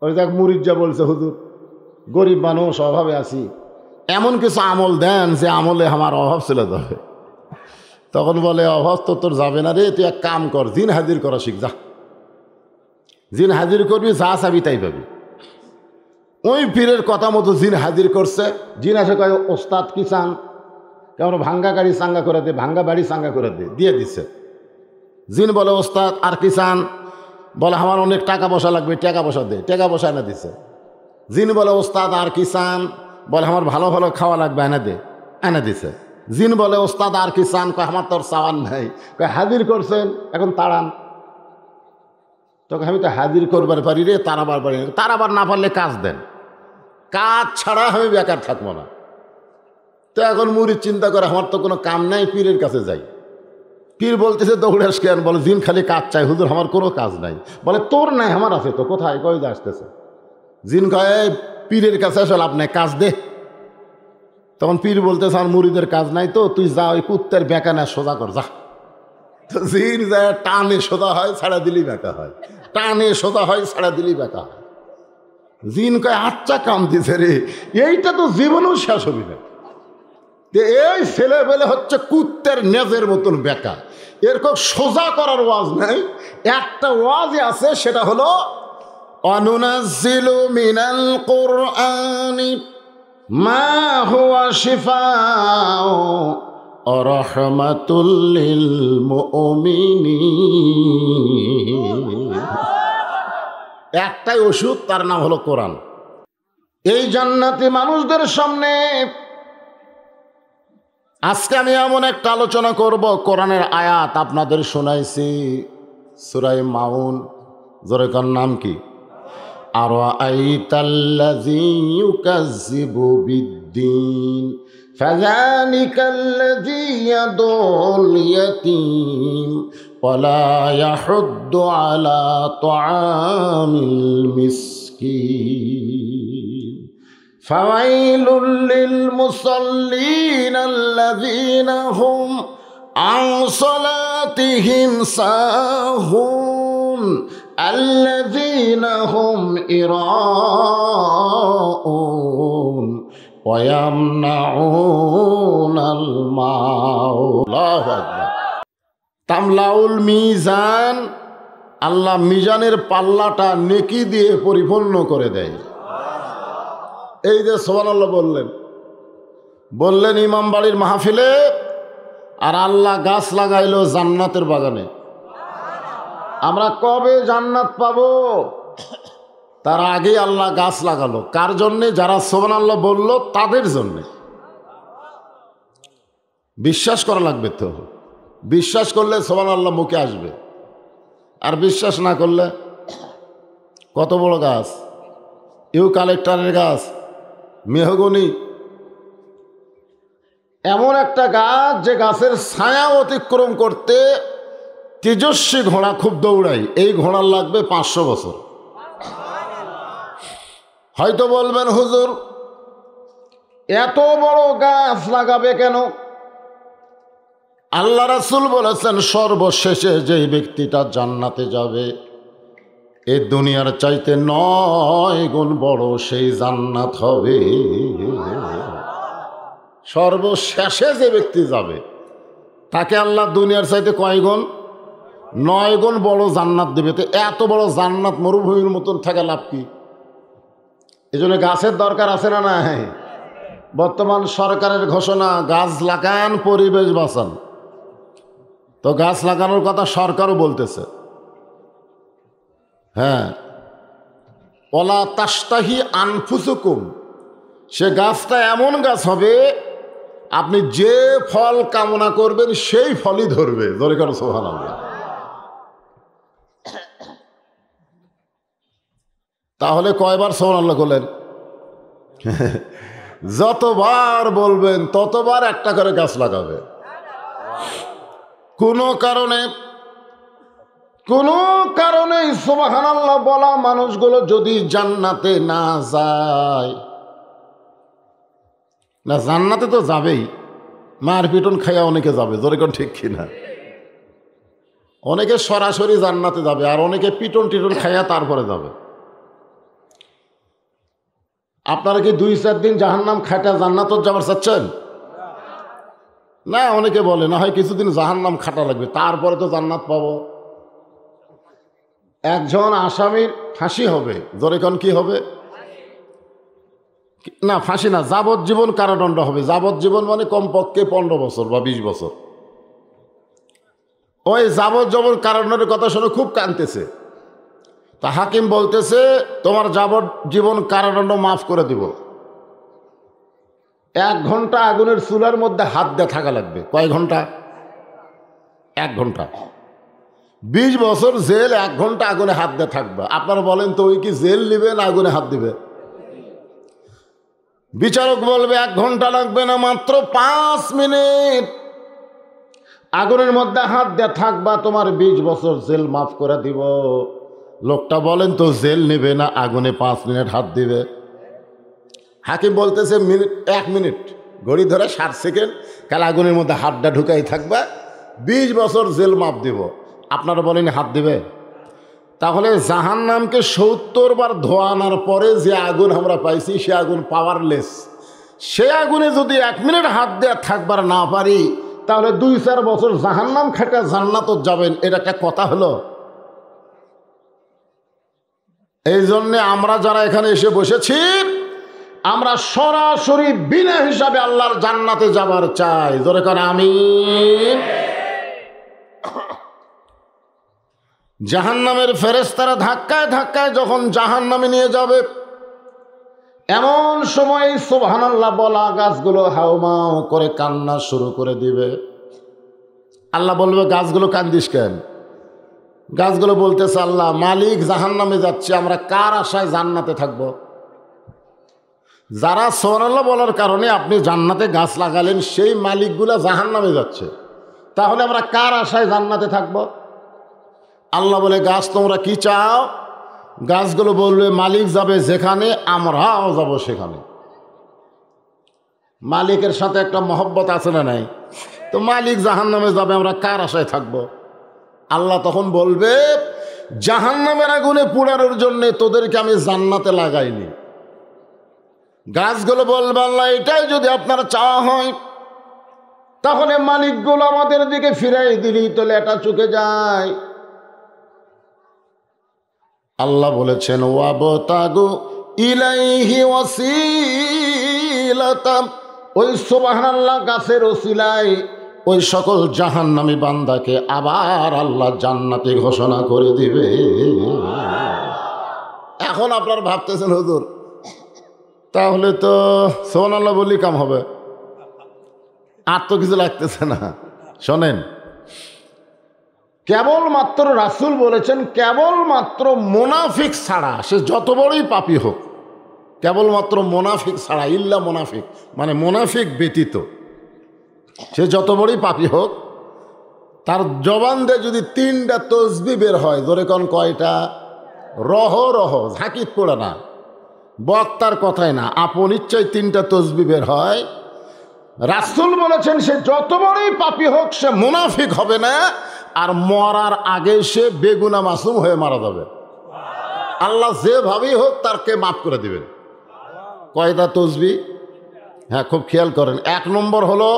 ওই দেখ মুরিদ যা বলছে, হুজুর গরিব মানুষ, অভাবে আছি, এমন কিছু আমল দেন যে আমলে আমার অভাব চলে যাবে। তখন বলে, অভাব তো তোর যাবে না রে, তুই এক কাম কর, জিন হাজির করা শিখ, যা জিন হাজির করবি, যা চাবি তাই পাবি। ওই পীরের কথা মতো জিন হাজির করছে। জিন আসে কয়, ওস্তাদ কি চান? কেমন ভাঙ্গা গাড়ি চাঙ্গা করে দে, ভাঙ্গা বাড়ি চাঙ্গা করে দে, দিয়ে দিচ্ছে। জিন বলে, ওস্তাদ আর কি চান? বলে, আমার অনেক টাকা পয়সা লাগবে, টাকা পয়সা দে, টাকা পয়সা এনে দিচ্ছে। জিন বলে, ওস্তাদ আর কি চান? বলে, আমার ভালো ভালো খাওয়া লাগবে, এনে দে, এনে দিছে। জিন বলে, ওস্তাদ আর কি চান? কয়, আমার তোর চাওয়ার নাই। কয়, হাজির করছেন, এখন তাড়ান। তোকে আমি তো হাজির করবার পারি রে, তাড়াবার পারি না। তাড়াবার না পারলে কাজ দেন, কাজ ছাড়া আমি বেকার থাকবো না। তো এখন মুরিদ চিন্তা করে, আমার তো কোনো কাম নাই, পীরের কাছে যাই। পীর বলতেছে, দৌড়াস কেন? বলে, জিন খালি কাজ চাই হুজুর, আমার কোনো কাজ নাই। বলে, তোর নাই, আমার আছে তো। কোথায়? কই যে আসতেছে। জিন কয়, পীরের কাছে আসলে আপনি কাজ দে। তখন পীর বলতেছে, আমার মুরিদের কাজ নাই তো, তুই যা ওই কুত্তের বেঁকা না সোজা কর, যা। তো জিন যায়, টানে সোজা হয়, ছাড়া দিলেই বেঁকা হয়, টানে সোজা হয়, ছাড়া দিলেই বেঁকা হয়। জিন কয়, আচ্ছা কাম দিছে রে, এইটা তো জীবনেও শেষ হবি না। এই ছেলে বেলে হচ্ছে কুত্তের নেজের মতন বেকা, এরকম সোজা করার ওয়াজ নাই। একটা ওয়াজই আছে, সেটা হলো অনুনাজ্জিলু মিনাল কুরআনি মা হুয়া শিফাউ ওয়া রাহমাতুল লিল মুমিনিন। একটাই ওষুধ, তার নাম হলো কোরআন। এই জান্নাতি মানুষদের সামনে আজকে আমি এমন একটা আলোচনা করব, কোরআনের আয়াত আপনাদের শোনাইছি, সূরা মাউন। জোরে কার নাম কি? আরাআইতাল্লাযী ইউকাজ্জিবু বিদ্দীন ফাযালিকাল্লাযী ইয়াদুল ইয়াতীম ওয়ালা ইয়াহুদ্দু আলা তুআমিল মিসকিন ফাওয়াইলুল লিল মুসাল্লিন আল্লাযীনা হুম আন সালাতিহিম সাহুন আল্লাযীনা হুম ইরাউন ওয়া ইয়ামনাউনাল মাউন। আল্লাহু আকবার। তামলাউল মিজান, আল্লাহ মিজানের পাল্লাটা নেকি দিয়ে পরিপূর্ণ করে দেয়। এই যে সুবহানাল্লাহ বললেন ইমাম বাড়ির মাহফিলে, আর আল্লাহ গাছ লাগাইলো জান্নাতের বাগানে। আমরা কবে জান্নাত পাবো? তার আগে আল্লাহ গাছ লাগালো। কার জন্যে? যারা সুবহানাল্লাহ বলল তাদের জন্যে। বিশ্বাস করা লাগবে তো। বিশ্বাস করলে সুবহানাল্লাহ মুখে আসবে, আর বিশ্বাস না করলে, কত বড় গাছ, ইউক্যালিপটাসের গাছ, মেহগনি, এমন একটা গাছ যে গাছের ছায়া অতিক্রম করতে তেজস্বী ঘোড়া খুব দৌড়ায়। এই ঘোড়ার লাগবে 500 বছর। হয়তো বলবেন, হুজুর এত বড় গাছ লাগাবে কেন? আল্লাহ রাসূল বলেছেন, সর্বশেষে যেই ব্যক্তিটা জান্নাতে যাবে, এই দুনিয়ার চাইতে 9 গুণ বড় সেই জান্নাত হবে। সর্বশেষে যে ব্যক্তি যাবে তাকে আল্লাহ দুনিয়ার চাইতে কয় গুণ? 9 গুণ বড় জান্নাত দেবে। তো এত বড় জান্নাত মরুভূমির মতন থাকা লাভ কি? এই জন্য গাছের দরকার আছে না নাই? বর্তমান সরকারের ঘোষণা, গাছ লাগান, পরিবেশ বাঁচান। তো গাছ লাগানোর কথা সরকারও বলতেছে। হ্যাঁ, ওলা তাস্তাহি আনফুসুকুম, সে গাছটা এমন গাছ হবে, আপনি যে ফল কামনা করবেন সেই ফলই ধরবে। ধরে কারো সুবহানাল্লাহ। তাহলে কয়বার সুবহানাল্লাহ করলেন? যতবার বলবেন ততবার একটা করে গাছ লাগাবে। কোনো কারণে সুবহানাল্লাহ বলা মানুষগুলো যদি জান্নাতে না যায়, না জান্নাতে তো যাবেই, মার পিটন খাইয়া অনেকে যাবে। জোরে কোন ঠিক কিনা? অনেকে সরাসরি জান্নাতে যাবে, আর অনেকে পিটন টিটন খাইয়া তারপরে যাবে। আপনারা কি 2-4 দিন জাহান্নাম খাটা জান্নাত যাবার চাচ্ছেন? না, অনেকে বলে না হয় কিছুদিন জাহান্নাম খাটা লাগবে, তারপরে তো জান্নাত পাবো। একজন আসামির ফাঁসি হবে, জোরে কোন কি হবে? না, ফাঁসি না, যাবজ্জীবন কারাদণ্ড হবে। যাবজ্জীবন মানে কমপক্ষে 15 বছর বা 20 বছর। ওই যাবজ্জীবন কারাদণ্ডের কথা শুনে খুব কাঁদতেছে। তা হাকিম বলতেছে তোমার যাবজ্জীবন কারাদণ্ড মাফ করে দিব। 1 ঘন্টা আগুনের চুলার মধ্যে হাত দিয়ে থাকা লাগবে। কয় ঘন্টা? 1 ঘন্টা। 20 বছর জেল, 1 ঘন্টা আগুনে হাত দিয়ে থাকবে। আপনারা বলেন তো ওই কি জেল নিবে না আগুনে হাত দিবে? বিচারক বলবে 1 ঘন্টা লাগবে না, মাত্র 5 মিনিট আগুনের মধ্যে হাত দিয়ে থাকবা, তোমার 20 বছর জেল মাফ করে দিব। লোকটা বলেন তো জেল নেবে না আগুনে 5 মিনিট হাত দিবে? হাকিম বলতেছে 1 মিনিট, ঘড়ি ধরে 60 সেকেন্ড, কাল আগুনের মধ্যে হাতটা ঢুকাই থাকবা, 20 বছর জেল মাফ দিব। আপনারা বলেন হাত দিবে? তাহলে জাহান্নামকে 70 বার ধোয়ানোর পরে যে আগুন আমরা পাইছি সে আগুন পাওয়ারলেস। সে আগুনে যদি 1 মিনিট হাত দেওয়া থাকবার না পারি, তাহলে 2-4 বছর জাহান্নাম খাটা জান্নাত যাবেন, এটা একটা কথা হলো? এই জন্যে আমরা যারা এখানে এসে বসেছি, আমরা সরাসরি বিনা হিসাবে আল্লাহর জান্নাতে যাবার চাই। জোরে করে আমিন। জাহান্নামের ফেরেশতারা ধাক্কায় ধাক্কায় যখন জাহান্নামে নিয়ে যাবে, এমন সময় সুবহানাল্লাহ বলা গাছগুলো হাউমাউ করে কান্না শুরু করে দিবে। আল্লাহ বলবে গাছগুলো কান্দিস কেন? গাছগুলো বলতেছে আল্লাহ মালিক জাহান্নামে যাচ্ছে, আমরা কার আশায় জান্নাতে থাকবো? যারা সুবহানাল্লাহ বলার কারণে আপনি জান্নাতে গাছ লাগালেন সেই মালিকগুলা জাহান্নামে যাচ্ছে, তাহলে আমরা কার আশায় জান্নাতে থাকবো? আল্লাহ বলে গাছ তোমরা কি চাও? গাছগুলো বলবে মালিক যাবে যেখানে আমরাও যাব সেখানে। মালিকের সাথে একটা মহব্বত আছে না নাই? তো মালিক জাহান্নামে যাবে, আমরা কার আশায় থাকব? আল্লাহ তখন বলবে জাহান্নামের আগুনে পোড়ানোর জন্য তোদেরকে আমি জান্নাতে লাগাইনি। গাছগুলো বলবে আল্লাহ এটাই যদি আপনার চাওয়া হয়, তাহলে মালিকগুলো আমাদের দিকে ফিরাই দিলি তো লেটা চুকে যায়। আল্লাহ বলেছেন ওয়াবতাগু ইলাইহি ওয়াসিলাতাম, ওই সুবহানাল্লাহ গাছের ওসিলায় ওই সকল জাহান্নামী বান্দাকে আবার আল্লাহ জান্নাতে ঘোষণা করে দিবে। এখন আপনারা ভাবতেছেন হুজুর তাহলে তো সুবহানাল্লাহ বলি কাম হবে, আর তো কিছু লাগতেছে না। শোনেন, কেবলমাত্র রাসূল বলেছেন কেবলমাত্র মুনাফিক ছাড়া, সে যত বড়ই পাপী হোক, কেবলমাত্র মুনাফিক ছাড়া, ইল্লা মুনাফিক মানে মুনাফিক ব্যতীত, সে যত বড়ই পাপী হোক, তার জবান দিয়ে যদি 3টা তসবিহ বের হয়, জোরে কোন কয়টা? রহ রহ, ঝাঁকিত পড়ে না, বক্তার কথায় না, আপন ইচ্ছায় 3টা তসবিহ বের হয়। রাসূল বলেছেন সে যত বড়ই পাপী হোক সে মুনাফিক হবে না, আর মরার আগে সে বেগুনা মাসুম হয়ে মারা যাবে। আল্লাহ যেভাবেই হোক তারকে মাফ করে দিবেন। কয়টা তসবিহ? হ্যাঁ, খুব খেয়াল করেন। 1 নম্বর হলো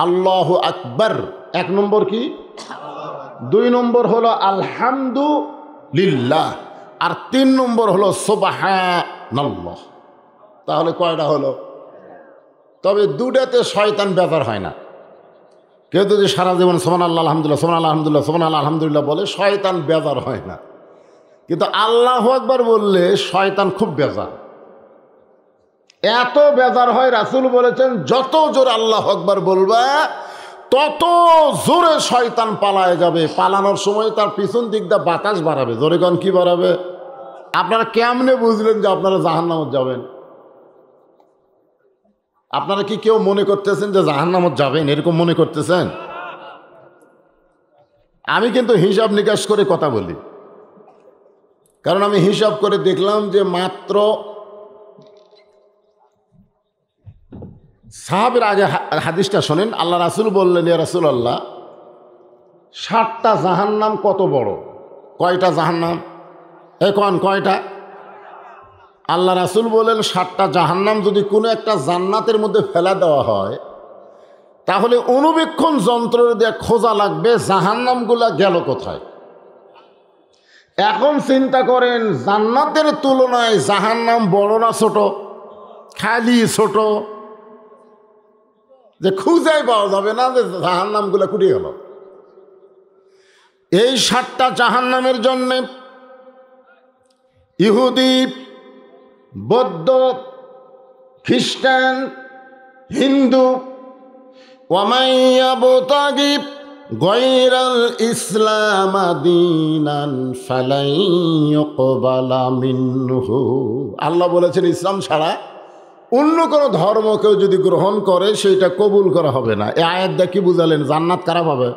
আল্লাহু আকবার, 1 নম্বর কি? 2 নম্বর হলো আলহামদুলিল্লাহ, আর 3 নম্বর হলো সুবহানাল্লাহ। তাহলে কয়টা হলো? তবে 2টাতে শয়তান বেজার হয় না। কেউ যদি সারা জীবন সুবহানাল্লাহ আলহামদুলিল্লাহ সুবহানাল্লাহ আলহামদুলিল্লাহ সুবহানাল্লাহ আলহামদুলিল্লাহ বলে, শয়তান বেজার হয় না। কিন্তু আল্লাহু আকবার বললে শয়তান খুব বেজার, এত বেজার হয়। রাসূল বলেছেন যত জোরে আল্লাহু আকবার বলবা তত জোরে শয়তান পালায় যাবে। পালানোর সময় তার পিছন দিক দিয়ে বাতাস বাড়াবে। জোরে কোন কি বাড়াবে? আপনারা কেমনে বুঝলেন যে আপনারা জাহান্নামে যাবেন? আপনারা কি কেউ মনে করতেছেন যে জাহান্নামে যাবেন, এরকম মনে করতেছেন? আমি কিন্তু হিসাব নিকাশ করে কথা বলি, কারণ আমি হিসাব করে দেখলাম যে মাত্র সাহাবের আগে হাদিসটা শোনেন। আল্লাহ রাসূল বললেন ইয়া রাসূলুল্লাহ 60টা জাহান্নাম কত বড়? কয়টা জাহান্নাম? এখন কয়টা? আল্লাহ রাসূল বলেন 7টা জাহান্নাম যদি কোনো একটা জান্নাতের মধ্যে ফেলা দেওয়া হয় তাহলে অনুবীক্ষণ যন্ত্র দিয়ে খোঁজা লাগবে জাহান্নামগুলা গেল কোথায়। এখন চিন্তা করেন জান্নাতের তুলনায় জাহান্নাম বড় না ছোট? খালি ছোট, যে খুঁজাই পাওয়া যাবে না যে জাহান্নামগুলা কুড়িয়ে গেল। এই 7টা জাহান্নামের জন্যে ইহুদি, বৌদ্ধ, খ্রিস্টান, হিন্দু ওয়ামান ইয়াবতাগি গায়রাল ইসলাম দীনান ফালাই ইউকবালা মিনহু। আল্লাহ বলেছেন ইসলাম ছাড়া অন্য কোনো ধর্ম কেউ যদি গ্রহণ করে সেটা কবুল করা হবে না। এই আয়াতটা কি বুঝালেন? জান্নাত কারা পাবে?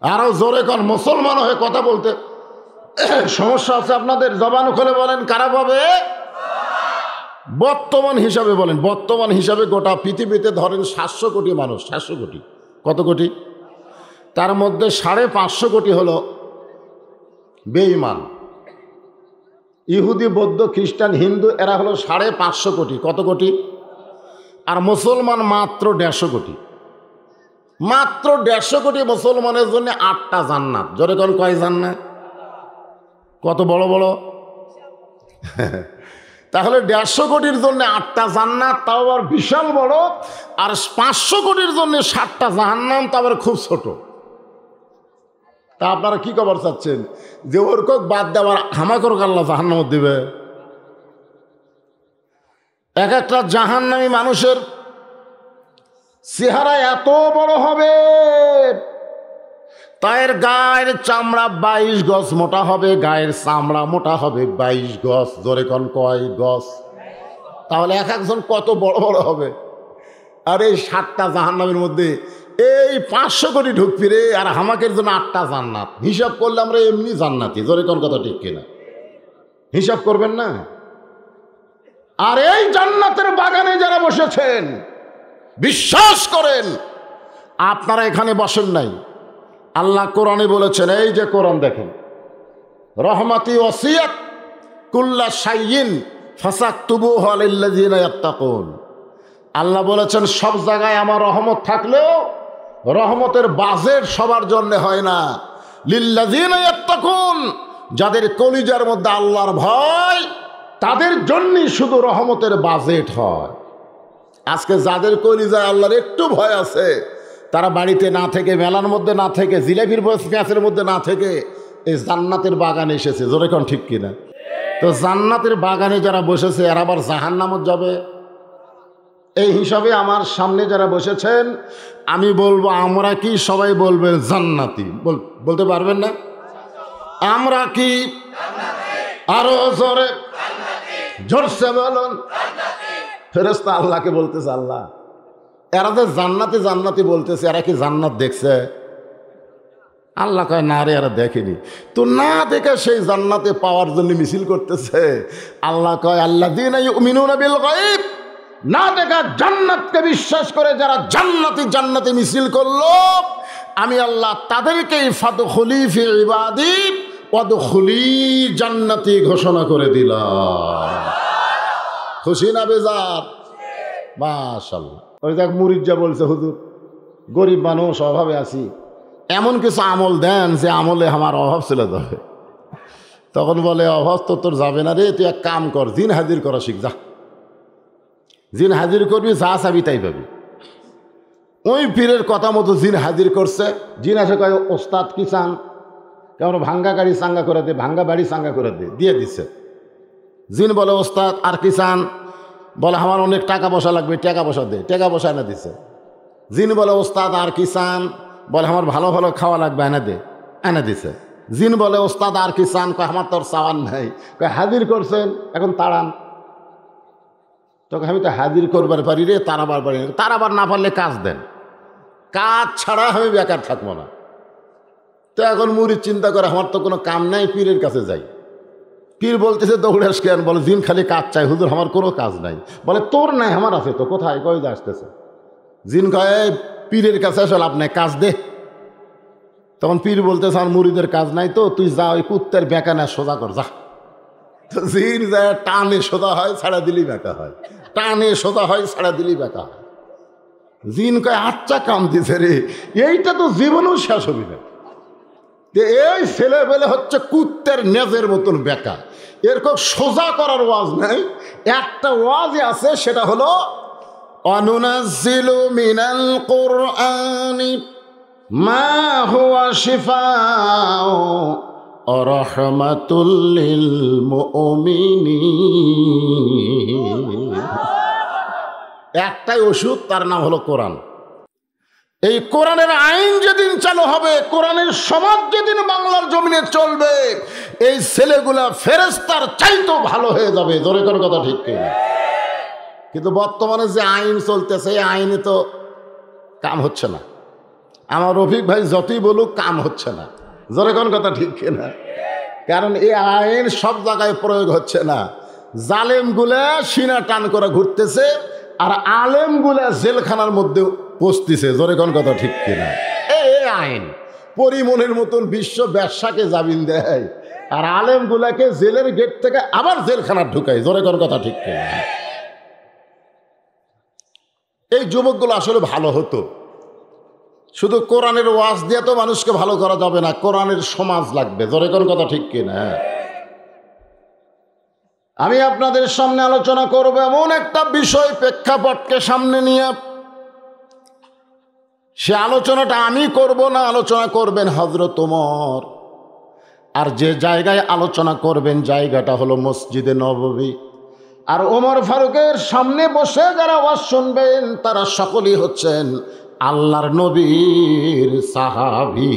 আরো জোরে কর, মুসলমান হয়ে কথা বলতে সমস্যা আছে আপনাদের? জবান খুলে বলেন কারা পাবে? বর্তমান হিসাবে বলেন। বর্তমান হিসাবে গোটা পৃথিবীতে ধরেন 700 কোটি মানুষ। 700 কোটি। কত কোটি? তার মধ্যে 550 কোটি হলো বেঈমান। ইহুদি, বৌদ্ধ, খ্রিস্টান, হিন্দু এরা হলো 550 কোটি। কত কোটি? আর মুসলমান মাত্র 150 কোটি। মাত্র 150 কোটি মুসলমানের জন্য 8টা জান্নাত। জোরে কোন কয় জান্নাত? কত বড় বড়? তাহলে 150 কোটির জন্য 8টা জান্নাত, তাও আবার বিশাল বড়। আর 500 কোটির জন্য 7টা জাহান্নাম, তাও আবার খুব ছোট। তা আপনারা কি খবর চাচ্ছেন? যে ওর কক বাদ দেওয়ার হামাকর আল্লাহ জাহান্নাম দিবে? এক একটা জাহান্নামী মানুষের চেহারা এত বড় হবে, তার গায়ের চামড়া 22 গজ মোটা হবে, গায়ের চামড়া মোটা হবে 22 গজ। জোরে কোন কয় গজ? তাহলে এক একজন কত বড় বড় হবে। আর এই 7টা জাহান্নামের মধ্যে এই 500 কোটি ঢুকবি রে, আর হামাকের জন্য 8টা জান্নাত। হিসাব করলে আমরা এমনি জান্নাতি। জোরে কোন কথা ঠিক কিনা? হিসাব করবেন না? আর এই জান্নাতের বাগানে যারা বসেছেন, বিশ্বাস করেন আপনারা এখানে বসেন নাই। আল্লাহ কোরআনে বলেছেন, এই যে কোরআন দেখেন, রহমাতি ওয়াসিয়াত কুল্লা শাইইন ফাসাকতুবুহু লিল্লাযিনা ইয়াত্তাকুন। আল্লাহ বলেছেন সব জায়গায় আমার রহমত থাকলেও রহমতের বাজেট সবার জন্য হয় না। লিল্লাযিনা ইয়াত্তাকুন, যাদের কলিজার মধ্যে আল্লাহর ভয়, তাদের জন্যই শুধু রহমতের বাজেট হয়। আজকে যাদের কলিজায় আল্লাহর একটু ভয় আছে, তারা বাড়িতে না থেকে, মেলার মধ্যে না থেকে, জিলাপির প্যাঁচের মধ্যে না থেকে এই জান্নাতের বাগানে এসেছে। জোরে কোন ঠিক কিনা? তো জান্নাতের বাগানে যারা বসেছে এরা আবার জাহান্নামত যাবে? এই হিসাবে আমার সামনে যারা বসেছেন, আমি বলবো আমরা কি? সবাই বলবেন জান্নাতি। বলতে পারবেন না? আমরা কি? আরো জোরে, জোরসে বলুন। ফেরেশতা আল্লাহকে বলতেছে, আল্লাহ এরা যে জান্নাতি জান্নাতি বলতেছে, এরা কি জান্নাত দেখছে? আল্লাহ কয় না রে, এরা দেখেনি। তো না দেখে সেই জান্নাতে পাওয়ার জন্য মিছিল করতেছে। আল্লাহ কয় আল্লাযীনা ইউমিনুনা বিল গায়ব, না দেখা জান্নাতকে বিশ্বাস করে যারা জান্নাতি জান্নাতি মিছিল করলো, আমি আল্লাহ তাদেরকে ফাদখুলি ফি ইবাদি ওয়াদখুলি জান্নাতি ঘোষণা করে দিলাম। খুশি না বেজার? মাশাআল্লাহ। ওই দেখ মুরিজ্জা বলছে, হুজুর গরিব মানুষ, অভাবে আছি, এমন কিছু আমল দেন যে আমলে আমার অভাব ছেড়ে যাবে। তখন বলে অভাব তো তোর যাবে না রে, তুই এক কাম কর, জিন হাজির করা শিখ। যা জিন হাজির করবি, যা চাবি তাই পাবি। ওই পীরের কথা মতো জিন হাজির করছে। জিন আসে কয়, ওস্তাদ কি চান? কেমন ভাঙ্গা গাড়ি চাঙ্গা করে দে, ভাঙ্গা বাড়ি চাঙ্গা করে দে, দিয়ে দিচ্ছে। জিন বলে, ওস্তাদ আর কি চান? বলে আমার অনেক টাকা পয়সা লাগবে, টাকা পয়সা দে। টাকা পয়সা এনে দিছে। জিন বলে, ওস্তাদ আর কি চান? বলে আমার ভালো ভালো খাওয়া লাগবে, এনে দে। এনে দিছে। জিন বলে, ওস্তাদ আর কি চান? কয় আমার তোর চাওয়ার নাই। কয় হাজির করছেন, এখন তাড়ান। তখন আমি তো হাজির করবার পারি রে, তাড়াবার পারি না। তাড়াবার না পারলে কাজ দেন, কাজ ছাড়া আমি বেকার থাকবো না। তো এখন মুরিদ চিন্তা করে আমার তো কোনো কাম নাই, পীরের কাছে যাই। পীর বলতেছে দৌড়াস কেন? বলে জিন খালি কাজ চাই হুজুর, আমার কোনো কাজ নাই। বলে তোর নাই, আমার আছে তো। কোথায়? কই যে আসতেছে। জিন কয়, পীরের কাছে আসলে আপনার কাজ দে। তখন পীর বলতেছে আমার মুরিদের কাজ নাই তো, তুই যা ওই কুত্তের বেঁকা না সোজা কর যা। তো জিন যায় টানে সোজা হয়, ছাড়া দিলেই বেঁকা হয়, টানে সোজা হয়, ছাড়া দিলেই বেঁকা হয়। জিন কয় আচ্ছা কাম দিছে রে, এইটা তো জীবনেও শেষ হবি না। এই ছেলে বেলে হচ্ছে কুত্তের নেজের মতন বেকা, এরকম সোজা করার ওয়াজ নাই। একটা ওয়াজই আছে, সেটা হলো অনুনাজ্জিলু মিনাল কুরআনি মা হুয়া শিফাউ ওয়া রাহমাতুল লিল মুমিনিন। একটাই ওষুধ, তার নাম হলো কোরআন। এই কোরআনের আইন যেদিন চালু হবে, কোরআনের সমাজ যেদিন বাংলার জমিনে চলবে, এই ছেলেগুলা ফেরেশতার চাইতেও ভালো হয়ে যাবে। জোরে করে কথা ঠিক কিনা? কিন্তু বর্তমানে যে আইন চলতেছে, এই আইনে তো কাম হচ্ছে না। আমার রফিক ভাই যতই বলুক, কাম হচ্ছে না। জোরে কোন কথা ঠিক কিনা? কারণ এই আইন সব জায়গায় প্রয়োগ হচ্ছে না। জালেমগুলা সিনা টান করে ঘুরতেছে, আর আলেমগুলা জেলখানার মধ্যে পচতেছে। জোরে কোন কথা ঠিক কিনা? এই আইন পরিমনের মতন বিশ্ব ব্যবসাকে জামিন দেয়, আর আলেমগুলাকে জেলের গেট থেকে আবার জেলখানার ঢুকায়। জোরে কোন কথা ঠিক কিনা? এই যুবকগুলো আসলে ভালো হতো। শুধু কোরআনের ওয়াজ দিয়ে তো মানুষকে ভালো করা যাবে না, কোরআনের সমাজ লাগবে। জোরে কোন কথা ঠিক কিনা? আমি আপনাদের সামনে আলোচনা করব এমন একটা বিষয়, প্রেক্ষাপটকে সামনে নিয়ে। সে আলোচনাটা আমি করব না, আলোচনা করবেন হযরত ওমর। আর যে জায়গায় আলোচনা করবেন, জায়গাটা হলো মসজিদে নববী। আর ওমর ফারুকের সামনে বসে যারা ওয়াজ শুনবেন, তারা সকলেই হচ্ছেন আল্লাহর নবীর সাহাবী।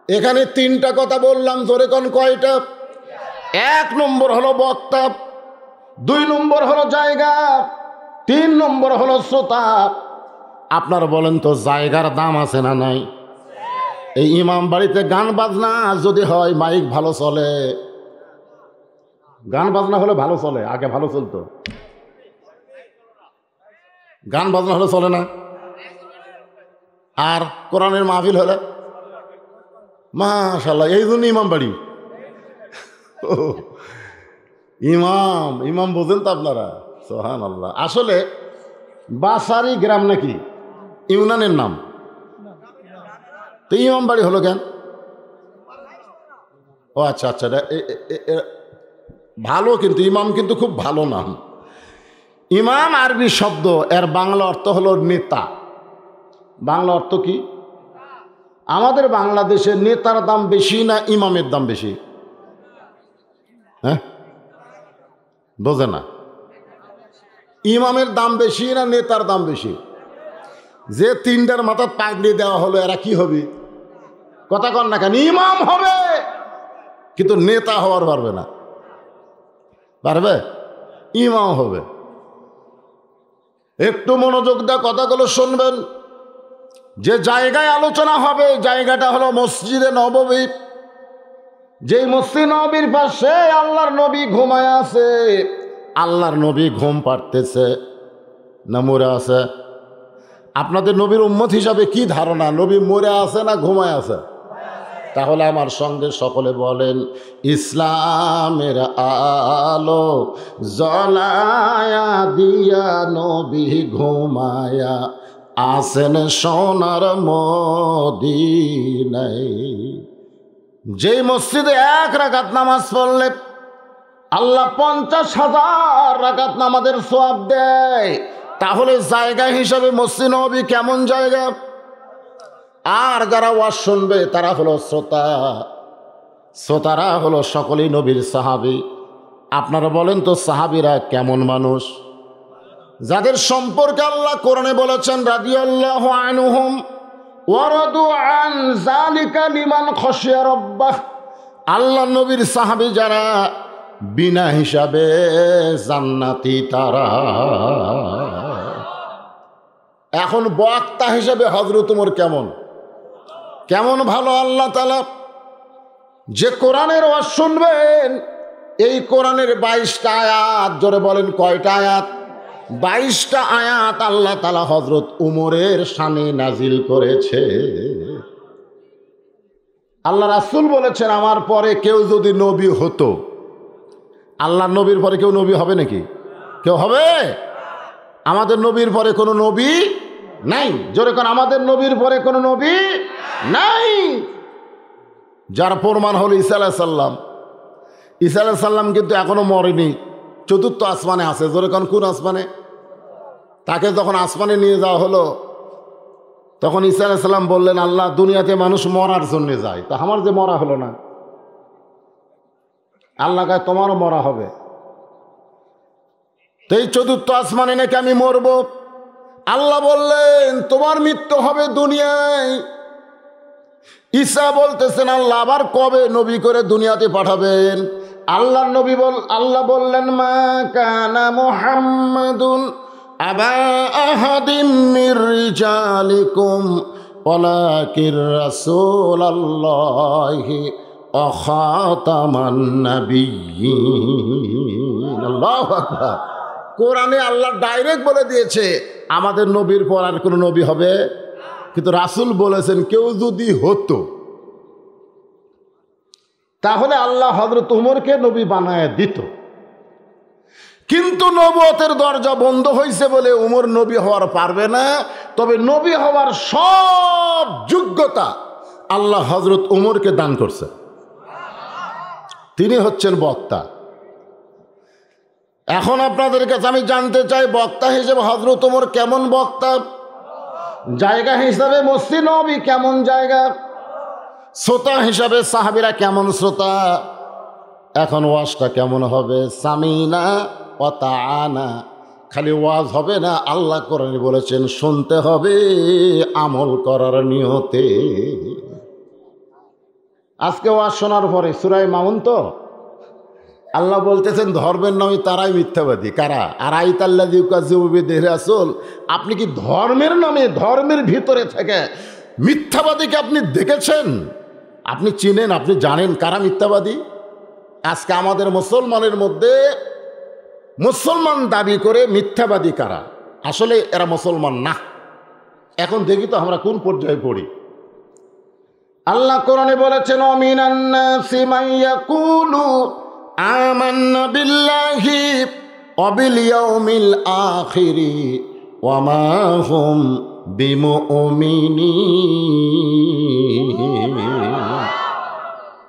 এখানে তিনটা কথা বললাম, ধরে কোন কয়টা? এক নম্বর হলো বক্তা, 2 নম্বর হলো জায়গা, 3 নম্বর হলো শ্রোতা। আপনারা বলেন তো, জায়গার দাম আছে না নাই? এই ইমাম বাড়িতে গান বাজনা যদি হয়, মাইক ভালো চলে, গান বাজনা হলে ভালো চলে। আগে ভালো চলতো, গান বাজনা হলে চলে না। আর কোরআনের মাহফিল হলে মাশাআল্লাহ, এই জন্য ইমাম বাড়ি। ইমাম ইমাম বোঝেন তো আপনারা? সুবহানাল্লাহ। আসলে বাসারি গ্রাম নাকি ইউনানের নাম, তো ইমাম বাড়ি হলো কেন? ও আচ্ছা আচ্ছা, ভালো, কিন্তু ইমাম কিন্তু খুব ভালো নাম। ইমাম আরবি শব্দ, এর বাংলা অর্থ হলো নেতা। বাংলা অর্থ কি? আমাদের বাংলাদেশে নেতার দাম বেশি না ইমামের দাম বেশি? হ্যাঁ, বোঝে না। ইমামের দাম বেশি না নেতার দাম বেশি? যে 3টার মাথার পাগড়ি দেওয়া হলো, এরা কি হবে? কথা কন না কেন? ইমাম হবে, কিন্তু নেতা হওয়ার পারবে না। পারবে? ইমাম হবে। একটু মনোযোগ দিয়ে কথাগুলো শুনবেন। যে জায়গায় আলোচনা হবে, জায়গাটা হলো মসজিদে নববী। যেই মসজিদ নবীর পাশে আল্লাহর নবী ঘুমায় আছে। আল্লাহর নবী ঘুম পাড়তেছে না মরে আছে? আপনাদের নবীর উম্মত হিসাবে কি ধারণা, নবী মরে আছে না ঘুমায় আছে? তাহলে আমার সঙ্গে সকলে বলেন, ইসলামের আলো জ্বলায়া দিয়া নবী ঘুমায়া আসেন সোনার মদিনায়। যেই মসজিদে 1 রাকাত নামাজ পড়লে আল্লাহ 50,000 রাকাত নামাজের সওয়াব দেয়, তাহলে জায়গা হিসাবে মসজিদ নববী কেমন জায়গা? আর যারা ওয়াজ শুনবে তারা হলো শ্রোতা, শ্রোতারা হলো সকলেই নবীর সাহাবী। আপনারা বলেন তো, সাহাবীরা কেমন মানুষ? যাদের সম্পর্কে আল্লাহ কোরআনে বলেছেন, রাদিয়াল্লাহু আনহুম ওয়া রাদু আন যালিকা লিমান খাশিয়া রাব্বাহ। আল্লাহ নবীর সাহাবী যারা, বিনা হিসাবে জান্নাতি তারা। এখন বক্তা হিসাবে হযরত ওমর কেমন কেমন ভালো আল্লাহ তাআলা। যে কোরআনের ওয়াজ শুনবেন, এই কোরআনের 22টা আয়াত, জোরে বলেন কয়টা আয়াত? 22টা আয়াত আল্লাহ তাআলা হযরত ওমরের শানে নাজিল করেছে। আল্লাহ রাসূল বলেছেন আমার পরে কেউ যদি নবী হতো, আল্লাহ নবীর পরে কেউ নবী হবে নাকি? কেউ হবে? আমাদের নবীর পরে কোনো নবী নাই। জোরে কোন, আমাদের নবীর পরে কোনো নবী নাই। যার প্রমাণ হলো ঈসা আলাইহিস সালাম। ঈসা আলাইহিস সালাম কিন্তু এখনো মরেনি, চতুর্থ আসমানে আছে। জোরে কোন, কোন আসমানে? তাকে যখন আসমানে নিয়ে যাওয়া হলো তখন ঈসা আলাইহিস সালাম বললেন, আল্লাহ, দুনিয়াতে মানুষ মরার জন্য যায়, তা আমার যে মরা হলো না। আল্লাহ কয় তোমারও মরা হবে। তো এই চতুর্থ আসমানে নাকি আমি মরব। আল্লাহ বললেন তোমার মৃত্যু হবে দুনিয়ায়। ঈসা বলতেছেন, আল্লাহ আবার কবে নবী করে দুনিয়াতে পাঠাবেন? আল্লাহ বললেন, মা কানা মুহাম্মাদুন আবা আহাদিম মির রিজালিকুম ওয়ালাকির রাসূলুল্লাহি ওয়া খাতামান নাবিয়্যিন। আল্লাহু আকবার। কোরআনে আল্লাহ ডাইরেক্ট বলে দিয়েছে আমাদের নবীর পর আর কোনো নবী হবে, কিন্তু রাসূল বলেছেন কেউ যদি হতো তাহলে আল্লাহ হযরত উমরকে নবী বানায় দিত। কিন্তু নবুয়তের দরজা বন্ধ হয়েছে বলে উমর নবী হওয়ার পারবে না। তবে নবী হওয়ার সব যোগ্যতা আল্লাহ হযরত উমরকে দান করছে। তিনি হচ্ছেন বক্তা। এখন আপনাদের কাছে আমি জানতে চাই, বক্তা হিসেবে হযরত উমর কেমন বক্তা? জায়গা হিসাবে মসজিদ নববী কেমন জায়গা? শ্রোতা হিসাবে সাহাবীরা কেমন শ্রোতা? এখন ওয়াজটা কেমন হবে? সামিনা ওয়া তাআনা। খালি ওয়াজ হবে না, আল্লাহ কোরআনে বলেছেন শুনতে হবে আমল করার নিয়তে। আজকে ওয়াজ শোনার পরে সূরা মাউন তো আল্লাহ বলতেছেন ধর্মের নামে তারাই মিথ্যাবাদী। কারা? আরাইতাল্লাযী ইউকাযযিবু বিদ্দীনির রাসূল। আপনি কি ধর্মের নামে, ধর্মের ভিতরে থেকে মিথ্যাবাদীকে আপনি দেখেছেন? আপনি চিনেন, আপনি জানেন কারা মিথ্যাবাদী? আজকে আমাদের মুসলমানের মধ্যে মুসলমান দাবি করে মিথ্যাবাদী কারা? আসলে এরা মুসলমান না। এখন দেখি তো আমরা কোন পর্যায়ে পড়ি। আল্লাহ কোরআনে বলেছেন, মিনান নাসি মান ইয়াকুলু আমান্না বিল্লাহি ওয়া বিল ইয়াউমিল আখিরি ওয়া মা হুম বিমুমিনিন।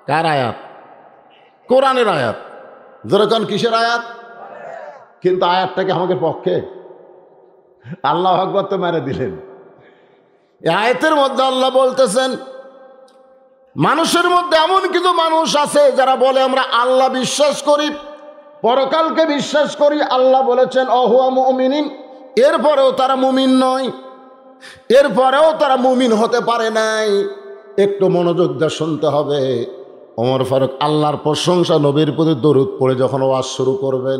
কার আয়াত? কোরআনের আয়াত। যেরকম কিসের আয়াত? কিন্তু আয়াতটাকে আমাদের পক্ষে আল্লাহু আকবার তো মেরে দিলেন। এই আয়াতের মধ্যে আল্লাহ বলতেছেন মানুষের মধ্যে এমন কিছু মানুষ আছে যারা বলে আমরা আল্লাহ বিশ্বাস করি, পরকালকে বিশ্বাস করি। আল্লাহ বলেছেন অহুয়া মুমিনিন, এরপরেও তারা মুমিন নয়, এরপরেও তারা মুমিন হতে পারে নাই। একটু মনোযোগ দিয়ে শুনতে হবে। ওমর ফারুক আল্লাহর প্রশংসা, নবীর প্রতি দরুদ পড়ে যখন ওয়াজ শুরু করবেন,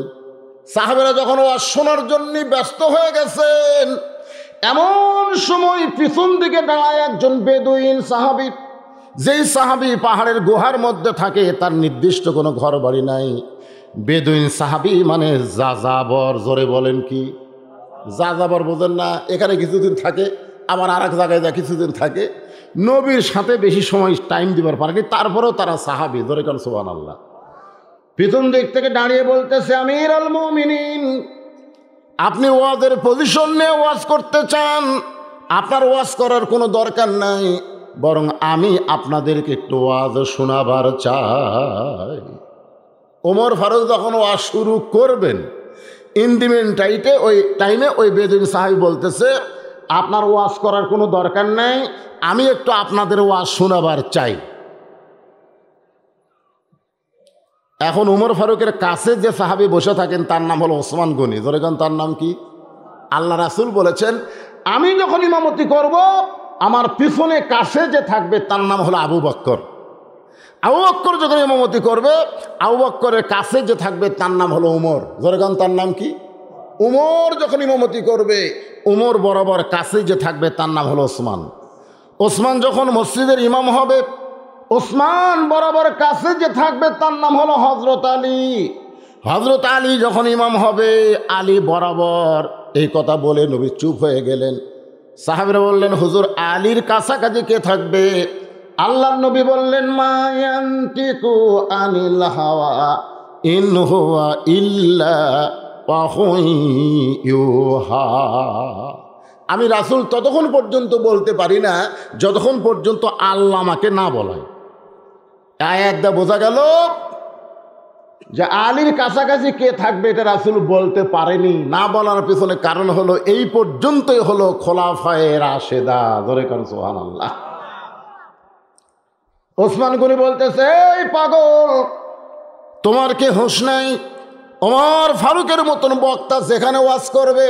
সাহাবীরা যখন ওয়াজ শোনার জন্য ব্যস্ত হয়ে গেছেন, এমন সময় পিছন দিকে দাঁড়ায় একজন বেদুইন সাহাবী। যেই সাহাবী পাহাড়ের গুহার মধ্যে থাকে, তার নির্দিষ্ট কোনো ঘর বাড়ি নাই। বেদুইন সাহাবী মানে যাযাবর। জোরে বলেন কি? যাযাবর বোঝেন না? এখানে কিছুদিন থাকে, আবার আর এক জায়গায় যা কিছুদিন থাকে। নবীর সাথে বেশি সময় টাইম দিবার পারেনি, তারপরেও তারা সাহাবী। জোরে কান সুবহানাল্লাহ। পিছন দিক থেকে দাঁড়িয়ে বলতেছে, আমিরুল মুমিনিন, আপনি ওয়াজের পজিশন নিয়ে ওয়াজ করতে চান, আপনার ওয়াজ করার কোনো দরকার নাই, বরং আমি আপনাদেরকে একটু ওয়াজ শোনাবার চাই। ওমর ফারুক যখন ওয়াজ শুরু করবেন, ইন্দিমেন্ট টাইমে ওই বেদুইন সাহাবী বলতেছে আপনার ওয়াজ করার কোনো দরকার নাই, আমি একটু আপনাদের ওয়াজ শোনাবার চাই। এখন উমর ফারুকের কাছে যে সাহাবী বসে থাকেন তার নাম হলো ওসমান গনি। যেরকম তার নাম কি? আল্লাহ রাসূল বলেছেন আমি যখন ইমামতি করব, আমার পিছনে কাছে যে থাকবে তার নাম হলো আবু বকর। আবু বকর যখন ইমামতি করবে, আবু বকরের কাছে যে থাকবে তার নাম হলো উমর। যেরকম তার নাম কি? উমর যখন ইমামতি করবে, উমর বরাবর কাছে যে থাকবে তার নাম হলো ওসমান। ওসমান যখন মসজিদের ইমাম হবে, ওসমান বরাবর কাছে যে থাকবে তার নাম হলো হযরত আলী। হযরত আলী যখন ইমাম হবে, আলী বরাবর। এই কথা বলে নবী চুপ হয়ে গেলেন। সাহাবীরা বললেন হুজুর, আলীর কাছাকাছি কে থাকবে? আল্লাহর নবী বললেন, মা ইয়ানতিকু আনিল হাওয়া ইন হুয়া ইল্লা ওয়াহুই ইউহা। আমি রাসূল ততক্ষণ পর্যন্ত বলতে পারি না যতক্ষণ পর্যন্ত আল্লাহ আমাকে না বলায়। আয়াত দা বোঝা গেল যে আলীর কাছাকাছি কে থাকবে এটা রাসূল বলতে পারেনি। না বলার পিছনে কারণ হলো এই পর্যন্তই হলো খোলাফায়ে রাশেদা। ধরে কারণ সুবহানাল্লাহ। ওসমান গনি বলতেছে, এই পাগল, তোমার কি হুঁশ নাই? ওমর ফারুকের মতন বক্তা যেখানে ওয়াজ করবে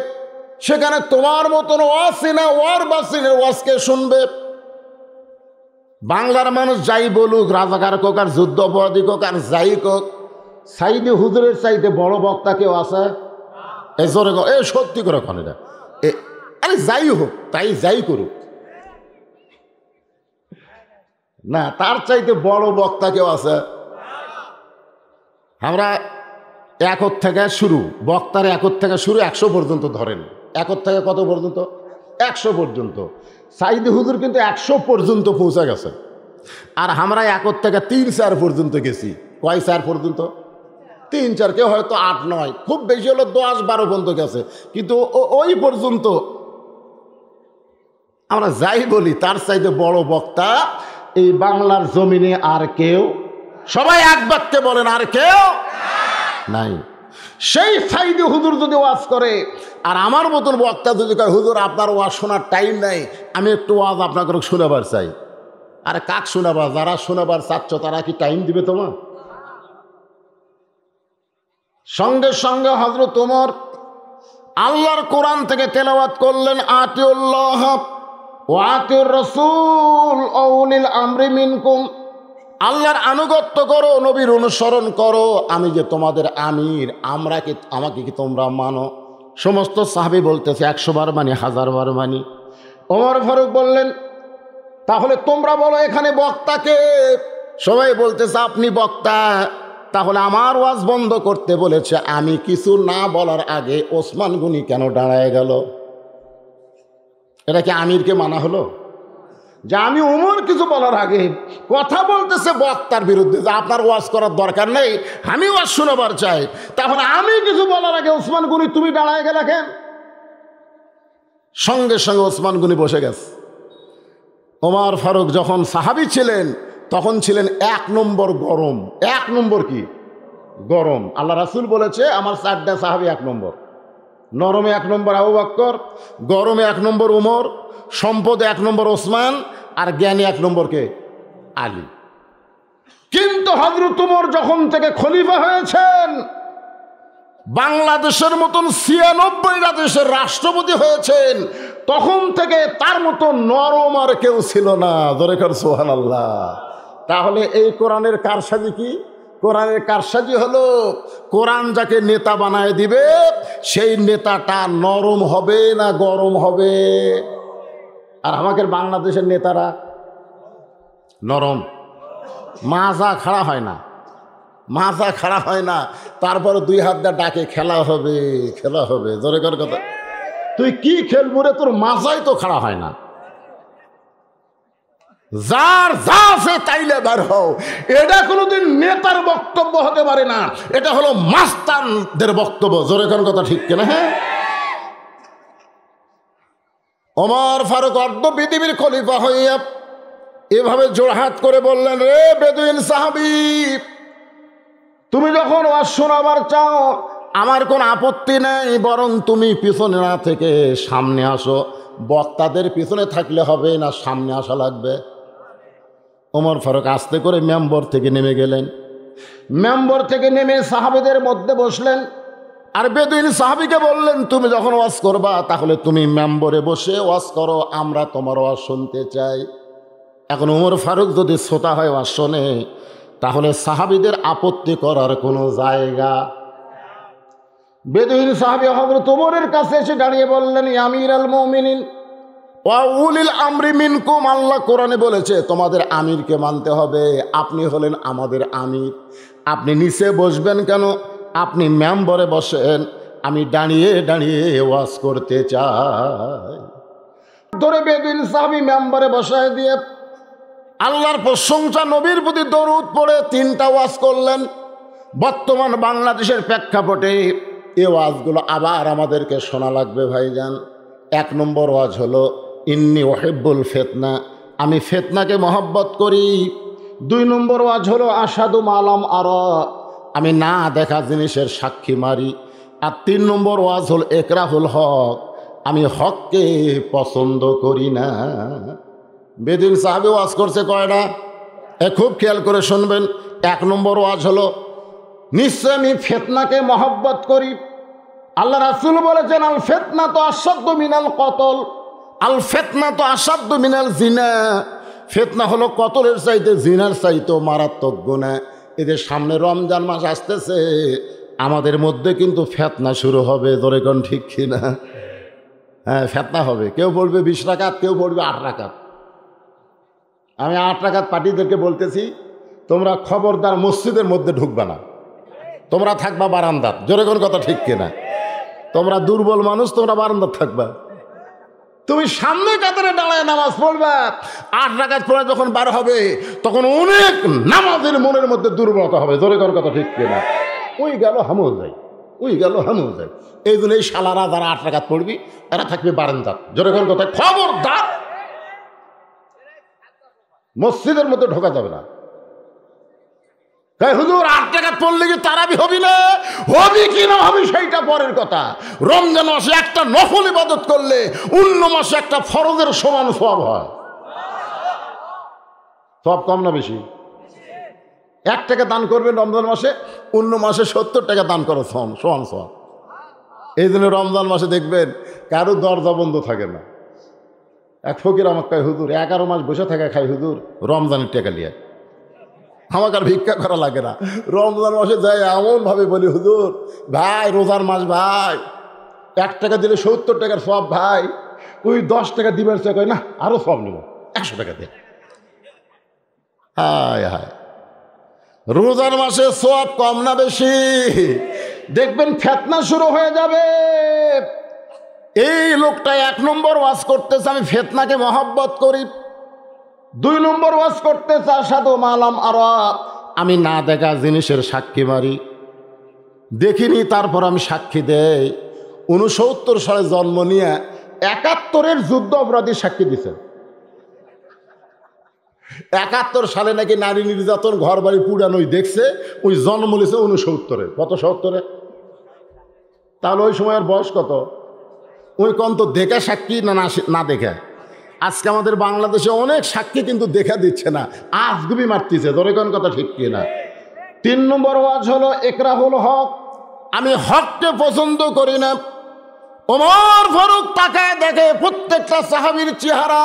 সেখানে তোমার মতন ওয়াসি না ওয়ার বাসিনের ওয়াজকে শুনবে। বাংলার মানুষ যাই বলুক, রাজাকার কোক আর যুদ্ধ অপরাধী কোক আর যাই কোক, সাইদি হুজুরের চাইতে বড় বক্তা কেউ আছে? এ জোরে এ সত্যি করে এখন এটা আরে যাই হোক, তাই যাই করুক না, তার চাইতে বড় বক্তা কেউ আছে? আমরা একর থেকে শুরু, বক্তার একর থেকে শুরু 100 পর্যন্ত ধরেন। একর থেকে কত পর্যন্ত? 100 পর্যন্ত। সাইদি হুজুর কিন্তু 100 পর্যন্ত পৌঁছে গেছে, আর আমরা একর থেকে 3-4 পর্যন্ত গেছি। কয় 4 পর্যন্ত? 3-4, কেউ হয়তো 8-9, খুব বেশি হলো 10-12 পর্যন্ত গেছে। কিন্তু ওই পর্যন্ত আমরা যাই বলি তার চাইতে বড় বক্তা এই বাংলার জমিনে আর কেউ, সবাই এক বাক্যে বলেন, আর কেউ নাই। সেই সাইদি হুজুর যদি ওয়াজ করে আর আমার মতন বক্তা যদি কয়, হুজুর আপনার ওয়াজ শোনার টাইম নাই, আমি একটু ওয়াজ আপনাকে শোনাবার চাই। আরে কাক শোনাবার? যারা শোনাবার চাচ্ছ তারা কি টাইম দিবে তোমার? সঙ্গে সঙ্গে হযরত ওমর আল্লাহর কোরআন থেকে তেলাওয়াত করলেন, আতিউল্লাহ ওয়া আতিউর রাসূল ওয়া উলিল আমরি মিনকুম। আল্লাহর আনুগত্য করো, নবীর অনুসরণ করো, আমি যে তোমাদের আমির, আমাকে কি তোমরা মানো? সমস্ত সাহাবী বলতেছে 100 বার মানি, 1000 বার মানি। ওমর ফারুক বললেন, তাহলে তোমরা বলো এখানে বক্তাকে? সবাই বলতেছে আপনি বক্তা। তাহলে আমার ওয়াজ বন্ধ করতে বলেছে। আমি কিছু না বলার আগে ওসমান গনি কেন দাঁড়ায় গেল? এটা কি আমিরকে মানা হলো? যে আমি ওমর কিছু বলার আগে কথা বলতেছে বক্তার বিরুদ্ধে, যে আপনার ওয়াজ করার দরকার নেই, আমি ওয়াজ শোনাবার চাই। তাহলে আমি কিছু বলার আগে ওসমান গনি তুমি দাঁড়ায় গেলে কেন? সঙ্গে সঙ্গে ওসমান গনি বসে গেছে। ওমর ফারুক যখন সাহাবী ছিলেন তখন ছিলেন 1 নম্বর গরম। 1 নম্বর কি? গরম। আল্লাহ রাসূল বলেছে আমার 4টা সাহাবী 1 নম্বর। নরমে 1 নম্বর আবু বকর, গরমে 1 নম্বর ওমর, সম্পদে 1 নম্বর ওসমান, আর জ্ঞানী 1 নম্বর কে? আলী। কিন্তু হযরত ওমর যখন থেকে খলিফা হয়েছেন, বাংলাদেশের মতন 96টা দেশের রাষ্ট্রপতি হয়েছেন, তখন থেকে তার মতো নরম আর কেউ ছিল না। ধরে কর সুবহানাল্লাহ। তাহলে এই কোরআনের কারসাজি কি? কোরআনের কারসাজি হলো কোরআন যাকে নেতা বানায় দিবে সেই নেতাটা নরম হবে না গরম হবে? আর আমাদের বাংলাদেশের নেতারা নরম, মাজা খাড়া হয় না, মাজা খাড়া হয় না, তারপরে 2 হাত দিয়ে ডাকে খেলা হবে, খেলা হবে। জোরে কর কথা। তুই কি খেলবো রে? তোর মাজাই তো খাড়া হয় না। যার যা আছে তাইলে বের হও, এটা কোনোদিন নেতার বক্তব্য হতে পারে না। এটা হলো মাস্তানদের বক্তব্য। জোরে কর কথা, ঠিক কিনা? হ্যাঁ। ওমর ফারুক অর্ধ পৃথিবীর খলিফা হইয়া এভাবে জোড়হাত করে বললেন, রে বেদুইন সাহাবী, তুমি যখন ওয়াজ শোনাবার চাও আমার কোনো আপত্তি নেই, বরং তুমি পিছনে না থেকে সামনে আসো। বক্তাদের পিছনে থাকলে হবে না, সামনে আসা লাগবে। ওমর ফারুক আস্তে করে মেম্বর থেকে নেমে গেলেন। মেম্বর থেকে নেমে সাহাবীদের মধ্যে বসলেন, আর বেদুইন সাহাবীকে বললেন, তুমি যখন ওয়াজ করবা তাহলে তুমি মেম্বরে বসে ওয়াজ করো, আমরা তোমার ওয়াজ শুনতে চাই। এখন ওমর ফারুক যদি শ্রোতা হয় ওয়াজ শোনে, তাহলে সাহাবীদের আপত্তি করার কোনো জায়গা। বেদুইন সাহাবী হযরত ওমরের কাছে এসে দাঁড়িয়ে বললেন, আমিরুল মুমিনিন ওয়া উলিল আমরি মিনকুম, আল্লাহ কোরআনে বলেছে তোমাদের আমিরকে মানতে হবে। আপনি হলেন আমাদের আমির, আপনি নিচে বসবেন কেন? আপনি মেম্বরে বসেন, আমি দাঁড়িয়ে দাঁড়িয়ে ওয়াজ করতে চাই। ধরে বেদুইন সাহাবী মেম্বরে বসায় দিয়ে আল্লাহর প্রশংসা, নবীর প্রতি দরুদ পড়ে 3টা ওয়াজ করলেন। বর্তমান বাংলাদেশের প্রেক্ষাপটে এই ওয়াজগুলো আবার আমাদেরকে শোনা লাগবে ভাইজান। 1 নম্বর ওয়াজ হলো ইন্নী ওহিব্বুল ফিতনা, আমি ফিতনাকে মহব্বত করি। 2 নম্বর ওয়াজ হলো আশহাদু মালাম আরা, আমি না দেখা জিনিসের সাক্ষী মারি। আর 3 নম্বর ওয়াজ হল একরাহুল হক, আমি হককে পছন্দ করি না। বেদিন সাহাবী ওয়াজ করছে কয়টা? খুব খেয়াল করে শুনবেন। 1 নম্বর ওয়াজ হলো নিশ্চয় আমি ফিতনাকে মহব্বত করি। আল্লাহ রাসূল বলেছেন আল ফিতনা তো আসাদ্দু মিনাল কতল, আল ফিতনা তো আসাদ্দু মিনাল জিনা। ফিতনা হলো কতলের চাইতে, জিনার চাইতেও মারাত্মক গুনাহ। এদের সামনে রমজান মাস আসতেছে, আমাদের মধ্যে কিন্তু ফিতনা শুরু হবে। ধরে কোন ঠিক কিনা? হ্যাঁ, ফিতনা হবে। কেউ বলবে 20 রাকাত, কেউ বলবে 8 রাকাত। আমি 8 রাকাত পার্টিদেরকে বলতেছি, তোমরা খবরদার মসজিদের মধ্যে ঢুকবা না, তোমরা থাকবা বারান্দার। জোরে কোন কথা ঠিক কিনা? তোমরা দুর্বল মানুষ, তোমরা বারান্দার থাকবা। তুমি সামনে কাতারে দাঁড়ায় নামাজ পড়বা। 8 রাকাত পড়ে যখন বার হবে, তখন অনেক নামাজের মনের মধ্যে দুর্বলতা হবে। জোরে কোন কথা ঠিক কিনা? ওই গেল হামু যায়, ওই গেল হামু যায়। এই জন্য এই শালারা যারা 8 রাকাত পড়বি, এরা থাকবে বারান্দার। জোরে কোন কথা, খবরদার মসজিদের মধ্যে ঢোকা যাবে না। হুজুর 8 রাকাত পড়লে কি তারাবি হবি না? হবি কি না হবি সেইটা পরের কথা। রমজান মাসে একটা নফল ইবাদত করলে অন্য মাসে একটা ফরজের সমান সওয়াব হয়। সব কম না বেশি? 1 টাকা দান করবেন রমজান মাসে, অন্য মাসে 70 টাকা দান করো, সমান সওয়াব। এই জন্য রমজান মাসে দেখবেন কারো দরজা বন্ধ থাকে না। এক ফকির আমাকে কয়, হুজুর 11 মাস বসে থাকা খাই হুজুর, রমজানের টাকা নিয়ে আমাকে আর ভিক্ষা করা লাগে না। রমজান মাসে যাই এমনভাবে বলি, হুজুর ভাই রোজার মাস ভাই, 1 টাকা দিলে 70 টাকার সওয়াব ভাই, ওই 10 টাকা দিবেন সে কয় না আরো সওয়াব নেব, 100 টাকা দে। হায় হায়, রোজার মাসে সওয়াব কম না বেশি? দেখবেন ফিতনা শুরু হয়ে যাবে। এই লোকটা 1 নম্বর ওয়াজ করতেছে আমি ফিতনাকে মহব্বত করি। 2 নম্বর ওয়াজ করতেছে আশহাদু মালাম আরা, আমি না দেখা জিনিসের সাক্ষী মারি। দেখিনি তারপর আমি সাক্ষী দেই। 69 সালে জন্ম নিয়ে 71-এর যুদ্ধ অপরাধী সাক্ষী দিচ্ছেন। 71 সালে নাকি নারী নির্যাতন, ঘর বাড়ি পুরানোই দেখছে। ওই জন্ম নিয়েছে 69-এ। কত 70-এ? তাহলে ওই সময়ের বয়স কত? ওই কোন তো দেখা সাক্ষী না দেখা। আজকে আমাদের বাংলাদেশে অনেক সাক্ষী কিন্তু দেখা দিচ্ছে না, আজগুবি মারতেছে। ধরে কোন কথা ঠিক কিনা? 3 নম্বর ওয়াজ হলো একরাহুল হক, আমি হককে পছন্দ করি না। ওমর ফারুক তাকায় দেখে প্রত্যেকটা সাহাবীর চেহারা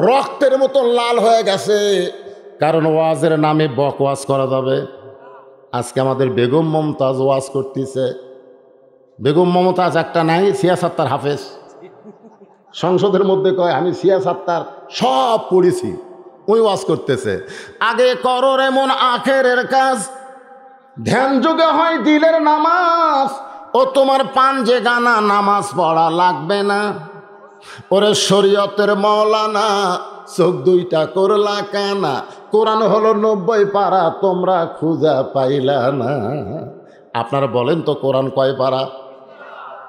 রক্তের মতো লাল হয়ে গেছে, কারণ ওয়াজের নামে বকওয়াজ করা যাবে। আজকে আমাদের বেগম মমতাজ ওয়াজ করতেছে। বেগম মমতাজ একটা নাই, সিয়াসাত্তার হাফেজ। সংসদের মধ্যে কয় আমি সিয়াসাত্তার সব পড়েছি, ওই ওয়াজ করতেছে। আগে করো এমন আখেরের কাজ, ধ্যান যোগে হয় দিলের নামাজ। ও তোমার পাঞ্জে গানা, নামাজ পড়া লাগবে না। ওরে শরীয়তের মৌলানা, চোখ 2টা করলা কানা। কোরআন হলো 90 পারা, তোমরা খুঁজা পাইলা না। আপনারা বলেন তো কোরআন কয় পারা?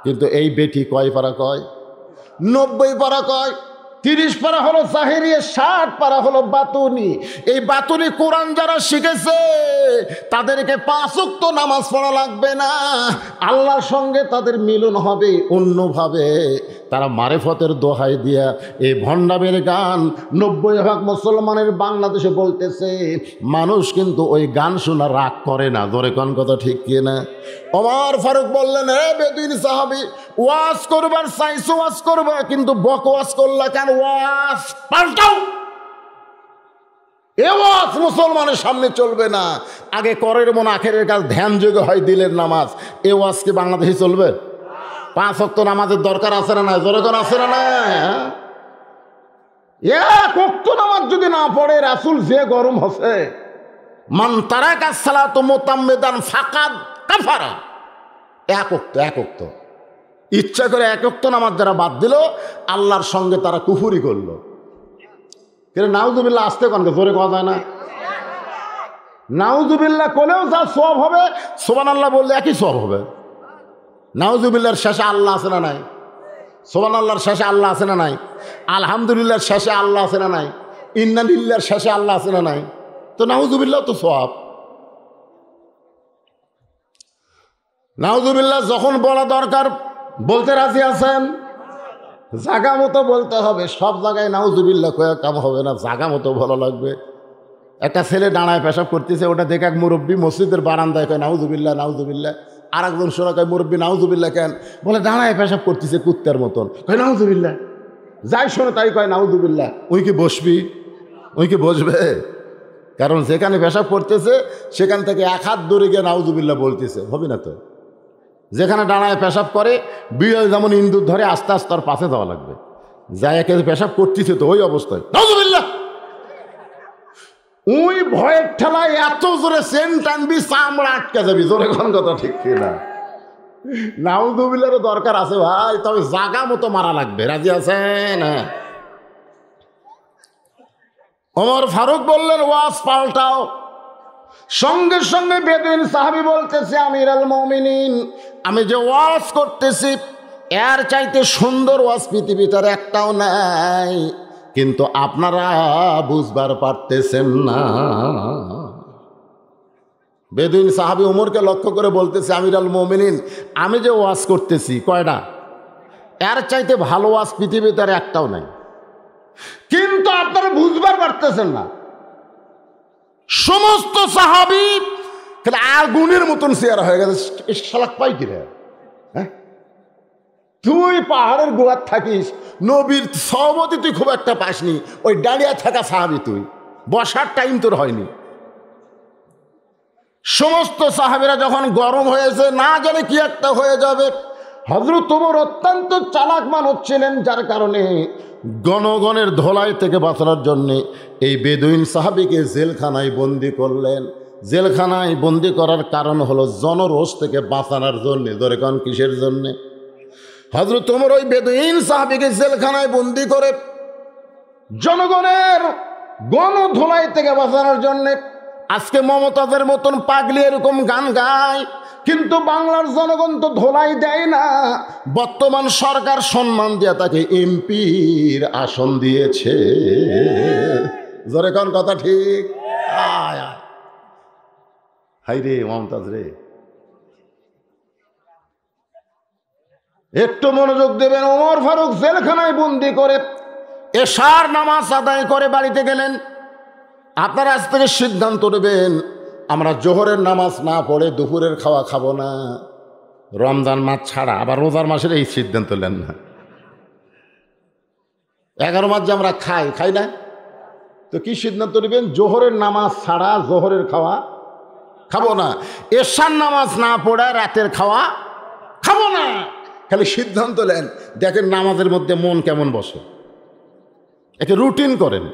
কিন্তু এই বেটি কয় পারা কয়? 90 পারা কয়। 30 পারা হলো জাহেরিয়া, 60 পারা হলো বাতুনি। এই বাতুনি কোরআন যারা শিখেছে তাদেরকে 5 ওয়াক্ত নামাজ পড়া লাগবে না, আল্লাহর সঙ্গে তাদের মিলন হবে অন্যভাবে। তারা মারেফতের দোহাই দিয়া এই ভণ্ডামের গান 90% মুসলমানের বাংলাদেশে বলতেছে। মানুষ কিন্তু ওই গান শোনা রাগ করে না। ধরে কোন কথা ঠিক কিনা? ওমর ফারুক বললেন, হে বেদুইন সাহাবী, ওয়াজ করবার চাইছো ওয়াজ করবা, কিন্তু বকওয়াজ করলা কেন? ওয়াজ পাল্টাও। এ ওয়াজ মুসলমানের সামনে চলবে না। আগে করের মন আখেরের কাজ, ধ্যান যোগে হয় দিলের নামাজ। এ ওয়াজ কি বাংলাদেশে চলবে? 5 ওয়াক্ত নামাজের দরকার আছে না? জোরে আছে না? 1 ওয়াক্ত নামাজ যদি না পড়ে, রাসূল যে গরম হচ্ছে, মান তারাকা সালাতু মুতাম্মিদান ফাকাদ কাফারা। 1 ওয়াক্ত ইচ্ছা করে 1 ওয়াক্ত নামাজ যারা বাদ দিল, আল্লাহর সঙ্গে তারা কুফরি করলো। কিন্তু নাউজুবিল্লাহ আসতে কনকে জোরে কথা যায় না? নাউজুবিল্লাহ কোলেও যা সওয়াব হবে, সুবহানাল্লাহ বললে একই সওয়াব হবে। নাউজুবিল্লাহর শেষে আল্লাহ আছে না নাই? সুবহানাল্লাহর শেষে আল্লাহ আছে না নাই? আলহামদুলিল্লাহর শেষে আল্লাহ আছে না নাই? ইন্না লিল্লাহর শেষে আল্লাহ আছে না নাই? তো নাউজুবিল্লাহ তো সওয়াব। নাউজুবিল্লাহ যখন বলা দরকার বলতে রাজি আছেন? জাগা মতো বলতে হবে, সব জায়গায় নাউজুবিল্লাহ কয়ে কাম হবে না, জাগা মতো ভালো লাগবে। একটা ছেলে দাঁড়ায় পেশাব করতেছে, ওটা দেখে এক মুরব্বী মসজিদের বারান্দায় কয় নাউজুবিল্লাহ নাউজুবিল্লাহ। আর একজন শোনা কয় মুরব্বী নাউজুবিল্লাহ কেন? বলে দাঁড়ায় পেশাব করতেছে কুত্তার মতন, কয় নাউজুবিল্লাহ। যাই শোনে তাই কয় নাউজুবিল্লাহ। ওই কি বসবি? ওই কি বসবে? কারণ যেখানে পেশাব করতেছে সেখান থেকে এক হাত দূরে গিয়ে নাউজুবিল্লাহ বলতেছে, হবে না তো? যেখানে দাঁড়ায় পেশাব করে বিড়াল যেমন ইন্দুর ধরে আস্তে আস্তে তার পাশে যাওয়া লাগবে। যাই একে পেশাব করতেছে তো ওই অবস্থায় নাউজুবিল্লাহ। ওই ভয়ের ঠেলায় এত জোরে সেন টানবি চামড়া আটকে যাবি। জোরে কোন কথা ঠিক কিনা? নাউজুবিল্লাহর দরকার আছে ভাই, তবে জাগা মতো মারা লাগবে। রাজি আছেন? ওমর ফারুক বললেন ওয়াজ পাল্টাও। সঙ্গে সঙ্গে বেদুইন সাহাবী বলতেছে আমিরুল মুমিনিন, আমি যে ওয়াজ করতেছি এর চাইতে সুন্দর ওয়াজ পৃথিবীতে একটাও নাই, কিন্তু আপনারা বুঝবার পারতেছেন না। বেদুইন সাহাবী ওমরকে লক্ষ্য করে বলতেছে আমিরুল মুমিনিন, আমি যে ওয়াজ করতেছি কয়টা, এর চাইতে ভালো ওয়াজ পৃথিবীতে একটাও নাই, কিন্তু আপনারা বুঝবার পারতেছেন না। সমস্ত সাহাবী আগুনের মতন চেয়ারা হয়ে গেছে। শালাক পাই কিরে? হ্যাঁ, তুই পাহাড়ের গোয়ার থাকিস, নবীর সহমতি তুই খুব একটা পাসনি, ওই দাঁড়িয়ে থাকা সাহাবী তুই, বসার টাইম তোর হয়নি। সমস্ত সাহাবীরা যখন গরম হয়েছে, না জানে কি একটা হয়ে যাবে, হযরত ওমর অত্যন্ত চালাক মানুষ ছিলেন, যার কারণে গণগণের ধোলাই থেকে বাঁচানোর জন্যে এই বেদুইন সাহাবীকে জেলখানায় বন্দি করলেন। জেলখানায় বন্দি করার কারণ হলো জনরোষ থেকে বাঁচানোর জন্যে। ধরে কারণ কিসের জন্যে? হযরত ওমর ওই বেদুইন সাহাবীকে জেলখানায় বন্দি করে জনগণের গণধোলাই থেকে বাঁচানোর জন্যে। আজকে মমতাজের মতন পাগলি এরকম গান গায়, কিন্তু বাংলার জনগণ তো ধোলাই দেয় না। বর্তমান সরকার সম্মান দিয়ে তাকে এমপির আসন দিয়েছে। জোরে কোন কথা ঠিক? আয় আয় হাই রে মমতাজ রে, একটু মনোযোগ দেবেন। ওমর ফারুক জেলখানায় বন্দি করে এশার নামাজ আদায় করে বাড়িতে গেলেন। আপনারা আজ থেকে সিদ্ধান্ত নেবেন, আমরা জোহরের নামাজ না পড়ে দুপুরের খাওয়া খাবো না, রমজান মাস ছাড়া। আবার রোজার মাসের এই সিদ্ধান্ত নেন না। 11 মাস যে আমরা খাই না, তো কি সিদ্ধান্ত নেবেন? জোহরের নামাজ ছাড়া জোহরের খাওয়া খাবো না, এশার নামাজ না পড়ে রাতের খাওয়া খাবো না। খালি সিদ্ধান্ত নেন, দেখেন নামাজের মধ্যে মন কেমন বসে, একে রুটিন করেন।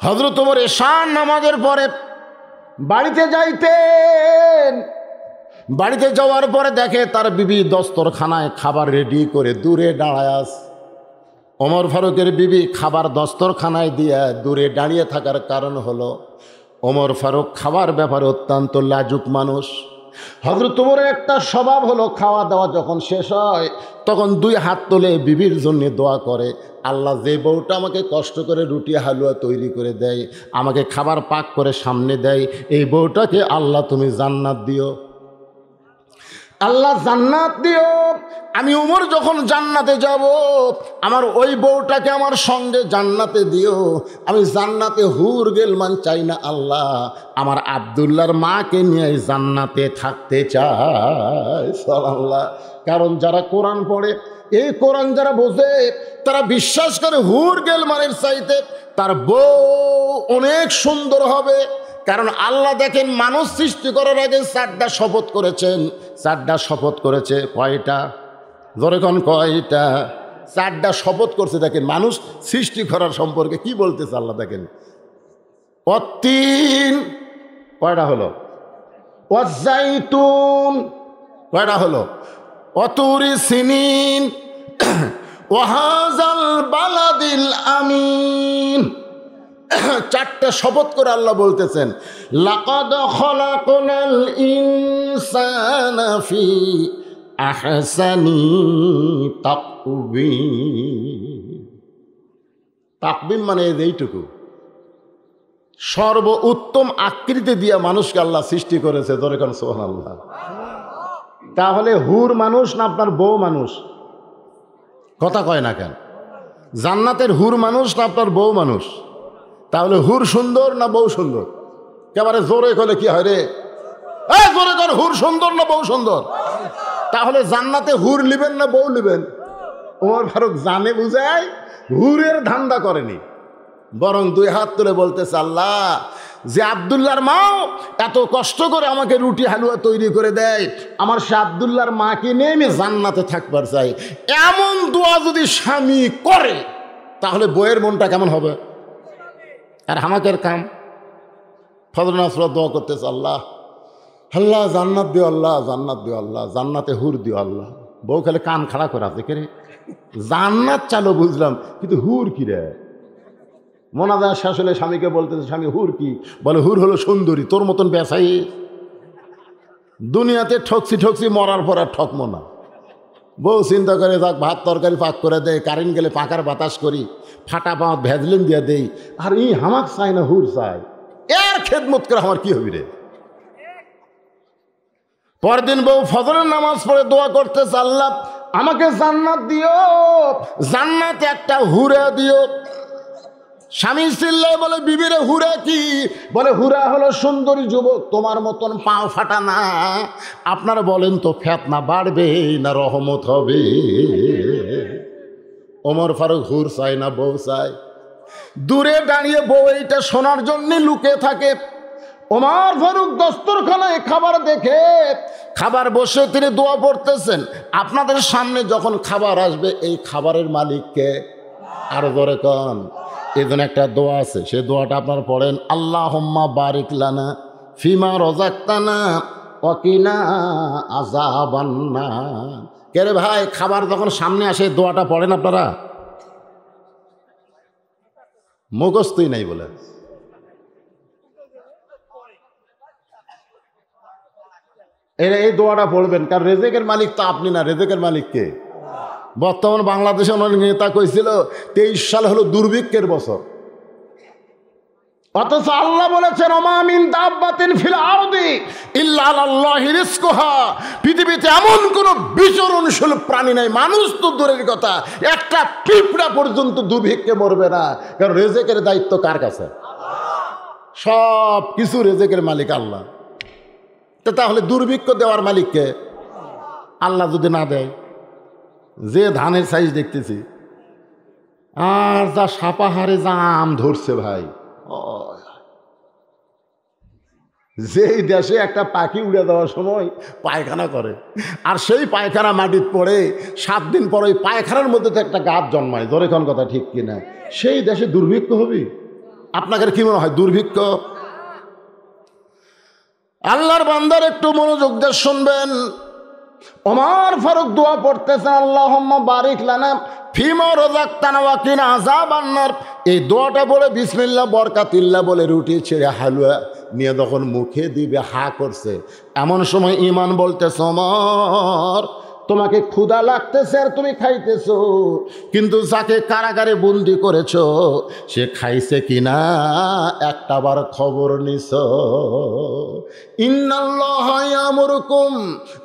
হযরত ওমর এশার নামাজের পরে বাড়িতে যাইতেন। বাড়িতে যাওয়ার পরে দেখে তার বিবি দস্তরখানায় খাবার রেডি করে দূরে দাঁড়ায় আছে। ওমর ফারুকের বিবি খাবার দস্তরখানায় দিয়ে দূরে দাঁড়িয়ে থাকার কারণ হলো ওমর ফারুক খাবার ব্যাপারে অত্যন্ত লাজুক মানুষ। হযরত ওমরের একটা স্বভাব হলো, খাওয়া দাওয়া যখন শেষ হয় তখন 2 হাত তুলে বিবির জন্য দোয়া করে, আল্লাহ যে বউটা আমাকে কষ্ট করে রুটি হালুয়া তৈরি করে দেয়, আমাকে খাবার পাক করে সামনে দেয়, এই বউটাকে আল্লাহ তুমি জান্নাত দিও, আল্লাহ জান্নাত দিও। আমি ওমর যখন জান্নাতে যাব, আমার ওই বউটাকে আমার সঙ্গে জান্নাতে দিও। আমি জান্নাতে হুর গেলমান চাই না আল্লাহ, আমার আব্দুল্লাহর মাকে নিয়ে জান্নাতে থাকতে চাই। সাল্লাল্লাহ। কারণ যারা কোরআন পড়ে, এই কোরআন যারা বোঝে, তারা বিশ্বাস করে হুর গেলমানের চাইতে তার বউ অনেক সুন্দর হবে। কারণ আল্লাহ দেখেন মানুষ সৃষ্টি করার আগে 4টা শপথ করেছেন। 4টা শপথ করেছে। কয়টা? ধরে কোন কয়টা? 4টা শপথ করছে। দেখেন মানুষ সৃষ্টি করার সম্পর্কে কি বলতেছে আল্লাহ দেখেন। অত্তিন কয়টা হলো? ওয়াজ্জাইতুন কয়টা হলো? অতুরি সিনিন ওয়াহাজাল বালাদিল আমিন। চারটা শপথ করে আল্লাহ বলতেছেন, লাকাদ খলাকনাল ইনসানা ফি আহসানি তাকওয়িম। তাকওয়িম মানে এইটুকু, সর্ব উত্তম আকৃতি দিয়া মানুষকে আল্লাহ সৃষ্টি করেছে। ধরে কোন সুবহানাল্লাহ। তাহলে হুর মানুষ না আপনার বউ মানুষ? কথা কয় না কেন? জান্নাতের হুর মানুষ না আপনার বউ মানুষ? তাহলে হুর সুন্দর না বউ সুন্দর? একেবারে জোরে কলে কি হয় রে? জোরে কর, হুর সুন্দর না বউ সুন্দর? তাহলে জান্নাতে হুর লিবেন না বউ লিবেন? ওমর ফারুক জানে বুঝায় হুরের ধান্দা করেনি, বরং দুই হাত তুলে বলতেছে, আল্লাহ, যে আব্দুল্লাহর মাও এত কষ্ট করে আমাকে রুটি হালুয়া তৈরি করে দেয়, আমার সে আব্দুল্লাহর মাকে নিয়ে আমি জান্নাতে থাকবার চাই। এমন দোয়া যদি স্বামী করে তাহলে বইয়ের মনটা কেমন হবে? আর আমাকের কাম ফজর নামাজ দোয়া করতেছে, আল্লাহ আল্লাহ জান্নাত দিও, আল্লাহ জান্নাত দিও, আল্লাহ জান্নাতে হুর দিও আল্লাহ। বউ খালি কান খাড়া করে আছে, কে রে জান্নাত চালো বুঝলাম, কিন্তু হুর কি রে? মোনাজাত শেষ হলে স্বামীকে বলতেছে, স্বামী হুর কি? বলে হুর হলো সুন্দরী, তোর মতন বেসাই দুনিয়াতে ঠকছি ঠকছি, মরার পর আর ঠকমো না। বউ চিন্তা করে, যাক ভাত তরকারি পাক করে দেয়, কারেন্ট গেলে পাকার বাতাস করি, ফাটা পাঁত ভেজলিন দিয়ে দেই, আর ই হামাক চাই না হুর চাই, এর খেদমত করে আমার কি হবি রে? পরদিন বউ ফজরের নামাজ পড়ে দোয়া করতেছে, আল্লাহ আমাকে জান্নাত দিও, জান্নাতে একটা হুরা দিও। স্বামী চিল্লায় বলে, বিবিরে হুরা কি? বলে হুরা হলো সুন্দরী যুবক, তোমার মতন পাও ফাটা না। আপনারা বলেন তো, ফেতনা বাড়বে না রহমত হবে? ওমর ফারুক হুর চায় না বউ চায়। দূরে দাঁড়িয়ে বউ এইটা শোনার জন্য লুকে থাকে। ওমর ফারুক দস্তরখানায় খাবার দেখে, খাবার বসে তিনি দোয়া পড়তেছেন। আপনাদের সামনে যখন খাবার আসবে, এই খাবারের মালিককে আরো ধরে কন, এই জন্য একটা দোয়া আছে, সে দোয়াটা আপনারা পড়েন, আল্লাহুম্মা বারিক লানা ফিমা রাযাকতানা ওয়া কিনা আযাবান্নার। কে রে ভাই, খাবার যখন সামনে আসে দোয়াটা পড়েন আপনারা? মুখস্থই নাই বলে। এই দোয়াটা পড়বেন, কারণ রেজেকের মালিক তো আপনি না, রেজেকের মালিক কে? বর্তমান বাংলাদেশে অনেক নেতা কইছিল 23 সাল হলো দুর্ভিক্ষের বছর, অথচ আল্লাহ বলেছেন ওমা মিন দাব্বাতিন ফিল আরদি ইল্লা আলাল্লাহি রিজকুহা। পৃথিবীতে এমন কোন বিচরণশীল প্রাণী নাই, মানুষ তো দূরের কথা, একটা পিঁপড়া পর্যন্ত দুর্ভিক্ষে মরবে না, কারণ রেজেকের দায়িত্ব কার কাছে? সব কিছু রেজেকের মালিক আল্লাহ। তাহলে দুর্ভিক্ষ দেওয়ার মালিককে? আল্লাহ যদি না দেয়, যে ধানের সাইজ দেখতেছি আর যা সাপাহারে যা আম ধরছে ভাই, যেই দেশে একটা পাখি উড়ে দেওয়ার সময় পায়খানা করে, আর সেই পায়খানা মাটির পড়ে 7 দিন পর ওই পায়খানার মধ্যে তো একটা গাছ জন্মায়, ধরে কোন কথা ঠিক কিনা? সেই দেশে দুর্ভিক্ষ হবে? আপনাদের কি মনে হয় দুর্ভিক্ষ? আল্লাহর বান্দার একটু মনোযোগ দিয়ে শুনবেন। ওমর ফারুক দোয়া পড়তেছেন, আল্লাহুম্মা বারিক লানা ফিমা রাযাকতানা ওয়া কিনা আযাবান্নার। এই দোয়াটা বলে বিসমিল্লাহ বরকাতিল্লাহ বলে রুটি ছেড়ে হালুয়া নিয়ে যখন মুখে দিবে, হা করছে, এমন সময় ঈমান বলতেছে, ওমর তোমাকে ক্ষুধা লাগতেছে আর তুমি খাইতেছো, কিন্তু যাকে কারাগারে বন্দি করেছো সে খাইছে কিনা একটাবার খবর নিছো? ইন্নাল্লাহা ইয়ামুরুকুম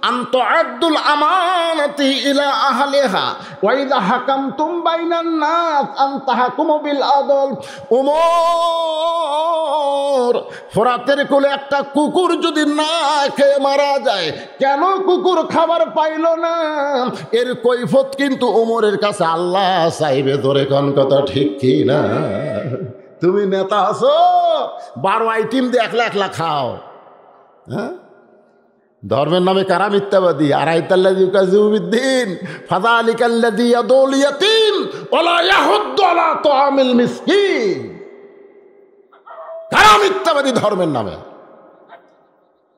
আন তুআদ্দুল আমানাতি ইলা আহলিহা ওয়া ইযা হাকামতুম বাইনান নাস আন তাহকুমু বিল আদল। ওমর, ফোরাতের কোলে একটা কুকুর যদি না খেয়ে মারা যায়, কেন কুকুর খাবার পাইল না, এর কৈফত কিন্তু ওমরের কাছে আল্লাহ চাইবে। ধরে কোন কথা ঠিক কি না? তুমি নেতা আছো, 12 আইটেম দিয়ে 1 লাখ খাও, হ্যাঁ? ধর্মের নামে কারা মিথ্যাবাদী? আরাইতাল্লাযী ইউকাযযিবু বিদ্দীন ফাযালিকাল্লাযী ইয়াদুল ইয়াতীম ওয়া লা ইয়াহুদ্দু আলা তুআমিল মিসকিন। কারা মিথ্যাবাদী ধর্মের নামে?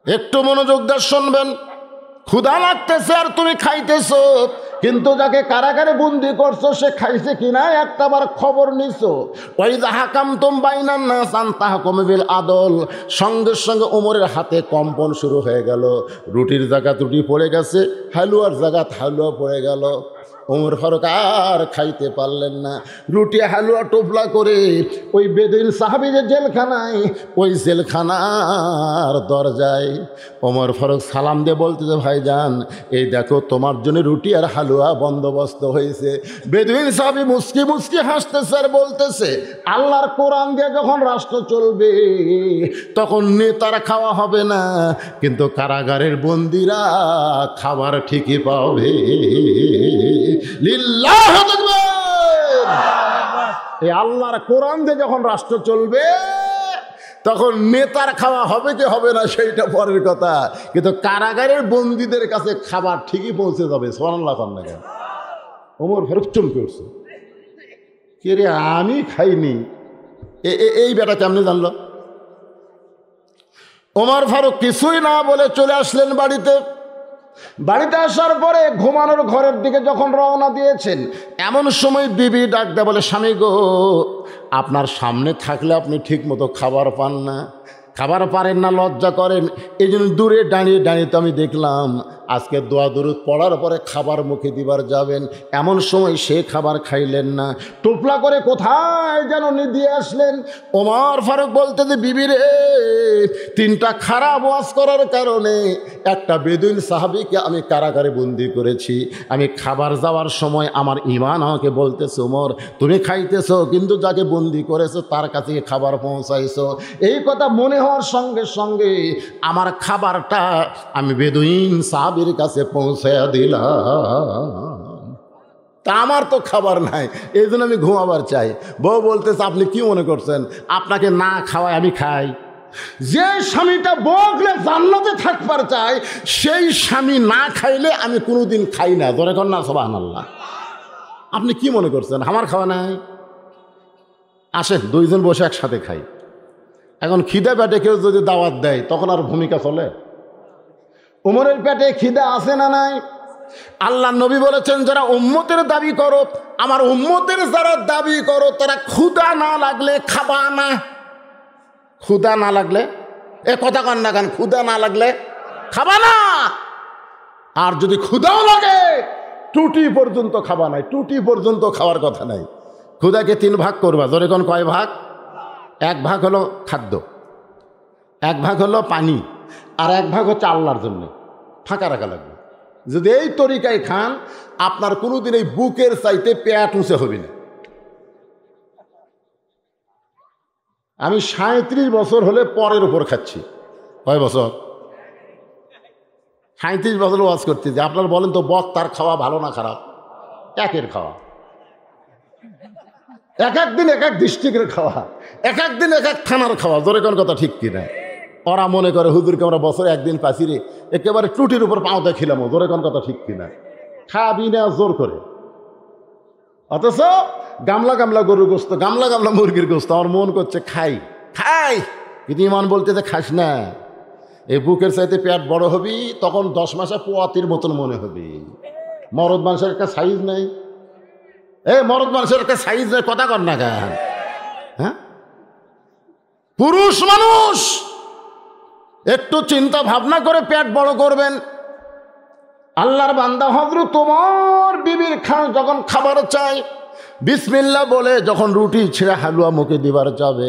একটু মনোযোগ দিয়ে শুনবেন। ক্ষুধা লাগতেছে আর তুমি খাইতেছো, কিন্তু যাকে কারাগারে বন্দি করছো সে খাইছে কিনা একটাবার খবর নিছো। ওই হাকাম তুম বাইনান নাস আন তাহকুমু বিল আদল, সঙ্গে সঙ্গে ওমরের হাতে কম্পন শুরু হয়ে গেল। রুটির জায়গা ত্রুটি পড়ে গেছে, হালুয়ার জায়গা হালুয়া পড়ে গেল। ওমর ফারুক আর খাইতে পারলেন না। রুটি হালুয়া টোপলা করে ওই বেদুইন সাহাবী যে জেলখানায়, ওই জেলখানার দরজায় ওমর ফারুক সালাম দিয়ে বলতেছে, ভাইজান এই দেখো তোমার জন্য রুটি আর হালুয়া বন্দোবস্ত হয়েছে। বেদুইন সাহাবী মুস্কি মুস্কি হাসতেছে আর বলতেছে, আল্লাহর কোরআন দিয়ে যখন রাষ্ট্র চলবে তখন নেতারা খাওয়া হবে না, কিন্তু কারাগারের বন্দিরা খাবার ঠিকই পাবে। লিল্লাহু তাকবীর। এই আল্লাহর কোরআন দিয়ে যখন রাষ্ট্র চলবে তখন নেতার খাওয়া হবে কি হবে না সেইটা পরের কথা, কিন্তু কারাগারের বন্দীদের কাছে খাবার ঠিকই পৌঁছে যাবে। সুবহানাল্লাহ কন্যা। ওমর ফারুক চমকে উঠছে, কে রে আমি খাইনি, এই বেটা কেমনে জানলো? ওমর ফারুক কিছুই না বলে চলে আসলেন বাড়িতে। বাড়িতে আসার পরে ঘুমানোর ঘরের দিকে যখন রওনা দিয়েছেন, এমন সময় বিবি ডাক দেয়, বলে স্বামী গো, আপনার সামনে থাকলে আপনি ঠিক মতো খাবার পান না, খাবার পারেন না, লজ্জা করেন, এই জন্য দূরে দাঁড়িয়ে দাঁড়িয়ে তো আমি দেখলাম আজকে দোয়া দরুদ পড়ার পরে খাবার মুখে দিবার যাবেন, এমন সময় সে খাবার খাইলেন না, টুপলা করে কোথায় যেন দিয়ে আসলেন। ওমর ফারুক বলতে যে বিবি রে, তিনটা খারাপ ওয়াজ করার কারণে একটা বেদুইন সাহাবীকে আমি কারাগারে বন্দি করেছি। আমি খাবার যাওয়ার সময় আমার ঈমান আমাকে বলতেছে, ওমর তুমি খাইতেছো কিন্তু যাকে বন্দি করেছো তার কাছে খাবার পৌঁছাইছো। এই কথা মনে হওয়ার সঙ্গে সঙ্গে আমার খাবারটা আমি বেদুইন সাহাবীর কাছে পৌঁছায়া দিলাম। তা আমার তো খাবার নাই, এই জন্য আমি ঘুমাবার চাই। বউ বলতেছে, আপনি কি মনে করছেন আপনাকে না খাওয়ায় আমি খাই? যে স্বামীটা বউকে জান্নাতে থাকবার চাই সেই স্বামী না খাইলে আমি কোনোদিন খাই না। ধরে কর না সুবহানাল্লাহ। আপনি কি মনে করছেন আমার খাওয়া নাই? আসেন দুইজন বসে একসাথে খাই। এখন খিদে পেটে কেউ যদি দাওয়াত দেয় তখন আর ভূমিকা চলে? উমরের পেটে খিদা আছে না নাই? আল্লাহ নবী বলেছেন, যারা উম্মতের দাবি করো, আমার উম্মতের যারা দাবি করো, তারা ক্ষুধা না লাগলে খাবা না। ক্ষুধা না লাগলে, এ কথা কন না কেন, ক্ষুধা না লাগলে খাবা না। আর যদি ক্ষুধাও লাগে টুটি পর্যন্ত খাবা নাই, টুটি পর্যন্ত খাওয়ার কথা নাই। ক্ষুধাকে তিন ভাগ করবা, ধরে কোন কয় ভাগ? এক ভাগ হলো খাদ্য, এক ভাগ হলো পানি, আর এক ভাগ হচ্ছে আল্লাহর জন্য ফাঁকা রাখা লাগবে। যদি এই তরিকায় খান আপনার কোনোদিন এই বুকের চাইতে পেট উঁচে হবে না। আমি 37 বছর হলে পরের উপর খাচ্ছি। কয় বছর? 37 বছর ওয়াজ করতেছি। আপনার বলেন তো বক্তার খাওয়া ভালো না খারাপ? একের খাওয়া, এক একদিন এক এক ডিস্ট্রিক্টের খাওয়া, এক একদিন এক এক থানার খাওয়া। জোরে কোন কথা ঠিক কিনা? ওরা মনে করে হুজুরকে আমরা বছরে একদিন পাচ্ছি রে, একেবারে টুটির উপর পাওতে খিলাম। জোরে কোন কথা ঠিক কিনা? খাবি না জোর করে, অথচ গামলা গামলা গরুর গোস্ত, গামলা গামলা মুরগির গোস্ত আমার মন করছে খাই খাই, কিন্তু ইমান বলতে যে খাস না। এই বুকের চাইতে পেট বড় হবি, তখন 10 মাসে পোয়াতির মতন মনে হবি। মরদ মানুষের একটা সাইজ নেই, মরদ মানুষের একটা সাইজ নেই, কথা কর না কেন? হ্যাঁ, পুরুষ মানুষ একটু চিন্তা ভাবনা করে পেট বড় করবেন। আল্লাহর বান্দা হযরত ওমর বিবির যখন খাবার চাই, বিসমিল্লাহ বলে যখন রুটি ছিঁড়ে হালুয়া মুখে দিবার যাবে,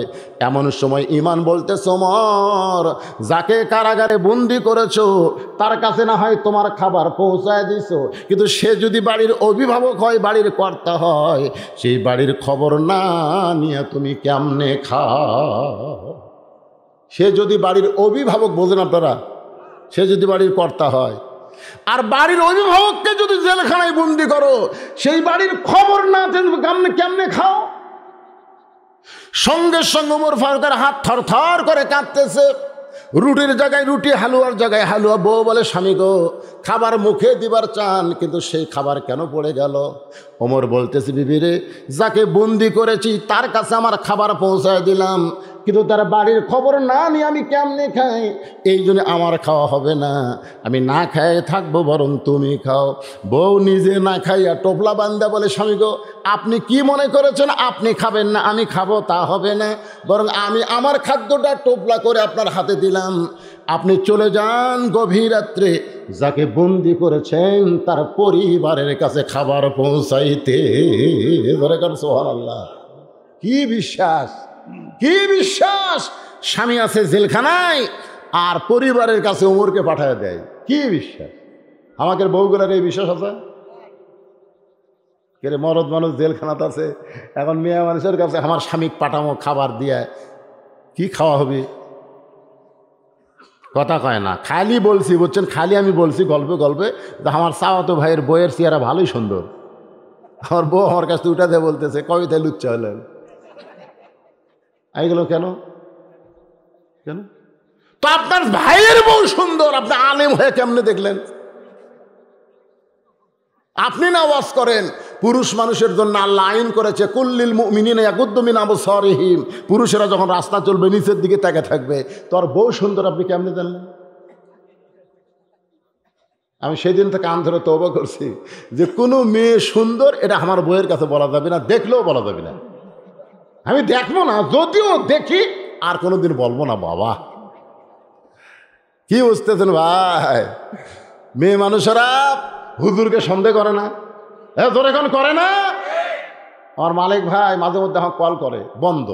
এমন সময় ঈমান বলতেছে, ওমর যাকে কারাগারে বন্দি করেছো তার কাছে না হয় তোমার খাবার পৌঁছায় দিছো, কিন্তু সে যদি বাড়ির অভিভাবক হয়, বাড়ির কর্তা হয়, সেই বাড়ির খবর না নিয়ে তুমি কেমনে খাও? সে যদি বাড়ির অভিভাবক, বোঝেন আপনারা, সে যদি বাড়ির কর্তা হয়, আর বাড়ির অভিভাবককে যদি জেলখানায় বন্দি করো, সেই বাড়ির খবর না কেমনে খাও? সঙ্গে সঙ্গে ওমর ফারুকের হাত থর থর করে কাঁপতেছে। রুটির জায়গায় রুটি, হালুয়ার জায়গায় হালুয়া। বউ বলে, স্বামী গো, খাবার মুখে দিবার চান, কিন্তু সেই খাবার কেন পড়ে গেল? ওমর বলতেছে, বিবি রে, যাকে বন্দি করেছি তার কাছে আমার খাবার পৌঁছায় দিলাম, কিন্তু তার বাড়ির খবর না নিয়ে আমি কেমনে খাই, এই জন্য আমার খাওয়া হবে না, আমি না খাই থাকবো, বরং তুমি খাও। বউ নিজে না খাইয়া টোপলা বান্দা বলে, স্বামী গো আপনি কি মনে করেছেন আপনি খাবেন না আমি খাবো, তা হবে না, বরং আমি আমার খাদ্যটা টোপলা করে আপনার হাতে দিলাম, আপনি চলে যান গভীর রাত্রে যাকে বন্দি করেছেন তার পরিবারের কাছে খাবার পৌঁছাইতে। সুবহানাল্লাহ, কি বিশ্বাস, কি বিশ্বাস! স্বামী আছে জেলখানায় আর পরিবারের কাছে ওমরকে পাঠায় দেয়, কি বিশ্বাস! আমাদের বউগুলার এই বিশ্বাস আছে? কে রে, মরদ মানুষ জেলখানাতে আছে, এখন মেয়ে মানুষের কাছে আমার স্বামী পাঠামো খাবার দিয়ে, কি খাওয়া হবে? কথা কয় না, খালি বলছি, বুঝছেন, খালি আমি বলছি গল্পে গল্পে যে আমার চাওয়াতো ভাইয়ের বইয়ের চেহারা ভালোই সুন্দর। আমার বউ আমার কাছে উঠা দিয়ে বলতেছে, কবিতায় লুচ্চা হলেন। এইগুলো কেন কেন? তো আপনার ভাইয়ের বউ সুন্দর, আপনি আলেম হয়ে কেমনে দেখলেন? আপনি না ওয়াজ করেন, পুরুষ মানুষের জন্য আল্লাহ আইন করেছে কুল্লিল মুমিনিনা ইয়াগুদ্দু মিন আবসারিহিম, পুরুষেরা যখন রাস্তা চলবে নিচের দিকে তাকিয়ে থাকবে। তোর বউ সুন্দর আপনি কেমনে জানলেন? আমি সেদিন থেকে কান ধরে তওবা করছি যে কোনো মেয়ে সুন্দর এটা আমার বউয়ের কাছে বলা যাবে না, দেখলেও বলা যাবে না। আমি দেখবো না, যদিও দেখি আর কোনোদিন বলবো না। বাবা কি বুঝতেছেন ভাই? মেয়ে মানুষেরা হুজুরকে সন্দেহ করে না, তোর এখন করে না। আমার মালিক ভাই মাঝে মধ্যে আমাকে কল করে, বন্ধ,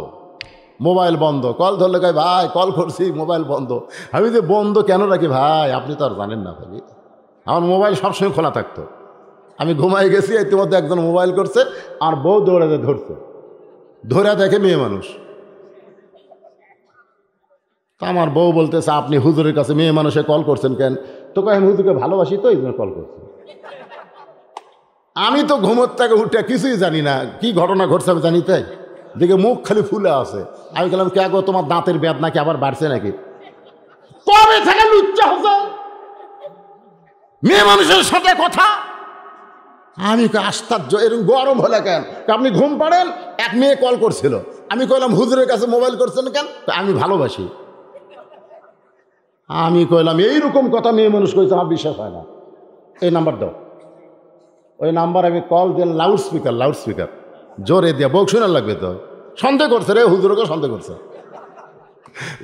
মোবাইল বন্ধ, কল ধরলে কয় ভাই কল করছি মোবাইল বন্ধ। আমি যে বন্ধ কেন রাখি ভাই আপনি তো আর জানেন না ভাই, আমার মোবাইল সবসময় খোলা থাকতো, আমি ঘুমাই গেছি, ইতিমধ্যে একজন মোবাইল করছে, আর বউ দৌড়ে ধরছে, ধরে দেখে মেয়ে মানুষ। তা আমার বউ বলতেছে আপনি হুজুরের কাছে মেয়ে মানুষে কল করছেন কেন? তো কয় আমি হুজুরকে ভালোবাসি তো এই জন্য কল করছি। আমি তো ঘুমোর থেকে উঠে কিছুই জানি না, কি ঘটনা ঘটছে আমি জানি, তাই দেখে মুখ খালি ফুলে আছে। আমি বললাম কে গো তোমার দাঁতের বেদ নাকি আবার বাড়ছে নাকি? কবে থেকে লুচ্চা হচ্ছে মেয়ে মানুষের সাথে কথা? আমি আশ্চর্য, এরকম গরম হলে কেন? আপনি ঘুম পাড়েন, এক মেয়ে কল করছিল, আমি কইলাম হুজুরের কাছে মোবাইল করছেন কেন? আমি ভালোবাসি। আমি কইলাম এইরকম কথা মেয়ে মানুষ কইছে, আমার বিশ্বাস হয় না, এই নাম্বার দাও। ওই নাম্বার আমি কল দিলাম, লাউড স্পিকার জোরে দিয়া, বউ শোনার লাগবে তো, সন্দেহ করছে রে, হুজুরকে সন্দেহ করছে।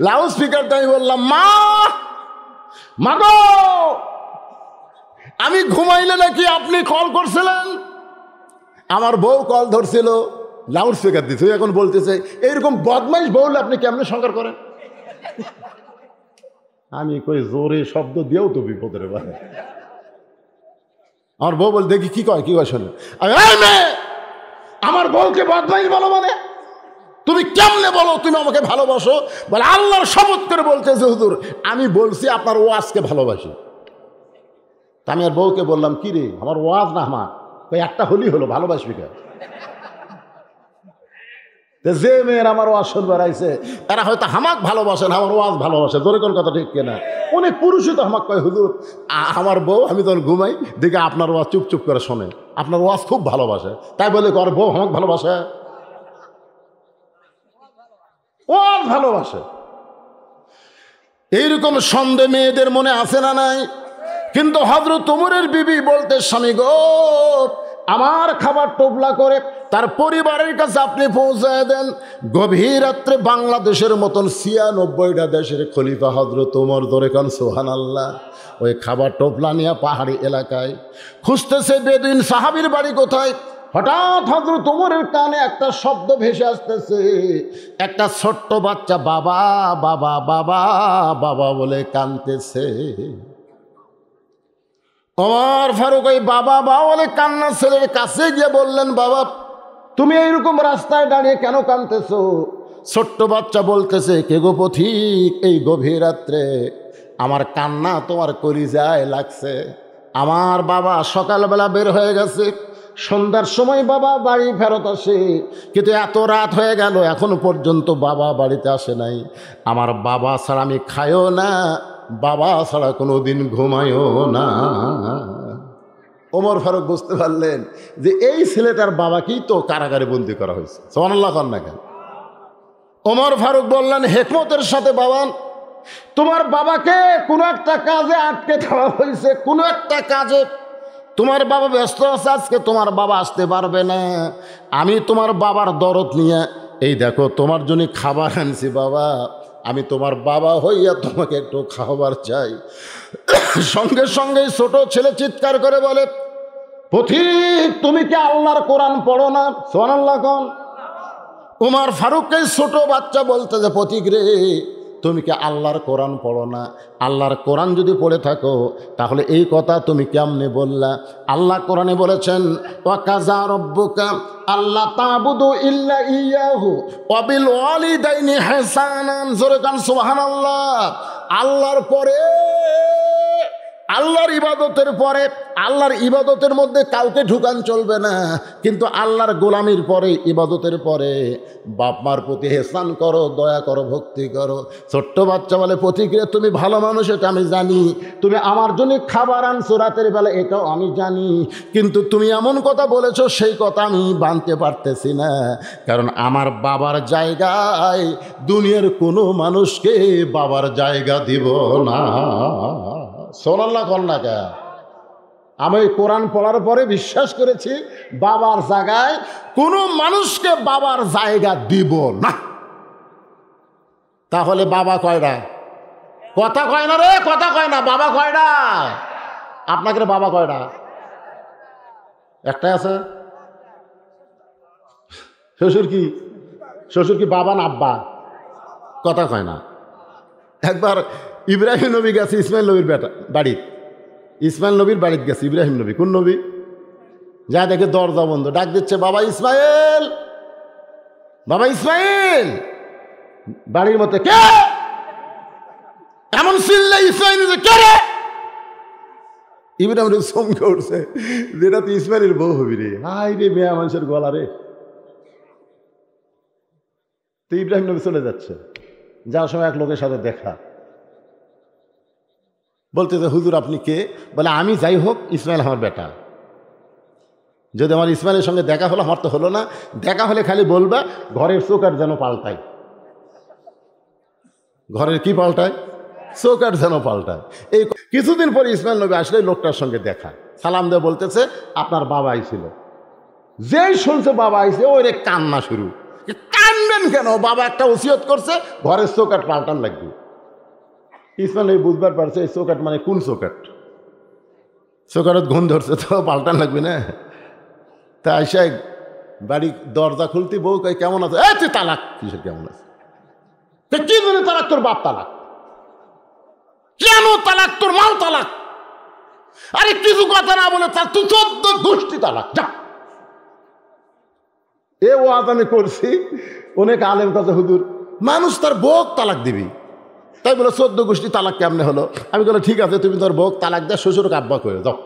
লাউড স্পিকারটা আমি বললাম মা গো আমি ঘুমাইলে নাকি আপনি কল করছিলেন? আমার বউ কল ধরছিল, লাউড স্পিকার দিচ্ছে, এখন বলতেছে এইরকম বদমাইশ বউলে আপনি কেমনে সংকার করেন? আমি কই জোরে শব্দ দিয়েও তো বিপদের বারে। আমার বউ বল দেখি কি কয় শোনে। আমার বউকে বদমাইশ বলো মানে? তুমি কেমনে বলো তুমি আমাকে ভালোবাসো? বলে আল্লাহর শপথ করে বলতেছে হুজুর আমি বলছি আপনার ওয়াজকে ভালোবাসি। আমি আর বউকে বললাম কি রে, আমার ওয়াজ না আমার একটা হলি হলো, ভালোবাসবি কে? যে মেয়ের আমার ওয়াজ শুনবে আইছে তারা হয়তো হামাক ভালোবাসেন, আমার ওয়াজ ভালোবাসে, জোরে কোন কথা ঠিক কিনা? অনেক পুরুষই তো হামাক কয় হুজুর আমার বউ আমি তখন ঘুমাই দেখে আপনার ওয়াজ চুপ করে শোনে, আপনার ওয়াজ খুব ভালোবাসে, তাই বলে কর বউ হামাক ভালোবাসে, ওয়াজ ভালোবাসে। এইরকম সন্দেহ মেয়েদের মনে আছে না নাই? কিন্তু হযরত ওমরের বিবি বলতে স্বামী গো আমার খাবার টোপলা করে তার পরিবারের কাছে আপনি পৌঁছায় দেন। গভীর রাত্রে বাংলাদেশের মতন ৯৬টা দেশের খলিফা হযরত ওমর, ধরে কান সুবহানাল্লাহ, ওই খাবার টোপলা নিয়ে পাহাড়ি এলাকায় খুঁজতেছে বেদুইন সাহাবীর বাড়ি কোথায়। হঠাৎ হযরত ওমরের কানে একটা শব্দ ভেসে আসতেছে, একটা ছোট্ট বাচ্চা বাবা বাবা বাবা বাবা বলে কাঁদতেছে। ওমর ফারুক ওই বাবা বাবা বলে কান্না ছেলের কাছে গিয়ে বললেন বাবা তুমি এইরকম রাস্তায় দাঁড়িয়ে কেন কাঁদতেছো? ছোট্ট বাচ্চা বলতেছে কে গো পথিক, এই গভীর রাত্রে আমার কান্না তোমার কলিজায় লাগছে। আমার বাবা সকালবেলা বের হয়ে গেছে, সন্ধ্যার সময় বাবা বাড়ি ফেরত আসে, কিন্তু এত রাত হয়ে গেল এখনো পর্যন্ত বাবা বাড়িতে আসে নাই। আমার বাবা ছাড়া আমি খাইও না, বাবা ছাড়া কোনো দিন ঘুমায়ও না। ওমর ফারুক বুঝতে পারলেন যে এই ছেলেটার বাবাকেই তো কারাগারে বন্দি করা হয়েছে। সুবহানাল্লাহ কন না কেন? ওমর ফারুক বললেন হিকমতের সাথে, বাবা তোমার বাবাকে কোনো একটা কাজে আটকে দেওয়া হয়েছে, কোনো একটা কাজে তোমার বাবা ব্যস্ত আছে, আজকে তোমার বাবা আসতে পারবে না। আমি তোমার বাবার দরদ নিয়ে এই দেখো তোমার জন্য খাবার আনছি বাবা, আমি তোমার বাবা হইয়া তোমাকে একটু খাবার চাই। সঙ্গে সঙ্গে ছোট ছেলে চিৎকার করে বলে, পথিক তুমি কি আল্লাহর কোরআন পড়ো না? সুবহানাল্লাহ কোন। ওমর ফারুককে ছোট বাচ্চা বলতে যে, পথিক রে তুমি কি আল্লাহর কোরআন পড়ো না? আল্লাহর কোরআন যদি পড়ে থাকো তাহলে এই কথা তুমি কেমনে বললা? আল্লাহ কোরআনে বলেছেন, ওয়াকাযা রাব্বুকা আল্লা তা'বুদু ইল্লা ইয়াহু ওয়া বিল ওয়ালিদাইনি ইহসানান। জোরে কান সুবহানাল্লাহ। আল্লাহর পরে, আল্লাহর ইবাদতের পরে, আল্লাহর ইবাদতের মধ্যে কাউকে ঢুকান চলবে না, কিন্তু আল্লাহর গোলামির পরে, ইবাদতের পরে বাপ মার প্রতি হেসান করো, দয়া করো, ভক্তি করো। ছোট্ট বাচ্চা বলে, পথিকরে তুমি ভালো মানুষ এটা আমি জানি, তুমি আমার জন্য খাবার আনছো রাতের বেলা এটাও আমি জানি, কিন্তু তুমি এমন কথা বলেছো সেই কথা আমি মানতে পারতেছি না, কারণ আমার বাবার জায়গায় দুনিয়ার কোনো মানুষকে বাবার জায়গা দিব না। সোনাল্লাহ কন্যাকা, আমি কোরআন পড়ার পরে বিশ্বাস করেছি বাবার জায়গায় কোনো মানুষকে বাবার জায়গা দিব না। তাহলে বাবা কয়টা? কথা কয় না রে, কথা কয় না। বাবা কয়টা? আপনাকে বাবা কয়টা? একটাই আছে। শ্বশুর কি? শ্বশুর কি বাবা না আব্বা? কথা কয় না। একবার ইব্রাহিম নবী গেছে ইসমাইল নবীর বাড়ি, ইসমাইল নবীর বাড়িতে গেছে ইব্রাহিম নবী। কোন নবী? যা দেখে দরজা বন্ধ, ডাক দিচ্ছে, বাবা ইসমাইল, বাবা ইসমাইল। বাড়ির মধ্যে কে এমন চিল্লে? ইসমাইল কে রে? ইব্রাহিম নবী চমকে উঠছে, যেটা তো ইসমাইলের বউ হবি রে। হাই রে মেয়া মানুষের গলা রে। তো ইব্রাহিম নবী চলে যাচ্ছে, যাওয়ার সময় এক লোকের সাথে দেখা, বলতেছে, হুজুর আপনি কে? বলে, আমি যাই হোক ইসমাইল আমার বেটা। যদি আমার ইসমাইলের সঙ্গে দেখা হলো, আমার তো হলো না, দেখা হলে খালি বলবা ঘরের চৌকাঠ যেন পাল্টায়। ঘরের কি পাল্টায়? চৌকাঠ যেন পাল্টায়। এই কিছুদিন পরে ইসমাইল নবী আসলে লোকটার সঙ্গে দেখা, সালাম দিয়ে বলতেছে, আপনার বাবা আইছিল। যেই শুনছে বাবা আইছে, ওই রে কান্না শুরু। কানবেন কেন? বাবা একটা ওসিয়ত করছে, ঘরের চৌকাঠ পাল্টান লাগবে। ইসমাইল নবী বুঝবার পারছে এই চৌকাঠ মানে কোন চৌকাঠ। চৌকাঠত ঘুম ধরছে তো পাল্টান লাগবে না। তা আইসা বাড়ি দরজা খুলতে বউ কয়, কেমন আছে? তুই তালাক। কিসের কেমন আছে? কি জন্য তালাক? তোর বাপ তালাক। কেন তালাক? তোর মাও তালাক। আরে কিছু কথা না বলে তার তুই 14 গোষ্ঠী তালাক। যা। এ ওয়াজ আমি করছি, অনেক আলেম কাছে, হুজুর মানুষ তার বউ তালাক দিবি, তাই বলে 14 গোষ্ঠী তালাক কেমনে হলো? আমি বলে, ঠিক আছে তুমি তোমার বউ তালাক দেয়, শ্বশুরকে আব্বা করে যাও।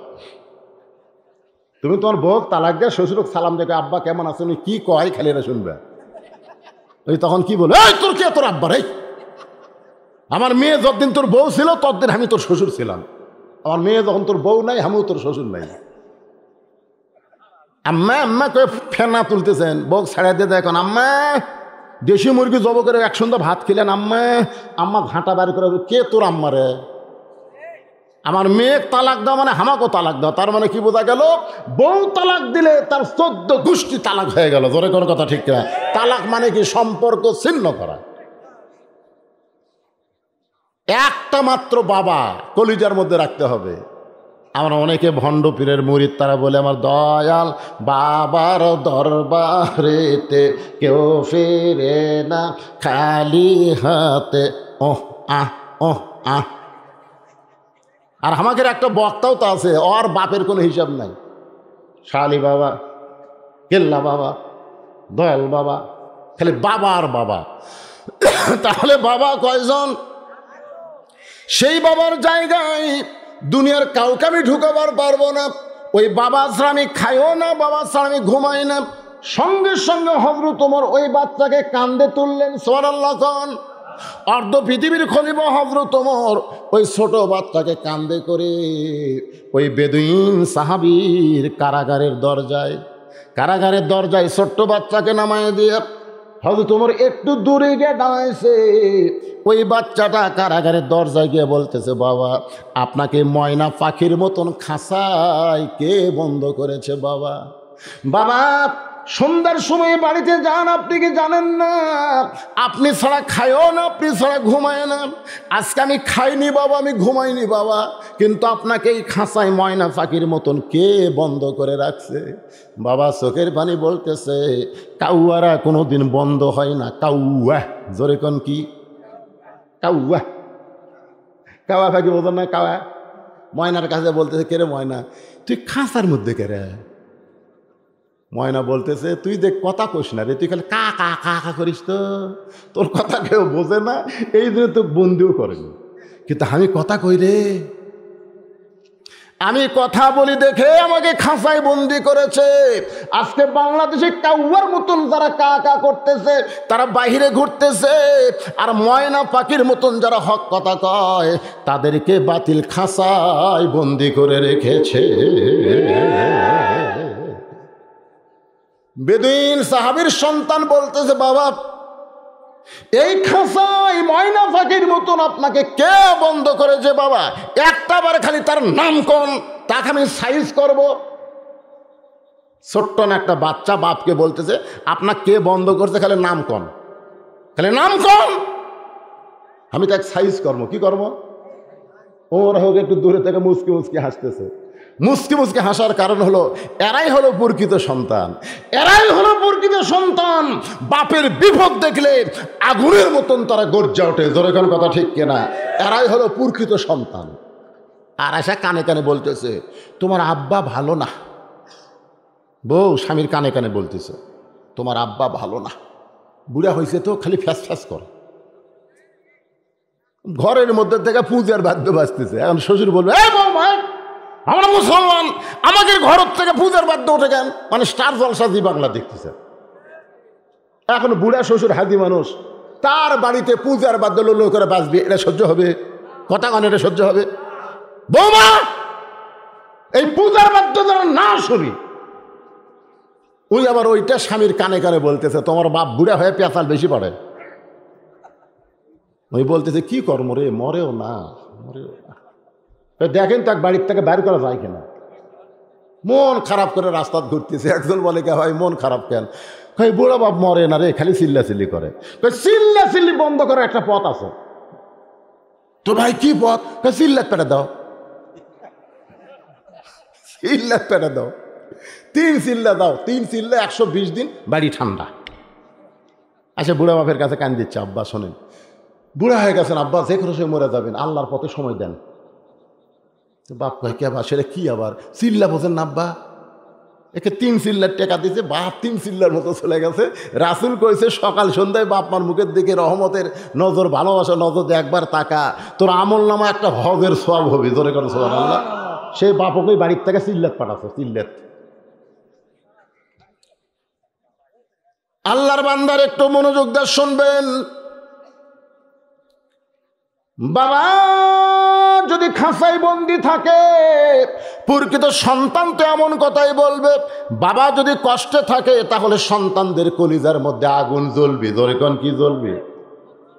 তুমি তোমার বউ তালাক দেয়, শ্বশুরকে সালাম দেখে, আব্বা কেমন আছে? উনি কি কয় খালি এরা শুনবে। ওই তখন কি বলে, এই তোর কে? তোর আব্বা রে। আমার মেয়ে যতদিন তোর বউ ছিল ততদিন আমি তোর শ্বশুর ছিলাম, আমার মেয়ে যখন তোর বউ নাই আমিও তোর শ্বশুর নাই। আম্মা আম্মা করে ফেনা তুলতেছেন, বউ ছাড়াই দিয়ে এখন, আম্মা দেশি মুরগি জব করে এক সন্ধ্যা ভাত খেলেন, আম্মা আম্মা ঘাঁটা বাড়ি করে। কে তোর আম্মা রে? আমার মেয়ে তালাক দাও মানে হামাকেও তালাক দাও। তার মানে কি বোঝা গেল? বউ তালাক দিলে তার 14 গোষ্ঠী তালাক হয়ে গেল। জোরে কোনো কথা ঠিক না? তালাক মানে কি? সম্পর্ক ছিন্ন করা। একটা মাত্র বাবা কলিজার মধ্যে রাখতে হবে। আমরা অনেকে ভণ্ড পীরের মুরিদ, তারা বলে, আমার দয়াল বাবার দরবারেতে কেউ ফিরে না খালি হাতে। ওহ আহ, ওহ আহ। আর আমাদের একটা বক্তাও তো আছে, ওর বাপের কোনো হিসাব নাই। শালি বাবা, কেল্লা বাবা, দয়াল বাবা, খালি বাবা আর বাবা। তাহলে বাবা কয়জন? সেই বাবার জায়গায় দুনিয়ার কাউকে আমি ঢুকাবার পারবো না। ওই বাবা ছাড়া আমি খাইও না, বাবা ছাড়া আমি ঘুমাই না। সঙ্গে সঙ্গে হযরত ওমর ওই বাচ্চাকে কান্দে তুললেন। সুবহানাল্লাহ খান। অর্ধ পৃথিবীর খলিফা হযরত ওমর ওই ছোট বাচ্চাকে কান্দে করে ওই বেদুইন সাহাবীর কারাগারের দরজায় ছোট্ট বাচ্চাকে নামায় দিয়ে হযরত ওমর একটু দূরে গিয়ে দাঁড়াইছে। ওই বাচ্চাটা কারাগারের দরজায় গিয়ে বলতেছে, বাবা আপনাকে ময়না পাখির মতন খাঁচায় কে বন্ধ করেছে বাবা? বাবা সন্ধ্যার সময় বাড়িতে যান, আপনি কি জানেন না আপনি ছাড়া খায়ও না, আপনি ছাড়া ঘুমায় না। আজকে আমি খাইনি বাবা, আমি ঘুমাইনি বাবা, কিন্তু আপনাকে এই খাঁচায় ময়না পাখির মতন কে বন্ধ করে রাখছে? বাবা চোখের পানি বলতেছে, কাউয়ারা কোনোদিন বন্ধ হয় না। কাউয়া, জোরে কোন কি? কাউয়া, কাওয়া পাখি বোঝেন না? কাওয়া ময়নার কাছে বলতেছে, কে রে ময়না তুই খাঁচার মধ্যে কে রে? ময়না বলতেছে, তুই দেখ কথা কইস না রে, তুই খালি কা কা কা কা করিস, তো তোর কথা কেউ বোঝে না, এই জন্য তো বন্দিও করেনি। কিন্তু আমি কথা কই রে, আমি কথা বলি দেখে আমাকে খাঁচায় বন্দি করেছে। আজকে বাংলাদেশে কাউয়ার মতন যারা কা কা করতেছে তারা বাহিরে ঘুরতেছে, আর ময়না পাখির মতন যারা হক কথা কয় তাদেরকে বাতিল খাঁচায় বন্দি করে রেখেছে। বেদুইন সাহাবীর সন্তান বলতেছে, বাবা এই খাঁচায় ময়না পাখির মতন আপনাকে কে বন্ধ করেছে বাবা? একটা বার খালি তার নাম কোন, তাকে আমি সাইজ করব। ছোট্ট না একটা বাচ্চা বাপকে বলতেছে, আপনার কে বন্ধ করছে, খালি নাম কোন, খালি নাম কোন, আমি তাকে সাইজ করবো। কি করবো? ওরা হোক একটু দূরে থেকে মুচকি মুচকি হাসতেছে। মুচকি মুচকি হাসার কারণ হলো এরাই হলো প্রকৃত সন্তান, এরাই হলো প্রকৃত সন্তান। বাপের বিপদ দেখলে আগুনের মতন তারা গর্জা ওঠে, জোরে কোন কথা ঠিক কিনা? এরাই হলো প্রকৃত সন্তান। আর আশা কানে কানে বলতেছে, তোমার আব্বা ভালো না। বউ স্বামীর কানে কানে বলতেছে, তোমার আব্বা ভালো না, বুড়া হয়েছে তো খালি ফ্যাস ফ্যাস করে। ঘরের মধ্যে থেকে পূজার বাদ্য বাজতেছে। এখন শ্বশুর বলবে, আমরা মুসলমান, আমাদের ঘর থেকে পূজার বাদ্য ওঠে কেন? মানে স্টার জলসা জি বাংলা দেখতেছে। এখন বুড়া শ্বশুর হাজি মানুষ, তার বাড়িতে পূজার বাদ্য লো করে বাজবে, এটা সহ্য হবে? কথা কান, এটা সহ্য হবে? বৌমা এই পূজার বাদ্য যেন না শুনি। ওই আবার ওইটা স্বামীর কানে কানে বলতেছে, তোমার বাপ বুড়া হয়ে পেঁচাল বেশি পড়ে। ওই বলতেছে, কি কর্ম রে, মরেও না, মরেও না। দেখেন তো এক বাড়ির থেকে বাইর করা যায় কিনা। মন খারাপ করে রাস্তা ঘুরতেছে। একজন বলে, কে ভাই মন খারাপ কেন? ভাই বুড়া বাপ মরে না রে, খালি চিল্লাচিল্লি করে। চিল্লাচিল্লি বন্ধ করার একটা পথ আছে। তো ভাই কি পথ? চিল্লাত পেটে দাও, চিল্লাত পেটে দাও, 3 চিল্লা দাও, 3 চিল্লা 120 দিন বাড়ি ঠান্ডা। আচ্ছা বুড়া বাপের কাছে কান দিচ্ছে, আব্বা শোনেন, বুড়া হয়ে গেছেন আব্বা, যে কোনো সময় মরে যাবেন, আল্লাহর পথে সময় দেন। বাপ ভাই কে আবার সেটা কি আবার চিল্লা বোঝেন না আব্বা? একে 3 চিল্লার টাকা দিয়েছে, বাপ 3 চিল্লার মতো চলে গেছে। রাসূল কইছে, সকাল সন্ধ্যায় বাপ মার মুখের দিকে রহমতের নজর, ভালোবাসা নজর দিয়ে একবার তাকা, তোর আমল নামা একটা হজের সওয়াব হবে। জোরে করে সুবহানাল্লাহ। সেই বাপকে বাড়ির থেকে চিল্লাত পাঠাচ্ছে, চিল্লাত। আল্লাহর বান্দার একটু মনোযোগ দিয়ে শুনবেন। বাবা যদি খাঁচায় বন্দি থাকে, প্রকৃত সন্তান তো এমন কথাই বলবে। বাবা যদি কষ্টে থাকে তাহলে সন্তানদের কলিজার মধ্যে আগুন জ্বলবে, জোরে কোন কি জ্বলবে?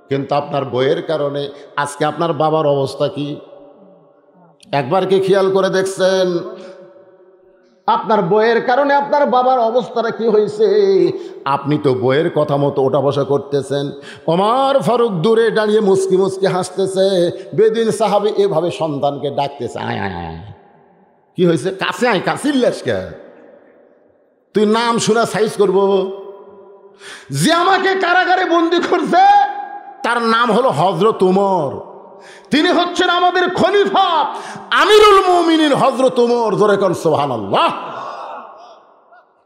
কিন্তু আপনার বইয়ের কারণে আজকে আপনার বাবার অবস্থা কি? একবার কি খেয়াল করে দেখছেন? আপনার বইয়ের কারণে আপনার বাবার অবস্থাটা কি হয়েছে? আপনি তো বইয়ের কথা মতো ওঠা বসা করতেছেন। ওমর ফারুক দূরে দাঁড়িয়ে মুচকি মুচকি হাসতেছে। বেদিন সাহাবী এভাবে সন্তানকে ডাকতেছে, আয় আয় আয়। কি হয়েছে? কাছে আয়, কাছিল্লাস কে? তুই নাম শোনা সাইজ করবো? যে আমাকে কারাগারে বন্দি করছে তার নাম হলো হযরত ওমর। তিনি হচ্ছেন আমাদের খলিফা, আমিরুল মুমিনিন হযরত ওমর। জোরে কোন সুবহানাল্লাহ।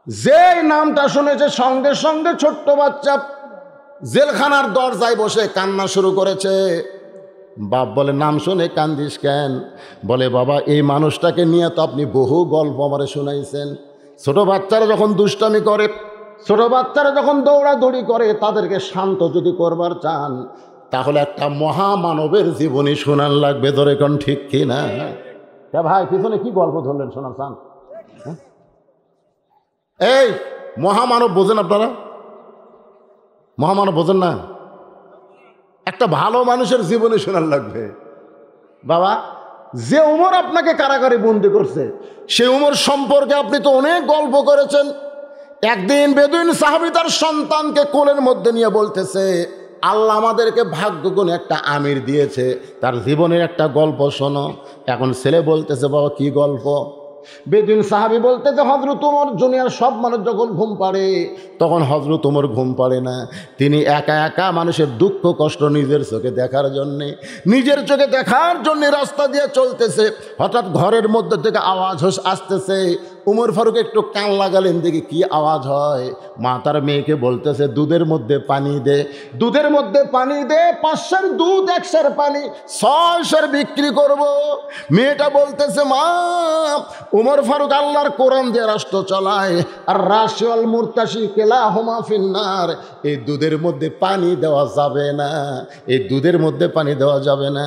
যে নামটা শুনেছে সঙ্গে সঙ্গে ছোট্ট বাচ্চা জেলখানার দরজায় বসে কান্না শুরু করেছে। বাপ বলে, নাম শুনে কান্দিস কেন? বলে, বাবা এই মানুষটাকে নিয়ে তো আপনি বহু গল্প আমারে শুনাইছেন। ছোট বাচ্চারা যখন দুষ্টামি করে, ছোট বাচ্চারা যখন দৌড়াদৌড়ি করে, তাদেরকে শান্ত যদি করবার চান তাহলে একটা মহামানবের জীবনী শোনান লাগবে। ধরে কোন ঠিক কি না? ভাই পিছনে কি গল্প ধরলেন, শোনান চান? এই মহামানব বোঝেন আপনারা? মহামানব বোঝেন না? একটা ভালো মানুষের জীবনে শোনার লাগবে। বাবা, যে উমর আপনাকে কারাগারে বন্দি করছে, সে উমর সম্পর্কে আপনি তো অনেক গল্প করেছেন। একদিন বেদুইন সাহাবী তার সন্তানকে কোলের মধ্যে নিয়ে বলতেছে, আল্লাহ আমাদেরকে ভাগ্যগুণে একটা আমির দিয়েছে, তার জীবনের একটা গল্প শোনো। এখন ছেলে বলতেছে, বাবা কি গল্প? বেদুইন সাহাবী বলতেছে, হযরত ওমর দুনিয়ার সব মানুষ যখন ঘুম পাড়ে তখন হযরত ওমর ঘুম পাড়ে না। তিনি একা একা মানুষের দুঃখ কষ্ট নিজের চোখে দেখার জন্যে রাস্তা দিয়ে চলতেছে। হঠাৎ ঘরের মধ্যে থেকে আওয়াজ আসতেছে। উমর ফারুক একটু কান লাগালেন, দেখি কি আওয়াজ হয়। মা তার মেয়েকে বলতেছে, দুধের মধ্যে পানি দে, দুধের মধ্যে পানি দে, 500 দুধ 100 পানি 600 বিক্রি করব। মেয়েটা বলতেছে, মা উমর ফারুক আল্লাহর কোরআন দিয়ে রাষ্ট্র চালায়, আর রাশি আল মুরতাশি কিলাহুমা ফিন্নার। এই দুধের মধ্যে পানি দেওয়া যাবে না, এই দুধের মধ্যে পানি দেওয়া যাবে না।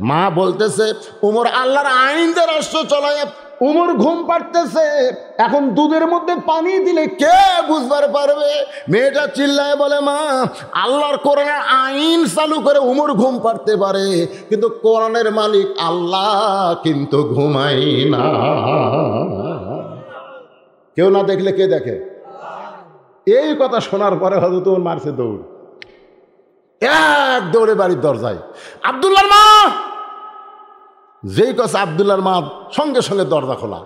মা বলতেছে, উমর আল্লাহর আইন দিয়ে রাষ্ট্র চালায়, উমর ঘুম পাড়তেছে, এখন দুধের মধ্যে পানি দিলে কে বুঝবার পারবে? মেয়েটা চিল্লায় বলে, মা আল্লাহর কোরআনের আইন চালু করে উমর ঘুম পাড়তে পারে, কিন্তু কোরআনের মালিক আল্লাহ কিন্তু ঘুমাই না। কেউ না দেখলে কে দেখে? এই কথা শোনার পরে হযরত ওমর মারছে দৌড়, এক দৌড়ে বাড়ির দরজায়। আব্দুল্লাহর মা, যেই কথা আব্দুল্লাহর মা, সঙ্গে সঙ্গে দরজা খোলা।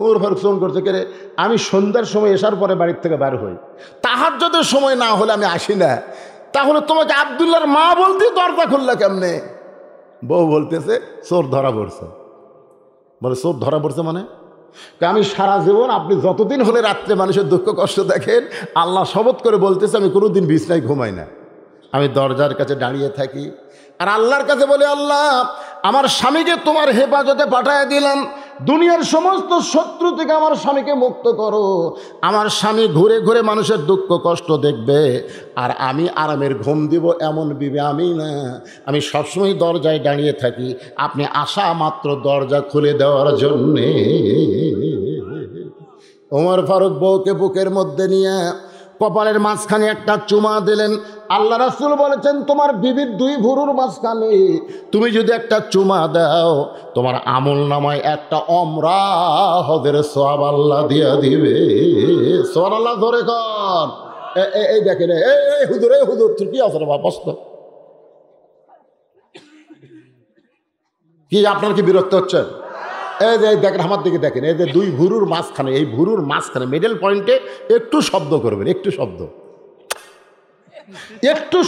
ওমর ফারুক ফোন করছে, কে রে? আমি সন্ধ্যার সময় এসার পরে বাড়ির থেকে বার হই, তাহাজ্জুদের সময় না হলে আমি আসি না। তাহলে তোমাকে আব্দুল্লাহর মা বলতে দরজা খুললা কেমনে? বউ বলতেছে, চোর ধরা পড়ছে। বলে, চোর ধরা পড়ছে মানে? আমি সারা জীবন, আপনি যতদিন হলে রাত্রে মানুষের দুঃখ কষ্ট দেখেন, আল্লাহ শপথ করে বলতেছে, আমি কোনোদিন বিছনায় ঘুমাই না, আমি দরজার কাছে দাঁড়িয়ে থাকি আর আল্লাহর কাছে বলে, আল্লাহ আমার স্বামীকে তোমার হেফাজতে পাঠায় দিলাম, দুনিয়ার সমস্ত শত্রু থেকে আমার স্বামীকে মুক্ত করো। আমার স্বামী ঘুরে ঘুরে মানুষের দুঃখ কষ্ট দেখবে আর আমি আরামের ঘুম দিব, এমন বিবে আমি না। আমি সবসময় দরজায় দাঁড়িয়ে থাকি, আপনি আসা মাত্র দরজা খুলে দেওয়ার জন্যে। ওমর ফারুক বউকে বুকের মধ্যে নিয়ে কপালের মাঝখানে একটা চুমা দিলেন। আল্লাহ রাসূল বলেছেন, তোমার বিবির 2 ভুরুর মাঝখানে তুমি যদি একটা চুমা দাও, তোমার আমল নামায় একটা ওমরা হজের সওয়াব আল্লাহ দিয়া দিবে। সুবহানাল্লাহ, ধরে কর। এই দেখেন, এই হুজুর, এই হুজুর, তুই কি আছে রে বাবা? বস তো। কি আপনার কি বিরক্ত হচ্ছে? এই যে দেখেন, আমার দিকে দেখেন, এই যে 2 ভুরুর মাঝখানে, এই ভুরুর মাঝখানে মিডল পয়েন্টে একটু শব্দ করবেন, একটু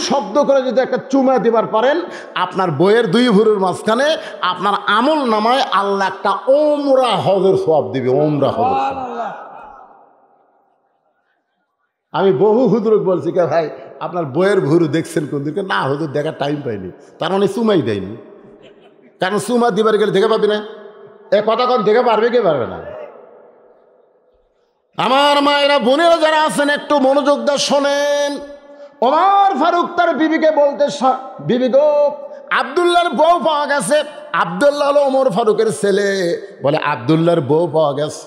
শব্দ করে যদি একটা চুমা দিবার পারেন, আপনার বইয়ের 2 ভুরুর মাঝখানে আপনার আমল নামায় আল্লাহ একটা ওমরা হজের সওয়াব দিবে। ওমরা হজের সওয়াব। আমি বহু হুজুর বলছি, কে ভাই আপনার বইয়ের ভুরু দেখছেন কোন দিকে? না হুজুর, দেখার টাইম পাইনি। তার মানে চুমাই দেয়নি, কারণ চুমা দিবার গেলে দেখে পাবি না। এ কথা কখন দেখে পারবে, কে পারবে না? আমার মায়েরা বোনেরা যারা আছেন, একটু মনোযোগ দিয়ে শোনেন। ওমর ফারুক তার বিবিকে বলতে, বিবি গো, আব্দুল্লাহর বউ পাওয়া গেছে। আব্দুল্লাহ হলো ওমর ফারুকের ছেলে। বলে, আব্দুল্লাহর বউ পাওয়া গেছে।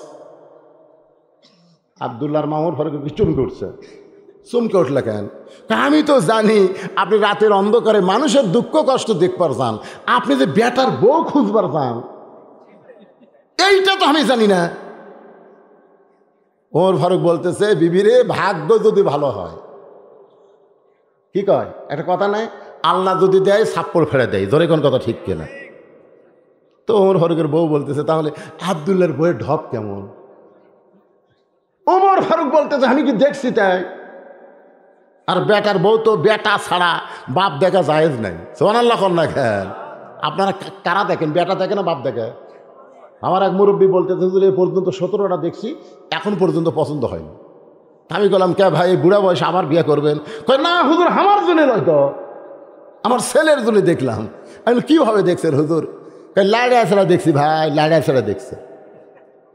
আব্দুল্লাহর মা ওমর ফারুককে চমকে উঠছে। চমকে উঠলে কেন? আমি তো জানি আপনি রাতের অন্ধকারে মানুষের দুঃখ কষ্ট দেখবার চান, আপনি যে বেটার বউ খুঁজবার চান, এইটা তো আমি জানি না। ওমর ফারুক বলতেছে, বিবিরে, ভাগ্য যদি ভালো হয়, কি কয় একটা কথা নাই, আল্লাহ যদি দেয় ছাপ্পড় ফেলে দেয়, ধরে কোন কথা ঠিক কিনা? তো ওমর ফারুকের বউ বলতেছে, তাহলে আব্দুল্লাহর বউয়ের ঢপ কেমন? ওমর ফারুক বলতেছে, আমি কি দেখছি তাই? আর বেটার বউ তো বেটা ছাড়া বাপ দেখা জায়েজ নাই। সুবহানাল্লাহ না? খেল আপনারা কারা দেখেন, বেটা দেখে না বাপ দেখে? আমার এক মুরব্বী বলতেছে, এ পর্যন্ত 17টা দেখছি, এখন পর্যন্ত পছন্দ হয়নি। আমি বললাম, কে ভাই বুড়া বয়সে আবার বিয়ে করবেন? কই, না হুজুর, আমার জন্য নয় তো, আমার ছেলের জন্য দেখলাম। আমি কীভাবে দেখছেন হুজুর? লাইড়া ছাড়া দেখছি ভাই, লাইড়া ছাড়া দেখছে।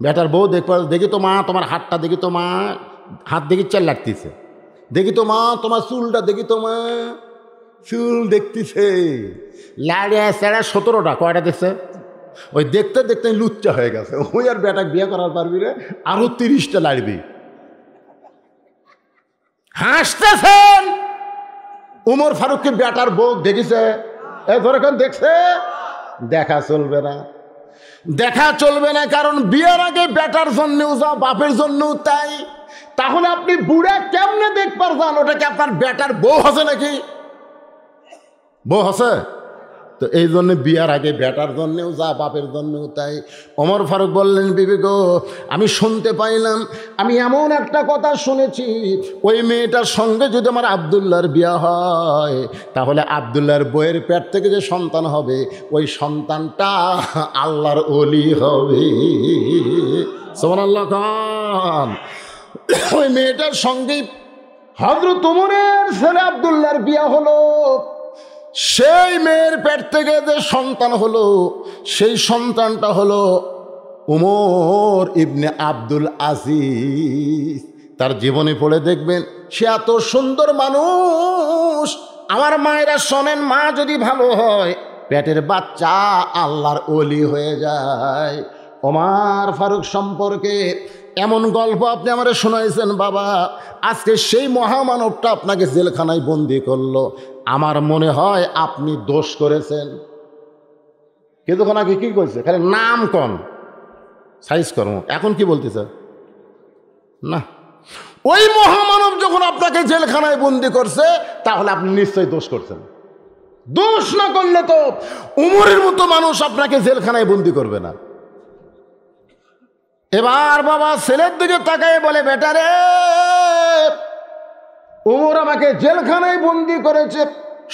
বেটার বউ দেখি তো মা, তোমার হাতটা দেখি তো মা, হাত দেখি চাল লাগতেছে, দেখি তো মা তোমার চুলটা দেখি তো মা, চুল দেখতেছে। লাইড়া ছাড়া 17টা, কয়টা দেখছে? ওই দেখতে দেখতে লুচ্চা হয়ে গেছে। ওই আর বেটাকে বিয়ে করার পারবি রে, আরো 30টা লাড়বি। হাসতেছেন। উমর ফারুককে বেটার বউ দেখেছে, এ ধরে কোন দেখছে? দেখা চলবে না, দেখা চলবে না, কারণ বিয়ের আগে বেটার জন্যও যা, বাপের জন্যও তাই। তাহলে আপনি বুড়া কেমনে দেখবার যান? ওটা কি আপনার বেটার বউ হসে নাকি? বউ হসে? তো এই জন্য বিয়ার আগে বেটার জন্যেও যা, বাপের জন্যও তাই। ওমর ফারুক বললেন, বিবি গো, আমি শুনতে পাইলাম, আমি এমন একটা কথা শুনেছি, ওই মেয়েটার সঙ্গে যদি আমার আব্দুল্লাহর বিয়া হয়, তাহলে আব্দুল্লাহর বইয়ের পেট থেকে যে সন্তান হবে, ওই সন্তানটা আল্লাহর ওলি হবে। সুবহানাল্লাহ খান। ওই মেয়েটার সঙ্গে হযরত ওমরের ছেলে আব্দুল্লাহর বিয়া হলো। সেই মেয়ের পেট থেকে যে সন্তান হলো, সেই সন্তানটা হলো উমর ইবনে আব্দুল আজিজ। তার জীবনী পড়ে দেখবেন, সে এত সুন্দর মানুষ। আমার মায়েরা শোনেন, মা যদি ভালো হয়, পেটের বাচ্চা আল্লাহর ওলি হয়ে যায়। ওমর ফারুক সম্পর্কে এমন গল্প আপনি আমারে শোনাইছেন বাবা, আজকে সেই মহামানবটা আপনাকে জেলখানায় বন্দি করলো। আমার মনে হয় আপনি দোষ করেছেন। কিন্তু আগে কি করছে? খালি নাম কন, সাইজ কর্ম। এখন কি বলতেছে? না, ওই মহামানব যখন আপনাকে জেলখানায় বন্দি করছে, তাহলে আপনি নিশ্চয়ই দোষ করছেন। দোষ না করলে তো উমরের মতো মানুষ আপনাকে জেলখানায় বন্দি করবে না। এবার বাবা ছেলের দিকে তাকায় বলে, বেটা রে, উমর আমাকে জেলখানায় বন্দি করেছে।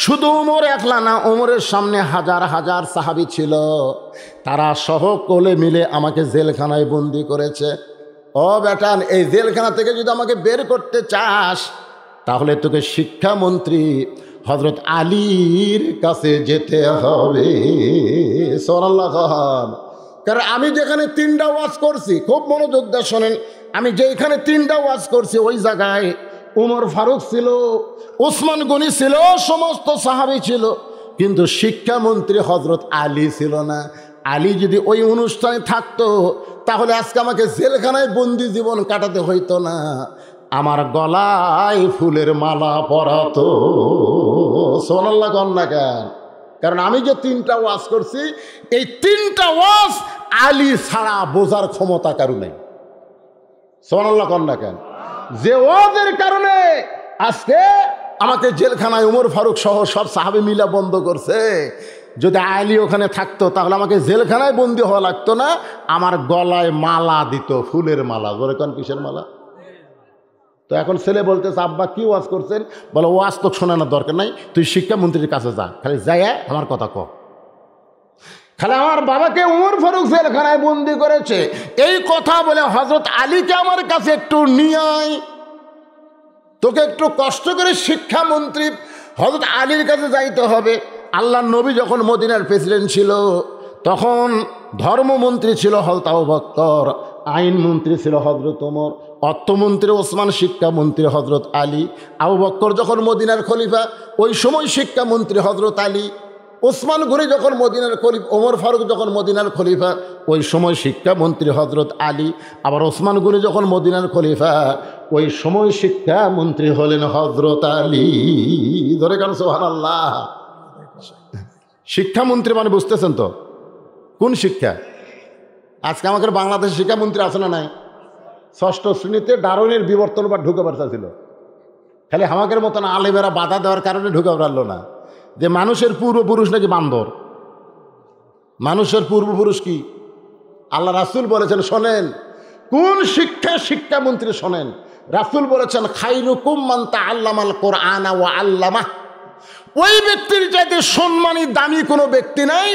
শুধু উমর একলা না, উমরের সামনে হাজার হাজার সাহাবী ছিল, তারা সহ কোলে মিলে আমাকে জেলখানায় বন্দি করেছে। ও বেটা, এই জেলখানা থেকে যদি আমাকে বের করতে চাস, তাহলে তোকে শিক্ষামন্ত্রী হযরত আলীর কাছে যেতে হবে। সুবহানাল্লাহ খান। কারণ আমি যেখানে 3টা ওয়াজ করছি, খুব মনোযোগ দিয়ে শোনেন, আমি যেখানে 3টা ওয়াজ করছি, ওই জায়গায় উমর ফারুক ছিল, ওসমান গনি ছিল, সমস্ত সাহাবী ছিল, কিন্তু শিক্ষামন্ত্রী হযরত আলী ছিল না। আলী যদি ওই অনুষ্ঠানে থাকতো, তাহলে আজকে আমাকে জেলখানায় বন্দি জীবন কাটাতে হইতো না, আমার গলায় ফুলের মালা পরাতো। সুবহানাল্লাহ কন না কেন? কারণ আমি যে 3টা ওয়াজ করছি, এই 3টা ওয়াজ আলী ছাড়া বোঝার ক্ষমতা কারো নেই। সুবহানাল্লাহ কন না কেন? যে ওয়াজের কারণে আজকে আমাকে জেলখানায় উমর ফারুক সহ সব সাহাবী মিলা বন্ধ করছে, যদি আলী ওখানে থাকতো, তাহলে আমাকে জেলখানায় বন্দি হওয়া লাগতো না, আমার গলায় মালা দিত, ফুলের মালা। ধরে কোন কিসের মালা? তো এখন ছেলে বলতেছে, আব্বা কি ওয়াজ করছেন? বলে, ওয়াজ তো শোনানোর দরকার নাই, তুই শিক্ষামন্ত্রীর কাছে যা, খালি যাই আমার কথা ক। খালি আমার বাবাকে উমর ফারুক জেলখানায় বন্দি করেছে, এই কথা বলে হযরত আলীকে আমার কাছে একটু নিয়ে আয়, তোকে একটু কষ্ট করে শিক্ষামন্ত্রী হযরত আলীর কাছে যাইতে হবে। আল্লাহর নবী যখন মদিনার প্রেসিডেন্ট ছিল, তখন ধর্মমন্ত্রী ছিল হযরত আবু বকর, আইনমন্ত্রী ছিল হযরত ওমর, অর্থমন্ত্রী ওসমান, শিক্ষামন্ত্রী হযরত আলী। আবু বকর যখন মদিনার খলিফা, ওই সময় শিক্ষামন্ত্রী হযরত আলী। ওসমান গনি যখন মদিনার খলিফা, ওমর ফারুক যখন মদিনার খলিফা, ওই সময় শিক্ষামন্ত্রী হযরত আলী। আবার ওসমান গনি যখন মদিনার খলিফা, ওই সময় শিক্ষামন্ত্রী হলেন হযরত আলী। ধরে কেন? সুবহানাল্লাহ। শিক্ষামন্ত্রী মানে বুঝতেছেন তো কোন শিক্ষা? আজকে আমাদের বাংলাদেশের শিক্ষামন্ত্রী আছে না নাই? 6ষ্ঠ শ্রেণীতে ডারউইনের বিবর্তন বা ঢুকে পারছিল, খালি আমাদের মতন আলেমেরা বাধা দেওয়ার কারণে ঢুকে পারল না, যে মানুষের পূর্বপুরুষ নাকি বান্দর। মানুষের পূর্বপুরুষ কি? আল্লাহ রাসূল বলেছেন, শোনেন কোন শিক্ষা শিক্ষামন্ত্রী শোনেন। রাসূল বলেছেন, খায়রুকুম মান তাআল্লামাল কুরআনা ওয়া আল্লামাহ। ওই ব্যক্তির চাইতে সম্মানী দামি কোনো ব্যক্তি নাই,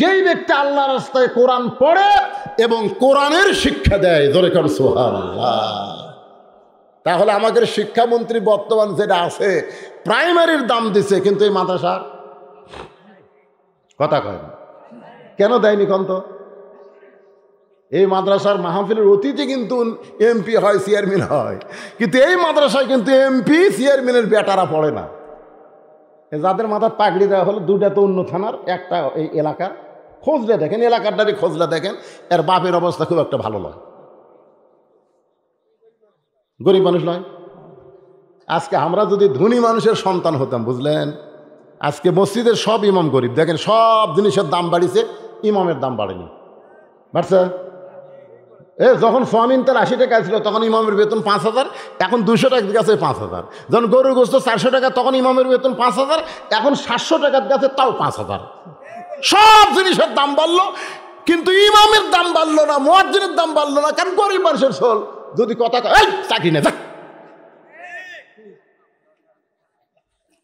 যেই ব্যক্তি আল্লাহর রাস্তায় কোরআন পড়ে এবং কোরআনের শিক্ষা দেয়। ধরে কর সুবহানাল্লাহ। তাহলে আমাদের শিক্ষামন্ত্রী বর্তমান যেটা আছে, প্রাইমারির দাম দিছে, কিন্তু এই মাদ্রাসার কথা কয় না। কেন দেয়নি কন্ত? এই মাদ্রাসার মাহফিলের অতিথি কিন্তু এমপি হয়, চেয়ারম্যান হয়, কিন্তু এই মাদ্রাসায় কিন্তু এমপি চেয়ারম্যানের বেটারা পড়ে না। যাদের মাথার পাগড়ি দেওয়া হলো, 2টা তো অন্য থানার, একটা এই এলাকার। খোঁজলে দেখেন, এলাকারটারই খোঁজলে দেখেন, এর বাপের অবস্থা খুব একটা ভালো নয়, গরিব মানুষ নয়। আজকে আমরা যদি ধনী মানুষের সন্তান হতাম, বুঝলেন, আজকে মসজিদের সব ইমাম গরিব। দেখেন সব জিনিসের দাম বাড়িছে, ইমামের দাম বাড়েনি। বাড়ছে? যখন সোয়াবিন তেল 80 টাকা ছিল তখন ইমামের বেতন 5,000, এখন 200 টাকার কাছে 5,000। যখন গরুর গোস্ত 400 টাকা তখন ইমামের বেতন 5,000, এখন 700 টাকার কাছে তাও 5,000। সব জিনিসের দাম বাড়লো, কিন্তু ইমামের দাম বাড়লো না, মুয়াজ্জিনের দাম বাড়লো না। কারণ গরিব মানুষের চল যদি কথা এই চাকরি না যাক,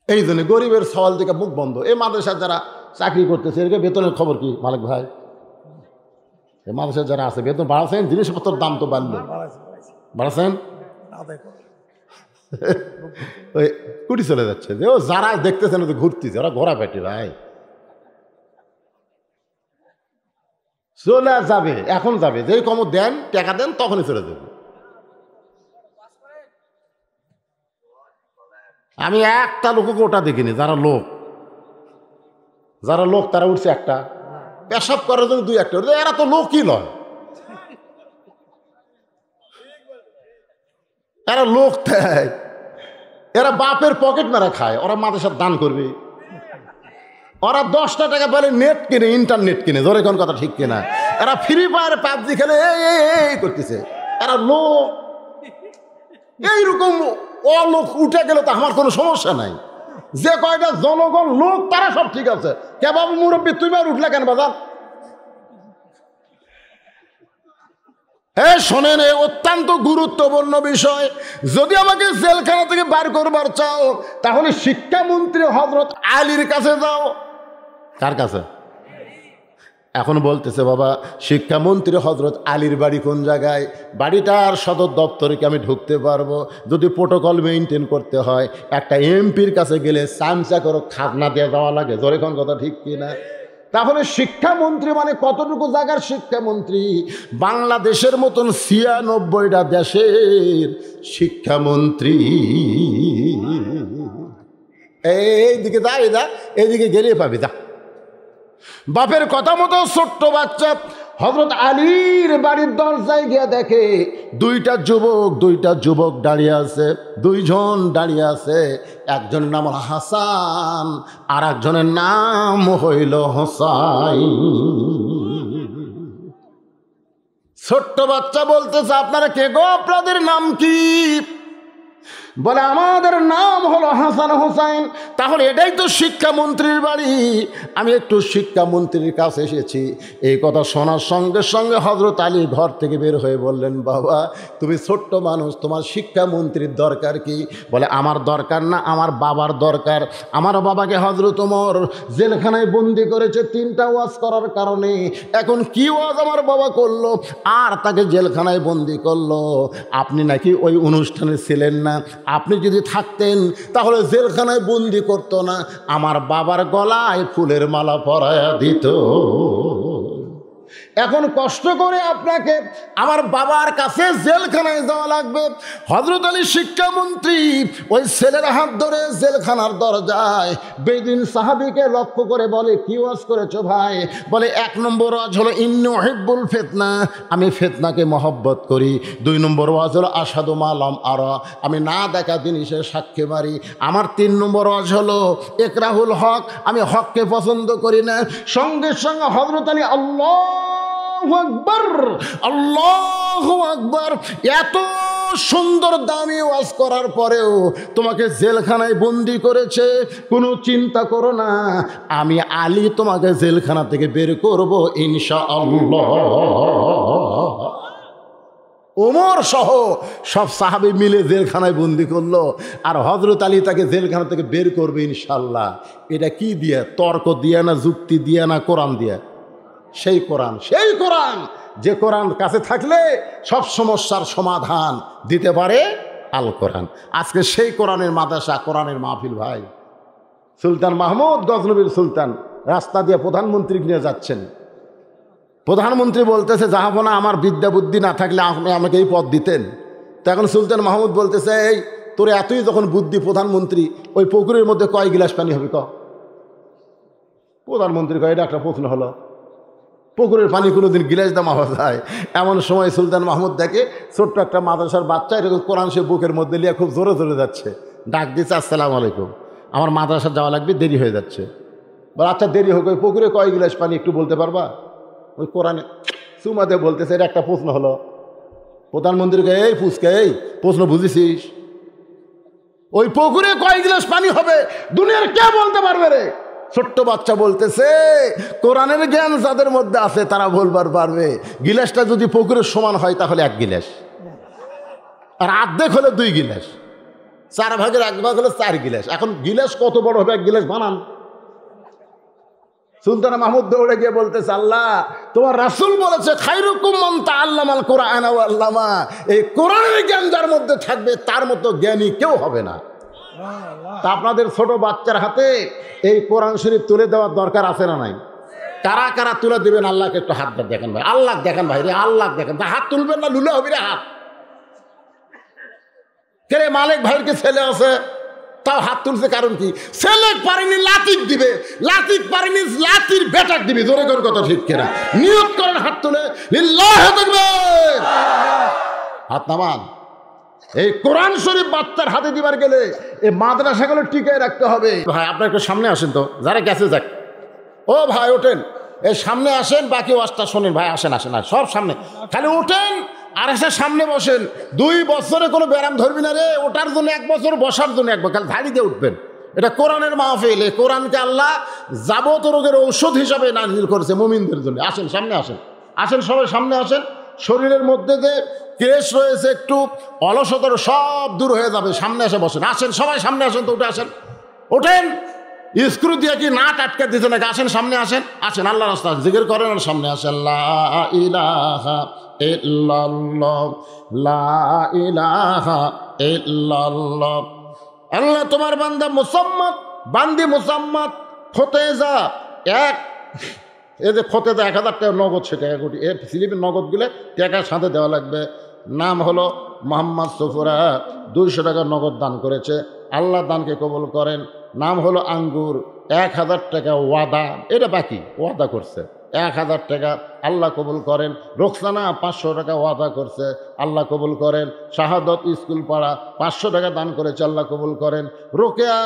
এই জন্য গরিবের সওয়াল থেকে মুখ বন্ধ। এই মাদ্রাসার যারা চাকরি করতেছে এর বেতনের খবর কি মালিক ভাই? এই মাদ্রাসার যারা আছে বেতন বাড়াচ্ছেন, জিনিসপত্রের দাম তো বাড়লো, বাড়াচ্ছেন, ওই কুটি চলে যাচ্ছে। যে ও যারা দেখতেছেন ওদের ঘুরতেছে, ওরা ঘোরা পেটে ভাই চলে যাবে, এখন যাবে, যেই কম দেন টাকা দেন তখনই চলে যাবে। আমি একটা লোককে ওটা দেখিনি, যারা লোক তারা উঠছে একটা, পেশাব করার জন্য 2-1টা, এরা তো লোকই নয়, এরা লোক দেয়, এরা বাপের পকেট মেরা খায়। ওরা মাদ্রাসার দান করবে, ওরা 10টা টাকা পেলে নেট কিনে, ইন্টারনেট কিনে, ধরে কোন কথা ঠিক কিনা? এরা ফ্রি ফায়ার পাবজি খেলে এই করতেছে। এরা লোক, এইরকম অলোক উঠে গেলে তো আমার কোনো সমস্যা নাই। যে কয়টা জনগণ লোক তারা সব ঠিক আছে। কে বাবু মুরব্বী তুমি আর উঠলে কেন বাজার? শোনেন, অত্যন্ত গুরুত্বপূর্ণ বিষয়। যদি আমাকে জেলখানা থেকে বার করবার চাও তাহলে শিক্ষামন্ত্রী হযরত আলীর কাছে যাও। কার কাছে? এখন বলতেছে বাবা শিক্ষামন্ত্রী হযরত আলীর বাড়ি কোন জায়গায়? বাড়িটার সদর দপ্তরে কি আমি ঢুকতে পারবো? যদি প্রোটোকল মেনটেন করতে হয় একটা এমপির কাছে গেলে চামচা করে খাজনা দিয়ে যাওয়া লাগে, জোরে কোন কথা ঠিক কিনা? তাহলে শিক্ষামন্ত্রী মানে কতটুকু জায়গার শিক্ষামন্ত্রী? বাংলাদেশের মতন 96টা দেশের শিক্ষামন্ত্রী। এইদিকে যা, এইদিকে গেলে পাবি, যা। বাপের কথা মতো ছোট্ট বাচ্চা হযরত আলীর বাড়ির দরজায় গিয়ে দেখে দুইটা যুবক দাঁড়িয়ে আছে, 2 জন দাঁড়িয়ে আছে। একজনের নাম হল হাসান আর একজনের নাম হইল হোসাইন। ছোট্ট বাচ্চা বলতেছে আপনারা কে গো, আপনাদের নাম কি? বলে আমাদের নাম হলো হাসান হোসাইন। তাহলে এটাই তো শিক্ষামন্ত্রীর বাড়ি। আমি একটু শিক্ষামন্ত্রীর কাছে এসেছি। এই কথা শোনার সঙ্গে সঙ্গে হযরত আলী ঘর থেকে বের হয়ে বললেন বাবা তুমি ছোট্ট মানুষ, তোমার শিক্ষামন্ত্রীর দরকার কি? বলে আমার দরকার না, আমার বাবার দরকার। আমার বাবাকে হযরত ওমর জেলখানায় বন্দি করেছে 3টা ওয়াজ করার কারণে। এখন কি ওয়াজ আমার বাবা করলো আর তাকে জেলখানায় বন্দি করলো? আপনি নাকি ওই অনুষ্ঠানে ছিলেন না, আপনি যদি থাকতেন তাহলে জেলখানায় বন্দি করতো না, আমার বাবার গলায় ফুলের মালা পরায়া দিত। এখন কষ্ট করে আপনাকে আমার বাবার কাছে জেলখানায় যাওয়া লাগবে। হযরত আলী শিক্ষামন্ত্রী ওই ছেলের হাত ধরে জেলখানার দরজায় বেদিন সাহাবীকে লক্ষ্য করে বলে কি ওয়াজ করেছো ভাই? বলে 1 নম্বর ওয়াজ হলো ইন্নী উহিব্বুল ফিতনা, আমি ফিতনাকে মহব্বত করি। 2 নম্বর ওয়াজ হলো আশহাদু মা লাম আরা, আমি না দেখা জিনিসের সাক্ষী মারি। আমার 3 নম্বর ওয়াজ হলো ইকরাহুল হক, আমি হককে পছন্দ করি না। সঙ্গে সঙ্গে হযরত আলী আল্লাহু আকবার, আল্লাহু আকবার, এত সুন্দর দামি ওয়াজ করার পরেও তোমাকে জেলখানায় বন্দি করেছে, কোনো চিন্তা করো না, আমি আলী তোমাকে জেলখানা থেকে বের করব ইনশাআল্লাহ। ওমর সহ সব সাহাবী মিলে জেলখানায় বন্দি করলো, আর হযরত আলী তাকে জেলখানা থেকে বের করবে ইনশাআল্লাহ। এটা কি দিয়ে? তর্ক দিয়ে না, যুক্তি দিয়ে না, কোরআন দিয়ে। সেই কোরআন যে কোরআন কাছে থাকলে সব সমস্যার সমাধান দিতে পারে আল কোরআন। আজকে সেই কোরআনের মাদ্রাসা, কোরআনের মাহফিল। ভাই সুলতান মাহমুদ গজনবীর সুলতান রাস্তা দিয়ে প্রধানমন্ত্রী নিয়ে যাচ্ছেন। প্রধানমন্ত্রী বলতেছে জাহাপনা আমার বিদ্যা বুদ্ধি না থাকলে আপনি আমাকে এই পদ দিতেন। তখন সুলতান মাহমুদ বলতেছে এই তোর এতই যখন বুদ্ধি প্রধানমন্ত্রী, ওই পুকুরের মধ্যে কয় গিলাস পানি হবে ক? প্রধানমন্ত্রী কয় এটা একটা প্রশ্ন হলো, পুকুরের পানি কোনোদিন গিলাস দামা হওয়া যায়? এমন সময় সুলতান মাহমুদ দেখে ছোট্ট একটা মাদ্রাসার বাচ্চা এরকম কোরআন সে বুকের মধ্যে নিয়ে খুব জোরে জোরে যাচ্ছে। ডাক দিচ্ছে, আসসালামু আলাইকুম, আমার মাদ্রাসা যাওয়া লাগবে, দেরি হয়ে যাচ্ছে। বলে আচ্ছা দেরি হোক, ওই পুকুরে কয় গ্লাস পানি একটু বলতে পারবা? ওই কোরআনে সুমাতে বলতেছে। এটা একটা প্রশ্ন হলো। প্রধানমন্ত্রীকে, এই ফুসকে, এই প্রশ্ন বুঝেছিস? ওই পুকুরে কয় গ্লাস পানি হবে দুনিয়ার কে বলতে পারবে রে? ছোট্ট বাচ্চা বলতেছে কোরআনের জ্ঞান যাদের মধ্যে আছে তারা বলবার পারবে। গিলাসটা যদি পুকুরের সমান হয় তাহলে 1 গিলাস, আর অর্ধেক হলে 2 গিলাস, 4 ভাগের 1 ভাগ হলে 4 গিলাস। এখন গিলাস কত বড় হবে? 1 গিলাস বানান। সুলতান মাহমুদ দৌড়ে গিয়ে বলতেছে, আল্লাহ তোমার রাসূল বলেছে খায়রুকুম মান তাআল্লামাল কুরআন ওয়া আল্লামা, এই কোরআনের জ্ঞান যার মধ্যে থাকবে তার মতো জ্ঞানী কেউ হবে না। তা আপনাদের ছোট বাচ্চার হাতে এই কোরআন শরীফ তুলে দেওয়ার দরকার আছে না নাই? কারা কারা তুলে দিবেন? আল্লাহকে একটু হাত দেখেন ভাই, আল্লাহ দেখেন ভাই রে, আল্লাহ দেখেন। হাত তুলবেন না, লুলে হবে রে হাত। কে রে? মালিক ভাইয়ের কি ছেলে আছে? তাও হাত তুলছে, কারণ কি? ছেলে পারেনি লাতিক দিবে, লাতিক পারেনি লাতির বেটাক দিবে। জোরে করে কথা ঠিক কিনা? নিয়ত করেন হাত তুলে, লিল্লাহি তাকবীর। হাত নামান। এই কোরআন শরীফ বাচ্চার হাতে দিবার গেলে এই মাদ্রাসাগুলো টিকায় রাখতে হবে। ভাই আপনার একটু সামনে আসেন তো, যারা গেছে যাক। ও ভাই ওঠেন, এই সামনে আসেন, বাকি ওয়াজটা শোনেন। ভাই আসেন আসেন, সব সামনে, খালি ওঠেন আর এসে সামনে বসেন। 2 বছরে কোনো ব্যায়াম ধরবি না রে, ওটার জন্য 1 বছর, বসার জন্য 1 বছর, খালি ধাড়ি দিয়ে উঠবেন। এটা কোরআনের মাহফিল। এই কোরআনকে আল্লাহ যাবত রোগের ঔষধ হিসাবে নাজিল করেছে মুমিনদের জন্য। আসেন সামনে আসেন, আসেন সবাই সামনে আসেন। শরীরের মধ্যে যে ক্লেশ রয়েছে, একটু অলসতার সব দূর হয়ে যাবে। সামনে এসে বসেন। আসেন সবাই সামনে আসেন তো, উঠে আসেন, ওঠেন। স্ক্রু দিয়ে কি নাট আটকে দিতে নাকি? আসেন সামনে আসেন, আসেন। আল্লাহ রাস্তা জিকির করেন আর সামনে আসেন। লা ইলাহা ইল্লাল্লাহ, লা ইলাহা ইল্লাল্লাহ। আল্লাহ তোমার বান্দা মুসাম্মাদ, বান্দি মুসাম্মাদ ফতেজা এক, এই যে ফতেজা 1000 টাকা নগদ, সে টাকা কোটি এর স্লিপের নগদগুলো টাকার সাথে দেওয়া লাগবে। নাম হলো মোহাম্মদ সফুরা, 200 টাকা নগদ দান করেছে। আল্লাহ দানকে কবুল করেন। নাম হলো আঙ্গুর, 1000 টাকা ওয়াদা, এটা বাকি ওয়াদা করছে, 1000 টাকা আল্লাহ কবুল করেন। রোকসানা 500 টাকা ওয়াদা করছে, আল্লাহ কবুল করেন। শাহাদত স্কুল পাড়া 500 টাকা দান করেছে, আল্লাহ কবুল করেন। রোকেয়া,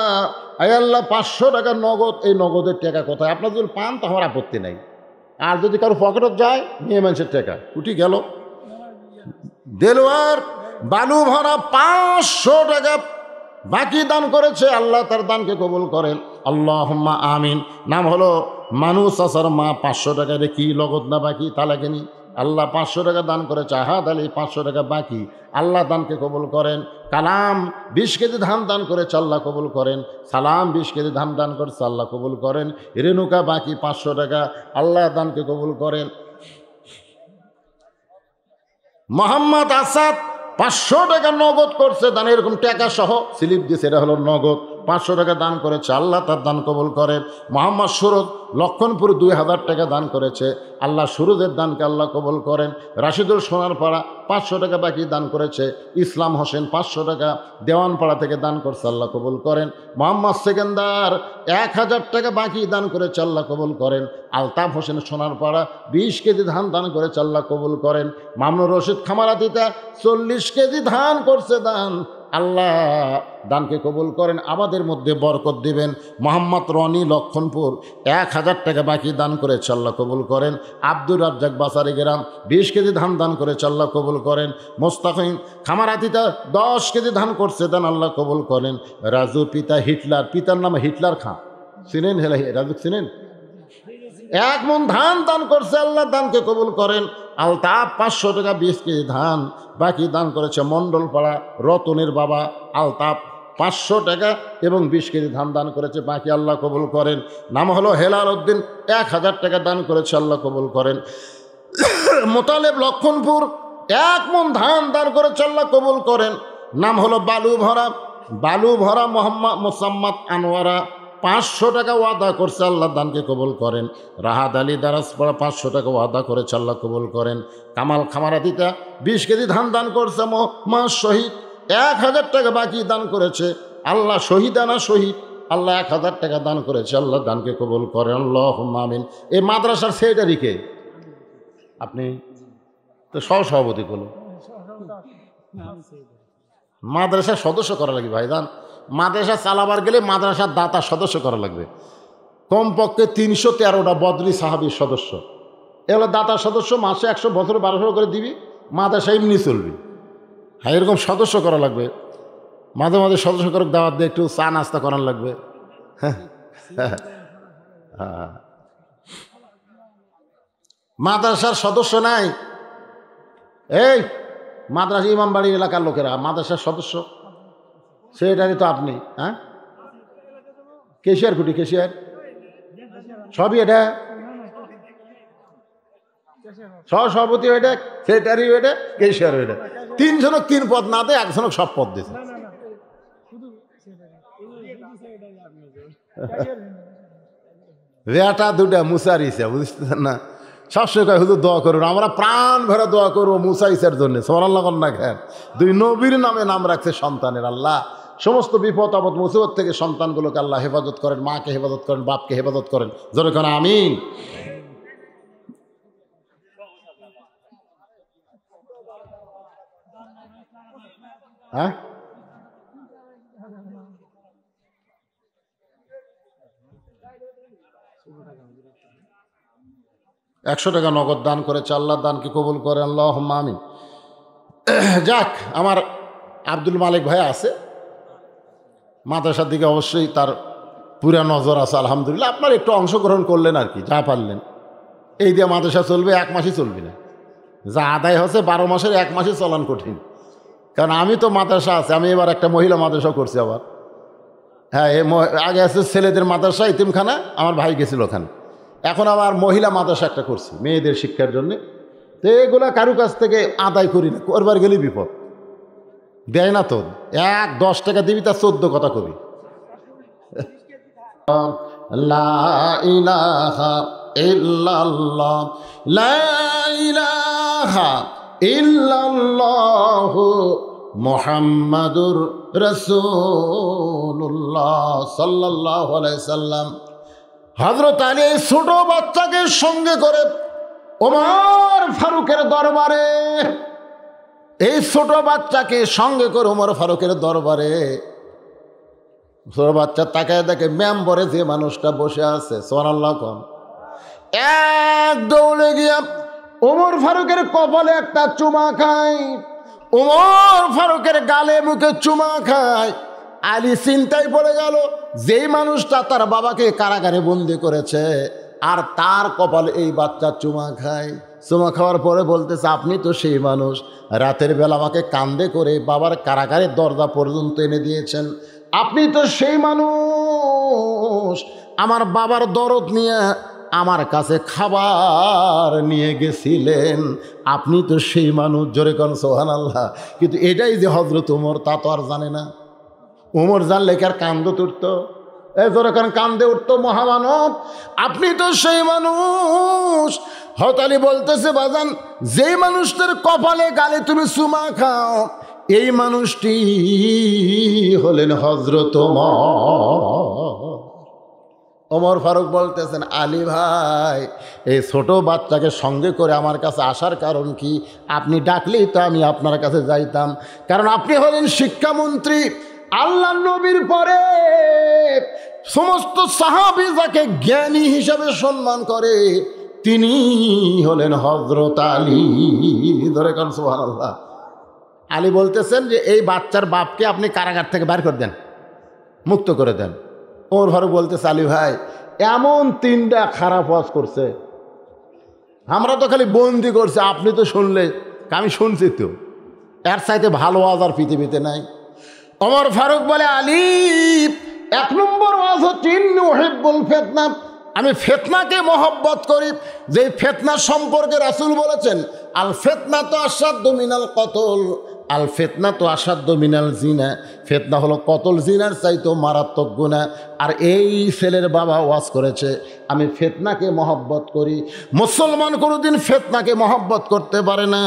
আয় আল্লাহ 500 টাকা নগদ। এই নগদের টাকা কোথায়? আপনার যদি পান তো আমার আপত্তি নাই, আর যদি কারো পকেটত যায় মেয়ে মানুষের টাকা উঠি গেল। দেলোয়ার বালু ভরা 500 টাকা বাকি দান করেছে, আল্লাহ তার দানকে কবুল করেন। আল্লাহুম্মা আমিন। নাম হলো মানুষ আসার মা, 500 টাকা রে কি লগত না বাকি তা লাগেনি। আল্লাহ 500 টাকা দান করেছে। আহাদ আলী 500 টাকা বাকি, আল্লাহ দানকে কবুল করেন। কালাম 20 কেজি ধান দান করেছে, আল্লাহ কবুল করেন। সালাম 20 কেজি ধান দান করেছে, আল্লাহ কবুল করেন। রেণুকা বাকি 500 টাকা, আল্লাহ দানকে কবুল করেন। মোহাম্মদ আসাদ 500 টাকা নগদ করছে দান, এরকম টাকা সহ স্লিপ দিয়েছে, এটা হলো নগদ। 500 টাকা দান করেছে, আল্লাহ তার দান কবুল করেন। মোহাম্মদ সুরজ লক্ষণপুর 2000 টাকা দান করেছে, আল্লাহ সুরজের দানকে আল্লাহ কবুল করেন। রাশিদুল সোনারপাড়া 500 টাকা বাকি দান করেছে। ইসলাম হোসেন 500 টাকা দেওয়ানপাড়া থেকে দান করছে, আল্লাহ কবুল করেন। মোহাম্মদ সেকেন্দার 1000 টাকা বাকি দান করেছে, আল্লাহ কবুল করেন। আলতাফ হোসেন সোনারপাড়া 20 কেজি ধান দান করেছে, আল্লাহ কবুল করেন। মামুনুর রশিদ খামারাতিতা 40 কেজি ধান করছে দান, আল্লাহ দানকে কবুল করেন, আমাদের মধ্যে বরকত দিবেন। মোহাম্মদ রনি লক্ষণপুর 1000 টাকা বাকি দান করেছে, আল্লাহ কবুল করেন। আব্দুর রাজ্জাক বাসারি গ্রাম 20 কেজি ধান দান করেছে, আল্লাহ কবুল করেন। মোস্তাকিম খামারাতিতা 10 কেজি ধান করছে দান, আল্লাহ কবুল করেন। রাজু পিতা হিটলার, পিতার নাম হিটলার খাঁ, চিনেন? হেলা রাজু চিনেন? 1 মণ ধান দান করছে, আল্লাহ দানকে কবুল করেন। আলতাফ 500 টাকা 20 কেজি ধান বাকি দান করেছে। মণ্ডলপাড়া রতনের বাবা আলতাফ 500 টাকা এবং 20 কেজি ধান দান করেছে, বাকি আল্লাহ কবুল করেন। নাম হলো হেলাল উদ্দিন 1000 টাকা দান করেছে, আল্লাহ কবুল করেন। মোতালেব লক্ষণপুর 1 মণ ধান দান করেছে, আল্লাহ কবুল করেন। নাম হলো বালু ভরা মোহাম্মদ মোসাম্মদ আনোয়ারা 500 টাকা ওয়াদা করছে, আল্লাহ দানকে কবুল করেন। রাহাত আলী দারাসপাড়া 500 টাকা ওয়াদা করেছে, আল্লাহ কবুল করেন। কামাল খামারাতিতা 20 কেজি ধান দান করছে। মা শহীদ 1000 টাকা বাকি দান করেছে, আল্লাহ শহীদানা শহীদ, আল্লাহ 1000 টাকা দান করেছে, আল্লাহ দানকে কবুল করেন। আল্লাহুম্মা আমিন। এই মাদ্রাসার সেক্রেটারি কে? আপনি তো সহসভাপতি করলো মাদ্রাসার সদস্য করা লাগবে ভাইজান। মাদ্রাসা চালাবার গেলে মাদ্রাসার দাতা সদস্য করা লাগবে। কমপক্ষে 313টা বদলি সাহাবীর সদস্য। এগুলো দাতার সদস্য, মাসে 100 বছর 1200 করে দিবি, মাদ্রাসা এমনি চলবি। হ্যাঁ, এরকম সদস্য করা লাগবে। মাঝে মাঝে সদস্য করে দাওয়াত দিয়ে একটু চা নাস্তা করার লাগবে। হ্যাঁ, মাদ্রাসার সদস্য নাই। এই মাদ্রাসা ইমামবাড়ি এলাকার লোকেরা মাদ্রাসার সদস্য, সেটারই তো আপনি। হ্যাঁ, কেশিয়ার কুটি, কেশিয়ার সবই এটা, সভাপতি ওইটা, সেক্রেটারি ওইটা, কেশিয়ার ওইটা। 3 জনক 3 পদ না দেয়, 1 জনক সব পদ দিয়েছে। বেটা দুটা মুসারিছে, বুঝতেছেন না? সবসময় কয় হুজুর দোয়া করুন, আমরা প্রাণ ভরে দোয়া করবো মুসাইসের জন্য। সুবহানাল্লাহ না খেন, 2 নবীর নামে নাম রাখছে সন্তানের। আল্লাহ সমস্ত বিপদ আপদ মুসিবত থেকে সন্তানগুলোকে আল্লাহ হেফাজত করেন, মাকে হেফাজত করেন, বাপকে হেফাজত করেন। জোরে করেন আমিন। হ্যাঁ, 100 টাকা নগদ দান করেছে। আল্লাহ দানকে কবুল করেন, আল্লাহুম্মা আমিন। যাক, আমার আব্দুল মালিক ভাই আছে, মাদ্রাসার দিকে অবশ্যই তার পুরা নজর আছে আলহামদুলিল্লাহ। আপনার একটু অংশগ্রহণ করলেন আর কি, যা পারলেন। এই দিয়ে মাদ্রাসা চলবে, 1 মাসই চলবে না। যা আদায় হচ্ছে 12 মাসের 1 মাসই চলান কঠিন। কারণ আমি তো মাদ্রাসা আছে, আমি এবার একটা মহিলা মাদ্রাসা করছি আবার। হ্যাঁ, আগে আছে ছেলেদের মাদ্রাসা ইতিমখানা, আমার ভাই গেছিল ওখানে। এখন আবার মহিলা মাদ্রাসা একটা করছি মেয়েদের শিক্ষার জন্যে। তো এগুলা কারু কাছ থেকে আদায় করি না, করবার গেলেই বিপদ। দেয় না তো, 10 টাকা দিবি, তার 14 কথা কবি। লা ইলাহা ইল্লাল্লাহ, লা ইলাহা ইল্লাল্লাহু মুহাম্মাদুর রাসূলুল্লাহ সাল্লাল্লাহু আলাইহি সাল্লাম। হযরত আলী ছোট বাচ্চাকে সঙ্গে করে ওমর ফারুকের দরবারে, এই ছোট বাচ্চাকে সঙ্গে করে ওমর ফারুকের দরবারে, ছোট বাচ্চা তাকায় দেখে মেম্বরে যে মানুষটা বসে আছে, সুবহানাল্লাহ কোন, এক দৌড়ে গিয়া ওমর ফারুকের কপালে একটা চুমা খায়, ওমর ফারুকের গালে মুখে চুমা খায়। আলী চিন্তায় পড়ে গেল, যেই মানুষটা তার বাবাকে কারাগারে বন্দি করেছে আর তার কপালে এই বাচ্চা চুমা খায়। চুমা খাওয়ার পরে বলতেছে, আপনি তো সেই মানুষ, রাতের বেলা আমাকে কান্দে করে বাবার কারাগারের দরজা পর্যন্ত এনে দিয়েছেন। আপনি তো সেই মানুষ, আমার বাবার দরদ নিয়ে আমার কাছে খাবার নিয়ে গেছিলেন। আপনি তো সেই মানুষ। জোরে কোন সুবহানাল্লাহ। কিন্তু এটাই যে হযরত ওমর, তা তো আর জানে না। ওমর জানলে কি আর কান্দে উঠতো? জোরে কোন কান্দে উঠতো মহামানব। আপনি তো সেই মানুষ। হযরত আলী বলতেছে, বাজান, যেই মানুষটার কপালে গালে তুমি চুমা খাও, এই মানুষটি হলেন হযরত ওমর। ওমর ফারুক বলতেছেন, আলী ভাই, এই ছোট বাচ্চাকে সঙ্গে করে আমার কাছে আসার কারণ কি? আপনি ডাকলেই তো আমি আপনার কাছে যাইতাম। কারণ আপনি হলেন শিক্ষামন্ত্রী। আল্লাহ নবীর পরে সমস্ত সাহাবী যাকে জ্ঞানী হিসাবে সম্মান করে, তিনি হলেন হযরত আলী। ধরে কারণ সুবহানাল্লাহ। আলী বলতেছেন যে এই বাচ্চার বাপকে আপনি কারাগার থেকে বের করে দেন, মুক্ত করে দেন। ওমর ফারুক বলতেছে, আলী ভাই, এমন 3টা খারাপ ওয়াজ করছে, আমরা তো খালি বন্দি করছে, আপনি তো শুনলে, আমি শুনছি তো, এর চাইতে ভালো ওয়াজ আর পৃথিবীতে নাই। ওমর ফারুক বলে, আলী, 1 নম্বর ওয়াজ হচ্ছে ইন্নী উহিব্বুল ফিতনা, আমি ফিতনাকে মহব্বত করি। যে ফিতনা সম্পর্কে রাসূল বলেছেন, আল ফিতনা তো আসাদ্দু মিনাল কতল, আল ফিতনা তো আসাদ্দু মিনাল জিনা, ফিতনা হলো কতল জিনার চাইতেও মারাত্মক গুনাহ। আর এই ছেলের বাবা ওয়াজ করেছে, আমি ফিতনাকে মহব্বত করি। মুসলমান কোনোদিন ফিতনাকে মহব্বত করতে পারে না।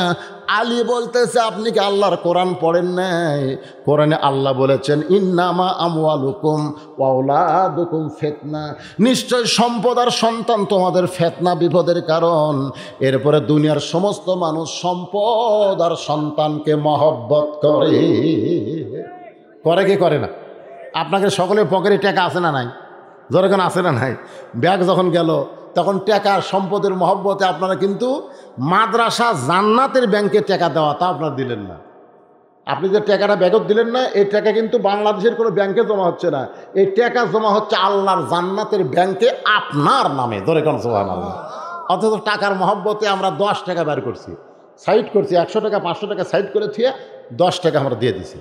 আলী বলতেছে, আপনি কি আল্লাহর কোরআন পড়েন নাই? কোরআনে আল্লাহ বলেছেন, ইন্নামা আমওয়ালুকুম ওয়া আওলাদুকুম ফিতনা, নিশ্চয় সম্পদ আর সন্তান তোমাদের ফিতনা, বিপদের কারণ। এরপরে দুনিয়ার সমস্ত মানুষ সম্পদ আর সন্তানকে মহব্বত করে। করে কি করে না? আপনাকে সকলের পকেটে টাকা আছে না নাই? যখন আছে না নাই? ব্যাগ যখন গেল তখন টাকার সম্পদের মহব্বতে আপনারা কিন্তু মাদ্রাসা জান্নাতের ব্যাংকে টাকা দেওয়া তা আপনারা দিলেন না। আপনি যে টাকাটা ব্যাগত দিলেন না, এই টাকা কিন্তু বাংলাদেশের কোনো ব্যাংকে জমা হচ্ছে না, এই টাকা জমা হচ্ছে আল্লাহর জান্নাতের ব্যাংকে আপনার নামে। ধরে কোন সুবহানাল্লাহ। অথচ টাকার মহব্বতে আমরা 10 টাকা বের করছি, সাইড করছি, 100 টাকা 500 টাকা সাইড করে থিয়ে 10 টাকা আমরা দিয়ে দিছি।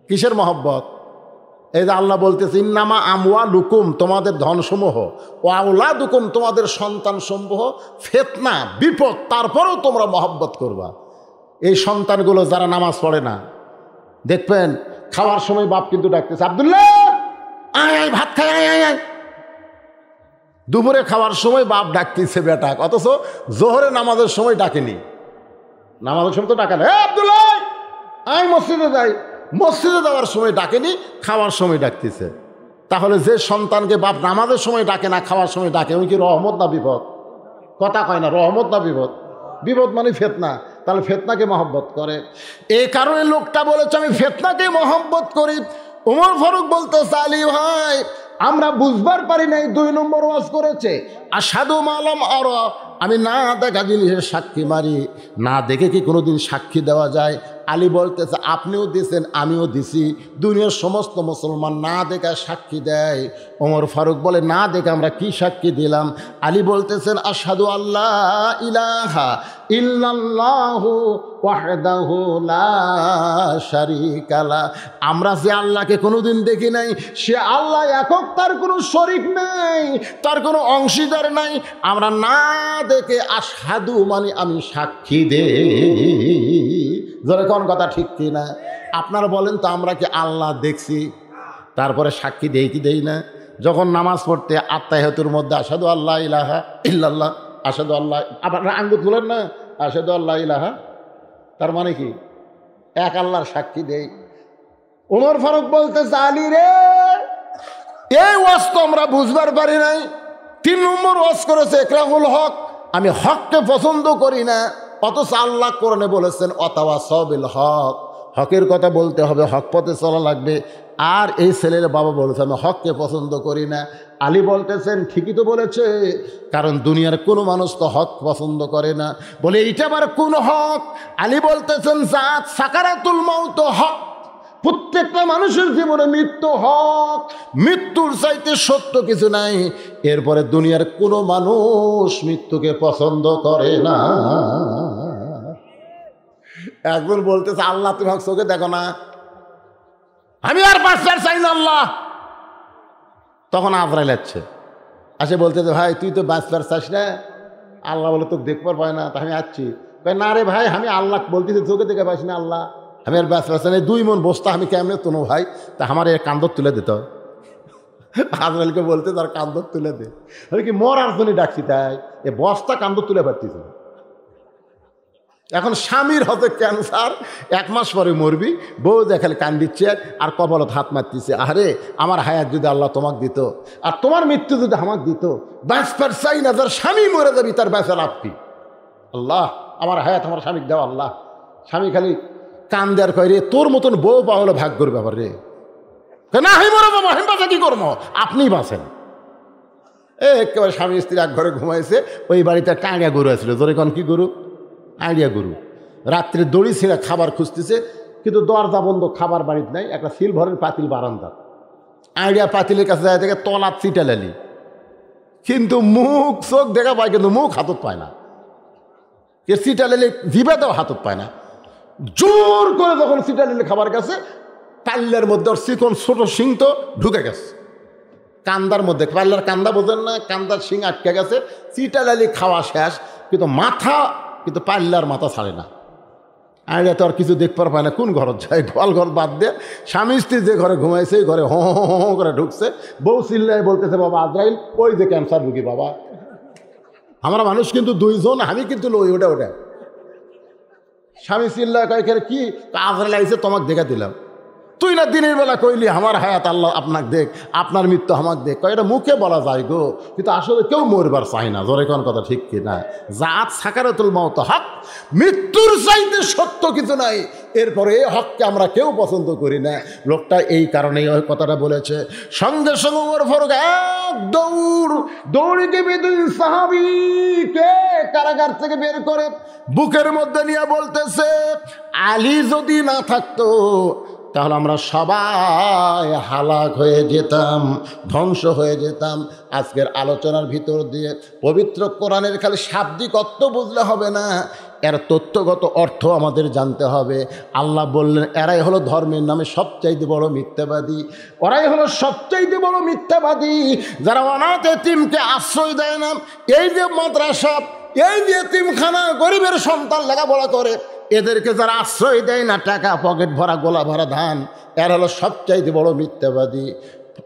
কিসের মহব্বত? এই যে আল্লাহ বলতেছে ইন্নামা আমওয়ালুকুম, তোমাদের ধনসমূহ, ও আওলাদুকুম, তোমাদের সন্তানসমূহ, ফিতনা, বিপদ, তারপরেও তোমরা মহব্বত করবা। এই সন্তানগুলো যারা নামাজ পড়ে না, দেখবেন খাওয়ার সময় বাপ কিন্তু ডাকতেছে, আব্দুল্লাহ আয় আয় ভাত খাই, আয় আয় আয়। দুপুরে খাওয়ার সময় বাপ ডাকতেছে বেটা, অথচ জোহরে নামাজের সময় ডাকেনি। নামাজের সময় তো ডাকে না, আব্দুল্লাহ আয় মসজিদে যাই, মসজিদে যাওয়ার সময় ডাকেনি, খাওয়ার সময় ডাকতেছে। তাহলে যে সন্তানকে বাপ নামাজের সময় ডাকে না, খাওয়ার সময় ডাকে, ওই কি রহমত না বিপদ? কথা কয় না, রহমত না বিপদ? বিপদ মানে ফিতনা। তাহলে ফিতনাকে মহব্বত করে। এই কারণে লোকটা বলেছে আমি ফিতনাকে মহব্বত করি। ওমর ফারুক বলতেছে আলী ভাই আমরা বুঝবার পারি নাই, 2 নম্বর ওয়াজ করেছে আশহাদু মালাম আরা, আমি না দেখা জিনিসের সাক্ষী মারি, না দেখে কি কোনোদিন সাক্ষী দেওয়া যায়? আলী বলতেছে আপনিও দিয়েছেন, আমিও দিছি, দুনিয়ার সমস্ত মুসলমান না দেখা সাক্ষী দেয়। ওমর ফারুক বলে না দেখে আমরা কি সাক্ষী দিলাম? আলী বলতেছেন আশহাদু আল্লাহ ইলাহা ইল্লাল্লাহু ওয়াহদাহু লা শারীকা লা, আমরা যে আল্লাহকে কোনোদিন দেখি নাই, সে আল্লাহ একক, তার কোনো শরীক নাই, তার কোনো অংশীদার নাই। আমরা না দেখে আশহাদু মানে আমি সাক্ষী দেই। যারা কোন কথা ঠিক কি না? আপনারা বলেন তো আমরা কি আল্লাহ দেখছি তারপরে সাক্ষী দেই কি দেই না? যখন নামাজ পড়তে আত্তাহিয়াতুর মধ্যে আশহাদু আল্লাহ ইলাহা ইল্লাল্লাহ, আশহাদু আল্লাহ, আপনারা আঙ্গুল তুলেন না, আশহাদু আল্লাহ ইলাহা, তার মানে কি এক আল্লাহর সাক্ষী দেই। ওমর ফারুক বলতেছে আলী রে এই ওয়াজ তো আমরা বুঝবার পারি নাই। 3 নম্বর ওয়াজ করেছে ইকরাহুল হক, আমি হককে পছন্দ করি না, অথচ আল্লাহ কোরআনে বলেছেন ওয়াতাওয়াসাউ বিল হক, হকের কথা বলতে হবে, হক পথে চলা লাগবে। আর এই ছেলের বাবা বলেছে আমি হককে পছন্দ করি না। আলী বলতেছেন ঠিকই তো বলেছে, কারণ দুনিয়ার কোনো মানুষ তো হক পছন্দ করে না। বলে এইটা আবার কোন হক? আলী বলতেছেন জাত সাকারাতুল মাউত হক, প্রত্যেকটা মানুষের জীবনে মৃত্যু হক, মৃত্যুর চাইতে সত্য কিছু নাই। এরপরে দুনিয়ার কোনো মানুষ মৃত্যুকে পছন্দ করে না। একজন বলতেছে আল্লাহ তুমি হক চোখে দেখো না, আমি আর বাঁচবার চাই না আল্লাহ। তখন আজরাইল আসছে, আসে বলতেছে ভাই তুই তো বাঁচবার চাস না, আল্লাহ বলে তো দেখবার পায় না, তা আমি আসছি। না রে ভাই আমি আল্লাহ বলতেছি চোখে দেখে পাইছি না আল্লাহ, আমি আর বাঁচবার চাই না, 2 মন বস্তা আমি কেমনে তোনো ভাই, তা আমার এর কান্দর তুলে দিত। আজরাইলকে বলতে তার কান্দর তুলে দে, আমি কি মরার জন্য ডাকছি, তাই এ বস্তা কান্দর তুলে পারতিস। এখন স্বামীর হতে ক্যান্সার, 1 মাস পরে মরবি, বউ দেখালে কান দিচ্ছে আর কপালত হাত মারতেছে, আরে আমার হায়াত যদি আল্লাহ তোমাকে দিত আর তোমার মৃত্যু যদি আমাকে দিত, বাঁচবার চাই না, যার স্বামী মরে যাবি তার বেঁচে লাভ কি? আল্লাহ আমার হায়াত আমার স্বামীকে দেওয়া। আল্লাহ স্বামী খালি কান দেওয়ার কয় রে তোর মতন বউ পাওয়া হলে ভাগ করবে আবার রে, না আমি মরে যাবো, আমি বাঁচা কি করবো, আপনি বাঁচেন। একেবারে স্বামী স্ত্রী এক ঘরে ঘুমাইছে, ওই বাড়িতে একটা আইডিয়া গরু আসছিল, জোরে কন কি গরু? আইডিয়া গরু। রাত্রে দড়ি ছিঁড়া খাবার খুঁজতেছে, কিন্তু দরজা বন্ধ, খাবার বাড়িতে নাই। একটা সিলভারের পাতিল বারান্দা, আইডিয়া পাতিলের কাছে যায় থেকে তলাত চিটালালি, কিন্তু মুখ চোখ দেখা পায়, কিন্তু মুখ হাতত পায় না। চিটালালি জিবাতেও হাতত পায় না। জোর করে যখন চিটালালি খাবার গেছে, পাল্লার মধ্যে ওর চিকন ছোট শিং তো ঢুকে গেছে কান্দার মধ্যে। পাল্লার কান্দা বোঝেন না, কান্দার শিং আটকে গেছে। চিটালালি খাওয়া শেষ, কিন্তু মাথা, কিন্তু পাল্লার মাথা ছাড়ে না। আইডিয়া তো আর কিছু দেখবার পায় না, কোন ঘর যায়, গোয়াল ঘর বাদ দিয়ে স্বামী স্ত্রী যে ঘরে ঘুমাইছে এই ঘরে হো হো হো করে ঢুকছে। বউ চিল্লায় বলতেছে বাবা আজরাইল ওই যে ক্যান্সার রুগী বাবা। আমরা মানুষ কিন্তু 2 জন, আমি কিন্তু লই ওটা ওটা। স্বামী চিল্লায় কয়েকের কি আজরাইল আইছে তোমাকে দেখা দিলাম। তুই না দিনের বেলা কইলি আমার হায়াত আল্লাহ আপনাকে দেখ, আপনার মৃত্যু আমাকে দেখ। এটা মুখে বলা যায় গো, কিন্তু আসলে কেউ মরবার চায় না। জোরে কোন কথা ঠিক কি না? জাত সাকারাতুল মাউত হক, মৃত্যুর চাইতে সত্য কিছু নাই। এরপরে এই হককে আমরা কেউ পছন্দ করি না। লোকটা এই কারণেই ওই কথাটা বলেছে। সঙ্গে সঙ্গে ওমর ফারুক এক দৌড়ে গিয়ে দুই সাহাবীকে কারাগার থেকে বের করে বুকের মধ্যে নিয়ে বলতেছে, আলী যদি না থাকতো তাহলে আমরা সবাই হালাক হয়ে যেতাম, ধ্বংস হয়ে যেতাম। আজকের আলোচনার ভিতর দিয়ে পবিত্র কোরআনের খালি শাব্দিক অর্থ বুঝলে হবে না, এর তথ্যগত অর্থ আমাদের জানতে হবে। আল্লাহ বললেন এরাই হলো ধর্মের নামে সবচাইতে বড় মিথ্যাবাদী, ওরাই হলো সবচাইতে বড় মিথ্যাবাদী, যারা অনাথ এতিমকে আশ্রয় দেয় না। এই যে মাদ্রাসা, এই যে এতিমখানা, গরিবের সন্তান লেখাপড়া করে, এদেরকে যারা আশ্রয় দেয় না, টাকা পকেট ভরা গোলা ভরা ধান, এরা হলো সবচাইতে বড় মিথ্যাবাদী।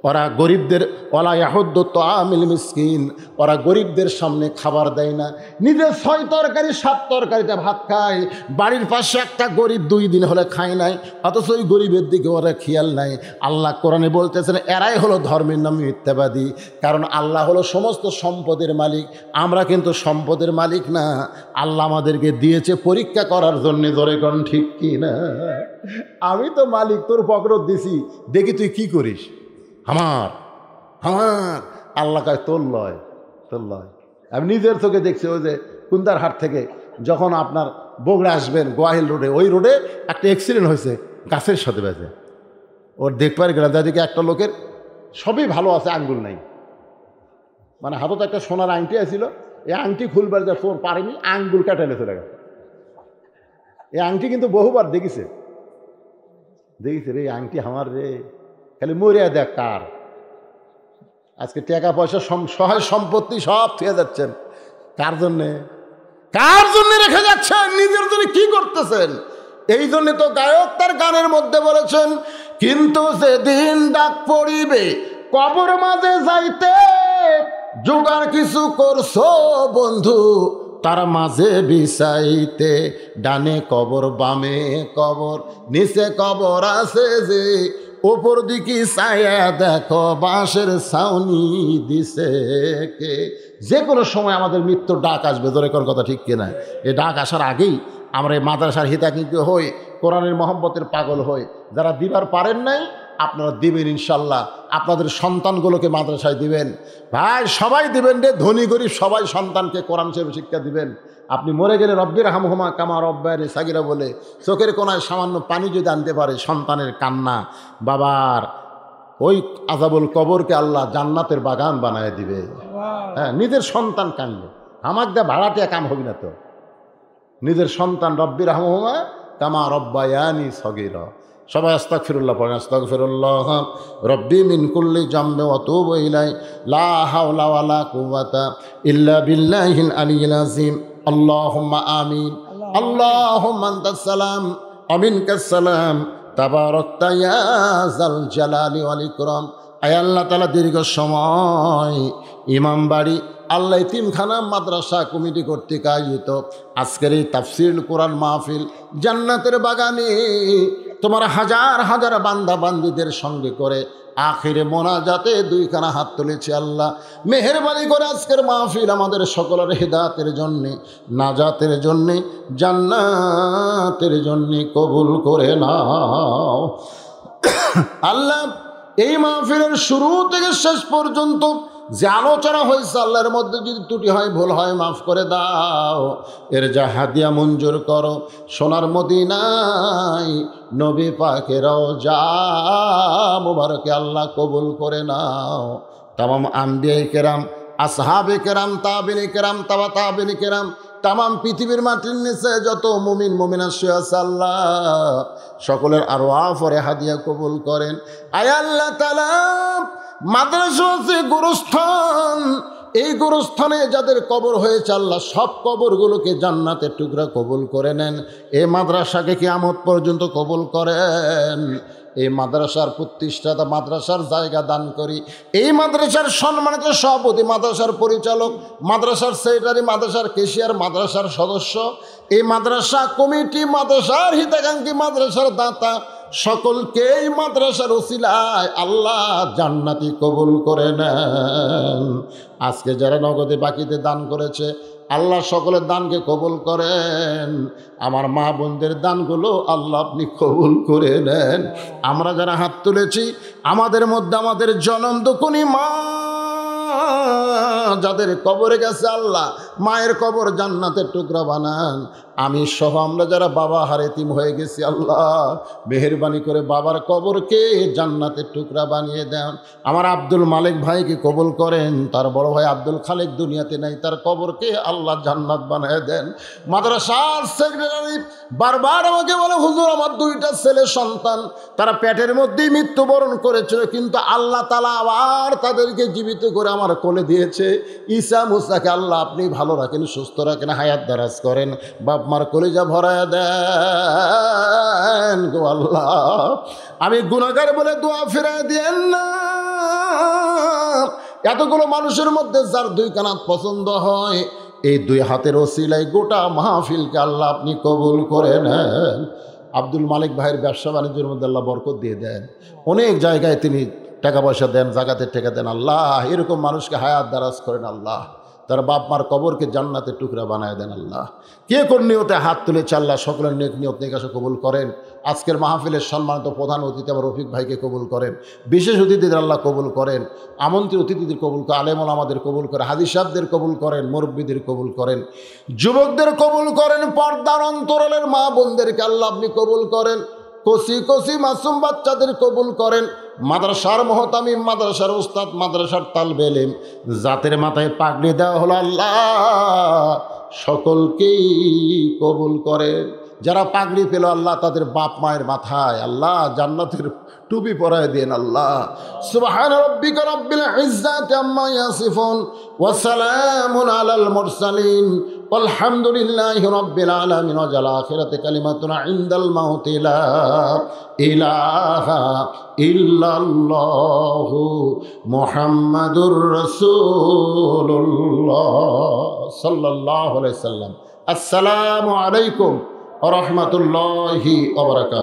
ওরা গরিবদের ওলা ইয়াহুদ্দু তাআমিল মিসকিন, ওরা গরিবদের সামনে খাবার দেয় না, নিজে 6 তরকারি 7 তরকারিতে ভাত খায়, বাড়ির পাশে একটা গরিব 2 দিন হলে খায় নাই, অথচ ওই গরিবের দিকে ওরা খেয়াল নাই। আল্লাহ কোরআনে বলতেছেন এরাই হলো ধর্মের নামে মিথ্যাবাদী। কারণ আল্লাহ হলো সমস্ত সম্পদের মালিক, আমরা কিন্তু সম্পদের মালিক না। আল্লাহ আমাদেরকে দিয়েছে পরীক্ষা করার জন্যে। ধরে কোন ঠিক কি না? আমি তো মালিক, তোর পকরত দিছি, দেখি তুই কি করিস। আমার আল্লাহ কয় তোর লয়। আমি নিজের চোখে দেখছি, ওই যে কুন্দার হাট থেকে যখন আপনার বগুড়া আসবেন গোয়াহিল রোডে, ওই রোডে একটা অ্যাক্সিডেন্ট হয়েছে গাছের সাথে বেঁচে। ওর দেখবার গেলাম, যাদিকে একটা লোকের সবই ভালো আছে, আঙ্গুল নাই, মানে হাতত একটা সোনার আংটি আছিল, এই আংটি খুলবার যা ফোন পারেনি, আঙ্গুল কাটালে চলে গেছে। এই আংটি কিন্তু বহুবার দেখিছে রে, আংটি আমার রে, খালি মরিয়া দেখ কার। আজকে টাকা পয়সা সহায় সম্পত্তি সব থেকে যাচ্ছেন কার জন্যে রেখে যাচ্ছেন? নিজের জন্য কি করতেছেন? এই জন্য তো গায়ক তার গানের মধ্যে বলেছেন, কিন্তু সেদিন ডাক পড়িবে কবর মাঝে যাইতে, জোগাড় কিছু করছো বন্ধু তার মাঝে বিছাইতে, ডানে কবর বামে কবর, নিচে কবর আছে যে, ওপর দিকে ছায়া দেখো বাঁশের ছাউনি দিছে কে। যে কোনো সময় আমাদের মৃত্যুর ডাক আসবে। ধরে কোন কথা ঠিক কিনা? এই ডাক আসার আগেই আমরা এই মাদ্রাসার হিতাকাঙ্ক্ষী হই, কোরআনের মহব্বতের পাগল হই। যারা দিবার পারেন নাই আপনারা দিবেন ইনশাল্লাহ। আপনাদের সন্তানগুলোকে মাদ্রাসায় দিবেন ভাই, সবাই দিবেন রে, ধনী গরিব সবাই সন্তানকে কোরআন শরীফ শিক্ষা দিবেন। আপনি মরে গেলে রব্বির হামহুমা কামা রব্বায়ানি সাগীরা বলে চোখের কোনায় সামান্য পানি যদি আনতে পারে, সন্তানের কান্না বাবার, ওই আযাবুল কবরকে আল্লাহ জান্নাতের বাগান বানায় দিবে। হ্যাঁ, নিজের সন্তান কানলে আমার দা ভাড়াটিয়া কাম হবে না তো। নিজের সন্তান রব্বির হামহুমা কামা রব্বায়ানি সাগীরা। সবাই আস্তাগফিরুল্লাহ পড়েন। আস্তাগফিরুল্লাহ রব্বি মিন কুল্লি জামবি ওয়া তুবু ইলাইহি, লা হাওলা ওয়ালা কুওয়াতা ইল্লা বিল্লাহিল আলিয়্যিল আযীম। আল্লাহুম্মা আমিন। আল্লাহুম্মা আনতাস সালাম ওয়া মিনকাস সালাম, তাবারাকতা ইয়া যাল জালালি ওয়াল ইকরাম। আয় আল্লাহ তাআলা দীর্ঘ সময় ইমামবাড়ি আল্লাহ ইতিমখানা মাদ্রাসা কমিটি কর্তৃক আয়োজিত আজকের এই তাফসীরুল কোরআন মাহফিল জান্নাতের বাগানে তোমার হাজার হাজার বান্দা বান্দীদের সঙ্গে করে আখিরে মোনাজাতে 2খানা হাত তুলেছি। আল্লাহ মেহেরবানি করে আজকের মাহফিল আমাদের সকলের হিদায়াতের জন্যে, নাজাতের জন্যে, জান্নাতের জন্যে কবুল করে নাও। আল্লাহ এই মাহফিলের শুরু থেকে শেষ পর্যন্ত যে আলোচনা হয়েছে আল্লাহর মধ্যে যদি ত্রুটি হয়, ভুল হয়, মাফ করে দাও। এর যা হাদিয়া মঞ্জুর করো সোনার মদিনায় নবী পাকের রওজা মুবারকে আল্লাহ কবুল করে নাও। তামাম আম্বিয়া কেরাম, আসহাবে কেরাম, তাবিঈন কেরাম, তাবা তাবিঈন কেরাম, তামাম পৃথিবীর মাটির নিচে যত মুমিন মুমিনাত শুয়ে আছে আল্লাহ সকলের আরওয়াহ পরে হাদিয়া কবুল করেন। আয় আল্লাহ তাআলা মাদ্রাসা আছে গোরস্থান, এই গোরস্থানে যাদের কবর হয়েছে আল্লাহ সব কবরগুলোকে জান্নাতের টুকরা কবুল করে নেন। এই মাদ্রাসাকে কিয়ামত পর্যন্ত কবুল করেন। এই মাদ্রাসার প্রতিষ্ঠাতা, মাদ্রাসার জায়গা দান করি। এই মাদ্রাসার সম্মানিত সভাপতি, মাদ্রাসার পরিচালক, মাদ্রাসার সেক্রেটারি, মাদ্রাসার ক্যাশিয়ার, মাদ্রাসার সদস্য, এই মাদ্রাসা কমিটি, মাদ্রাসার হিতাকাঙ্ক্ষী, মাদ্রাসার দাতা, সকলকেই মাদ্রাসার ওসিলায় আল্লাহ জান্নাতি কবুল করে নেন। আজকে যারা নগদে বাকিতে দান করেছে আল্লাহ সকলের দানকে কবুল করেন। আমার মা বোনদের দানগুলো আল্লাহ আপনি কবুল করে নেন। আমরা যারা হাত তুলেছি আমাদের মধ্যে আমাদের জনম দুকুনি মা যাদের কবরে গেছে আল্লাহ মায়ের কবর জান্নাতের টুকরা বানান। আমি সহ আমরা যারা বাবা হারেতিম হয়ে গেছি আল্লাহ মেহেরবানি করে বাবার কবরকে জান্নাতের টুকরা বানিয়ে দেন। আমার আব্দুল মালিক ভাইকে কবুল করেন, তার বড় ভাই আব্দুল খালেক দুনিয়াতে নাই, তার কবরকে আল্লাহ জান্নাত বানিয়ে দেন। মাদ্রাসার সেক্রেটারি বারবার আমাকে বলে হুজুর আমার দুইটা ছেলে সন্তান তারা পেটের মধ্যেই মৃত্যুবরণ করেছিল, কিন্তু আল্লাহ তাআলা আবার তাদেরকে জীবিত করে আমার কোলে দিয়েছে। ঈসা মুসাকে আল্লাহ আপনি ভালো রাখেন, সুস্থ রাখেন, হায়াত দারাজ করেন, বাপ মার কলিজা ভরায় দেন গো আল্লাহ। আমি গুনাহগার বলে দোয়া ফিরায় দিয়েন না। এতগুলো মানুষের মধ্যে যার দুই কানাত পছন্দ হয় এই দুই হাতের ওসিলায় গোটা মাহফিলকে আল্লাহ আপনি কবুল করে নেন। আব্দুল মালিক ভাইয়ের ব্যবসা বাণিজ্যের মধ্যে আল্লাহ বরকত দিয়ে দেন। অনেক জায়গায় তিনি টাকা পয়সা দেন, জাকাতের টাকা দেন। আল্লাহ এরকম মানুষকে হায়াত দারাজ করেন আল্লাহ, তার বাপ মার কবরকে জান্নাতের টুকরা বানায় দেন আল্লাহ। কে কোন নিয়তে হাত তুলেছে আল্লাহ সকলের নেক নিয়ত নিকাশে কবুল করেন। আজকের মাহফিলের সম্মানিত প্রধান অতিথি আমার রফিক ভাইকে কবুল করেন, বিশেষ অতিথিদের আল্লাহ কবুল করেন, আমন্ত্রিত অতিথিদের কবুল করেন, আলেমুল আমাদের কবুল করেন, হাদিস সাহেবদের কবুল করেন, মুরব্বীদের কবুল করেন, যুবকদের কবুল করেন, পর্দার অন্তরালের মা বোনদেরকে আল্লাহ আপনি কবুল করেন, কচি কচি মাসুম বাচ্চাদের কবুল করেন, মাদ্রাসার মহতামিম, মাদ্রাসার উস্তাদ, মাদ্রাসার তালবে ইলম জাতের মাথায় পাগড়ি দেওয়া হলো আল্লাহ সকলকেই কবুল করেন। যারা পাগড়ি পেল আল্লাহ তাদের বাপ মায়ের মাথায় আল্লাহ জান্নাতের টুপি পরায় দেন আল্লাহ। সুবহান রাব্বিকা রাব্বিল ইজ্জাতি আম্মা ইয়াসিফুন ওয়া সালামুন আলাল মুরসালিন আলহামদুলিল্লাহি রাব্বিল আলামিন। ওয়া জাল আখিরাতি কালিমাতুন ইনদাল মাউতি লা ইলাহা ইল্লাল্লাহু মুহাম্মাদুর রাসূলুল্লাহ সাল্লাল্লাহু আলাইহি সাল্লাম। আসসালামু আলাইকুম ওয়া রাহমাতুল্লাহি ওয়া বারাকাতুহু।